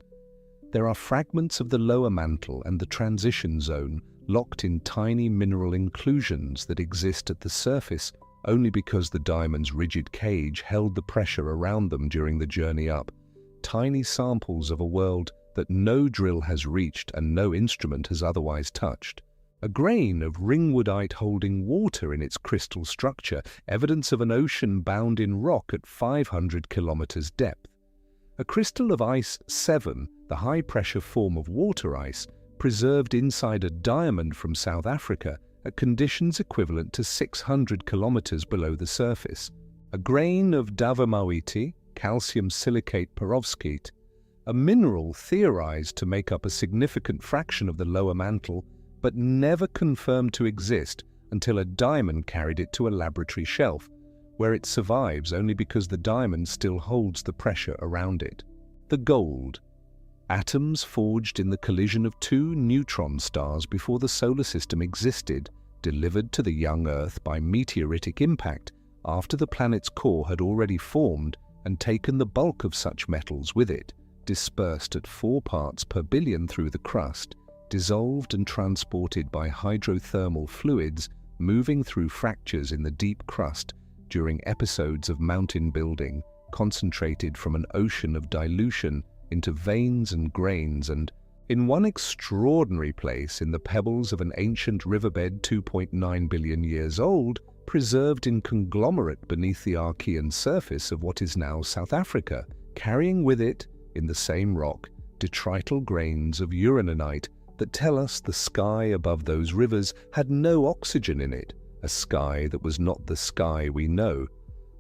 there are fragments of the lower mantle and the transition zone locked in tiny mineral inclusions that exist at the surface only because the diamond's rigid cage held the pressure around them during the journey up, tiny samples of a world that no drill has reached and no instrument has otherwise touched. A grain of ringwoodite holding water in its crystal structure, evidence of an ocean bound in rock at 500 kilometers depth. A crystal of ice-VII, the high-pressure form of water ice, preserved inside a diamond from South Africa at conditions equivalent to 600 kilometers below the surface. A grain of davemaoite, calcium silicate perovskite, a mineral theorized to make up a significant fraction of the lower mantle, but never confirmed to exist until a diamond carried it to a laboratory shelf, where it survives only because the diamond still holds the pressure around it. The gold. Atoms forged in the collision of 2 neutron stars before the solar system existed, delivered to the young Earth by meteoritic impact after the planet's core had already formed and taken the bulk of such metals with it, dispersed at 4 parts per billion through the crust, dissolved and transported by hydrothermal fluids moving through fractures in the deep crust during episodes of mountain building, concentrated from an ocean of dilution into veins and grains, and, in one extraordinary place in the pebbles of an ancient riverbed 2.9 billion years old, preserved in conglomerate beneath the Archean surface of what is now South Africa, carrying with it, in the same rock, detrital grains of uraninite that tell us the sky above those rivers had no oxygen in it, a sky that was not the sky we know,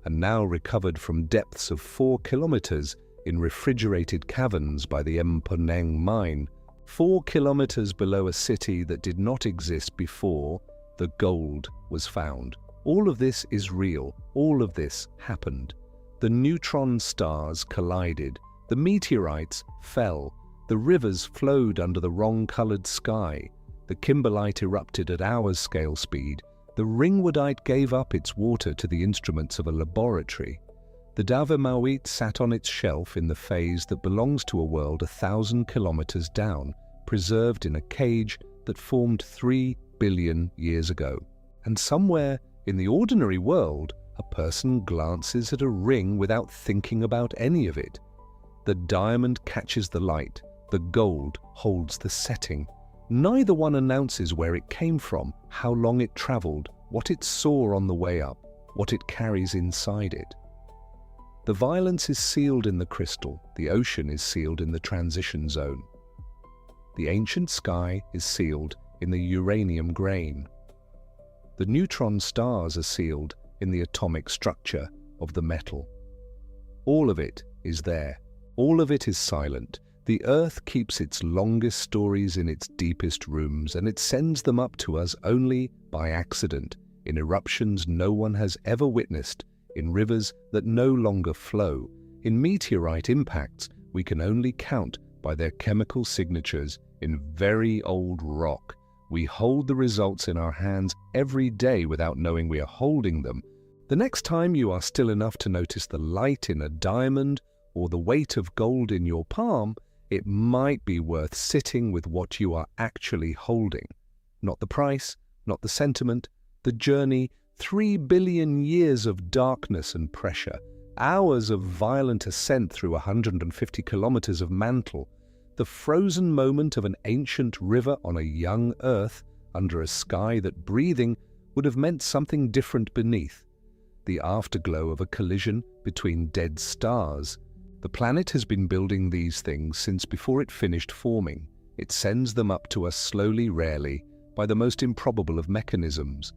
and now recovered from depths of 4 kilometers in refrigerated caverns by the Mponeng mine, 4 kilometers below a city that did not exist before the gold was found. All of this is real. All of this happened. The neutron stars collided. The meteorites fell. The rivers flowed under the wrong-colored sky. The kimberlite erupted at hour-scale speed. The ringwoodite gave up its water to the instruments of a laboratory. The davemaoite sat on its shelf in the phase that belongs to a world 1,000 kilometers down, preserved in a cage that formed 3 billion years ago. And somewhere in the ordinary world, a person glances at a ring without thinking about any of it. The diamond catches the light. The gold holds the setting. Neither one announces where it came from, how long it traveled, what it saw on the way up, what it carries inside it. The violence is sealed in the crystal. The ocean is sealed in the transition zone. The ancient sky is sealed in the uranium grain. The neutron stars are sealed in the atomic structure of the metal. All of it is there. All of it is silent. The Earth keeps its longest stories in its deepest rooms, and it sends them up to us only by accident, in eruptions no one has ever witnessed, in rivers that no longer flow, in meteorite impacts we can only count by their chemical signatures, in very old rock. We hold the results in our hands every day without knowing we are holding them. The next time you are still enough to notice the light in a diamond or the weight of gold in your palm, it might be worth sitting with what you are actually holding. Not the price, not the sentiment, the journey, 3 billion years of darkness and pressure, hours of violent ascent through 150 kilometres of mantle, the frozen moment of an ancient river on a young Earth under a sky that breathing would have meant something different beneath, the afterglow of a collision between dead stars. The planet has been building these things since before it finished forming. It sends them up to us slowly, rarely, by the most improbable of mechanisms,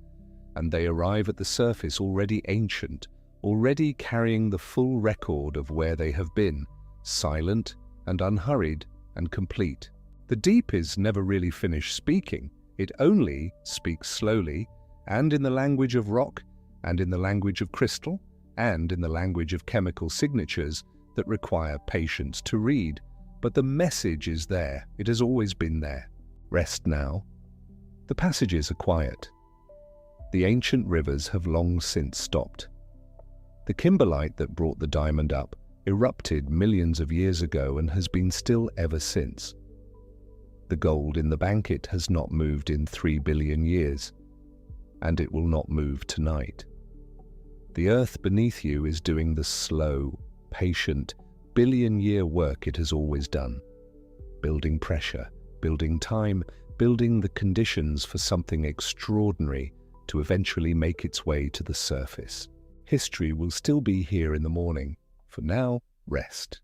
and they arrive at the surface already ancient, already carrying the full record of where they have been, silent and unhurried and complete. The deep is never really finished speaking. It only speaks slowly, and in the language of rock, and in the language of crystal, and in the language of chemical signatures that require patience to read. But the message is there. It has always been there. Rest now. The passages are quiet. The ancient rivers have long since stopped. The kimberlite that brought the diamond up erupted millions of years ago and has been still ever since. The gold in the banquet has not moved in 3 billion years, and it will not move tonight. The earth beneath you is doing the slow, patient, billion-year work it has always done, building pressure, building time, building the conditions for something extraordinary to eventually make its way to the surface. History will still be here in the morning. For now, rest.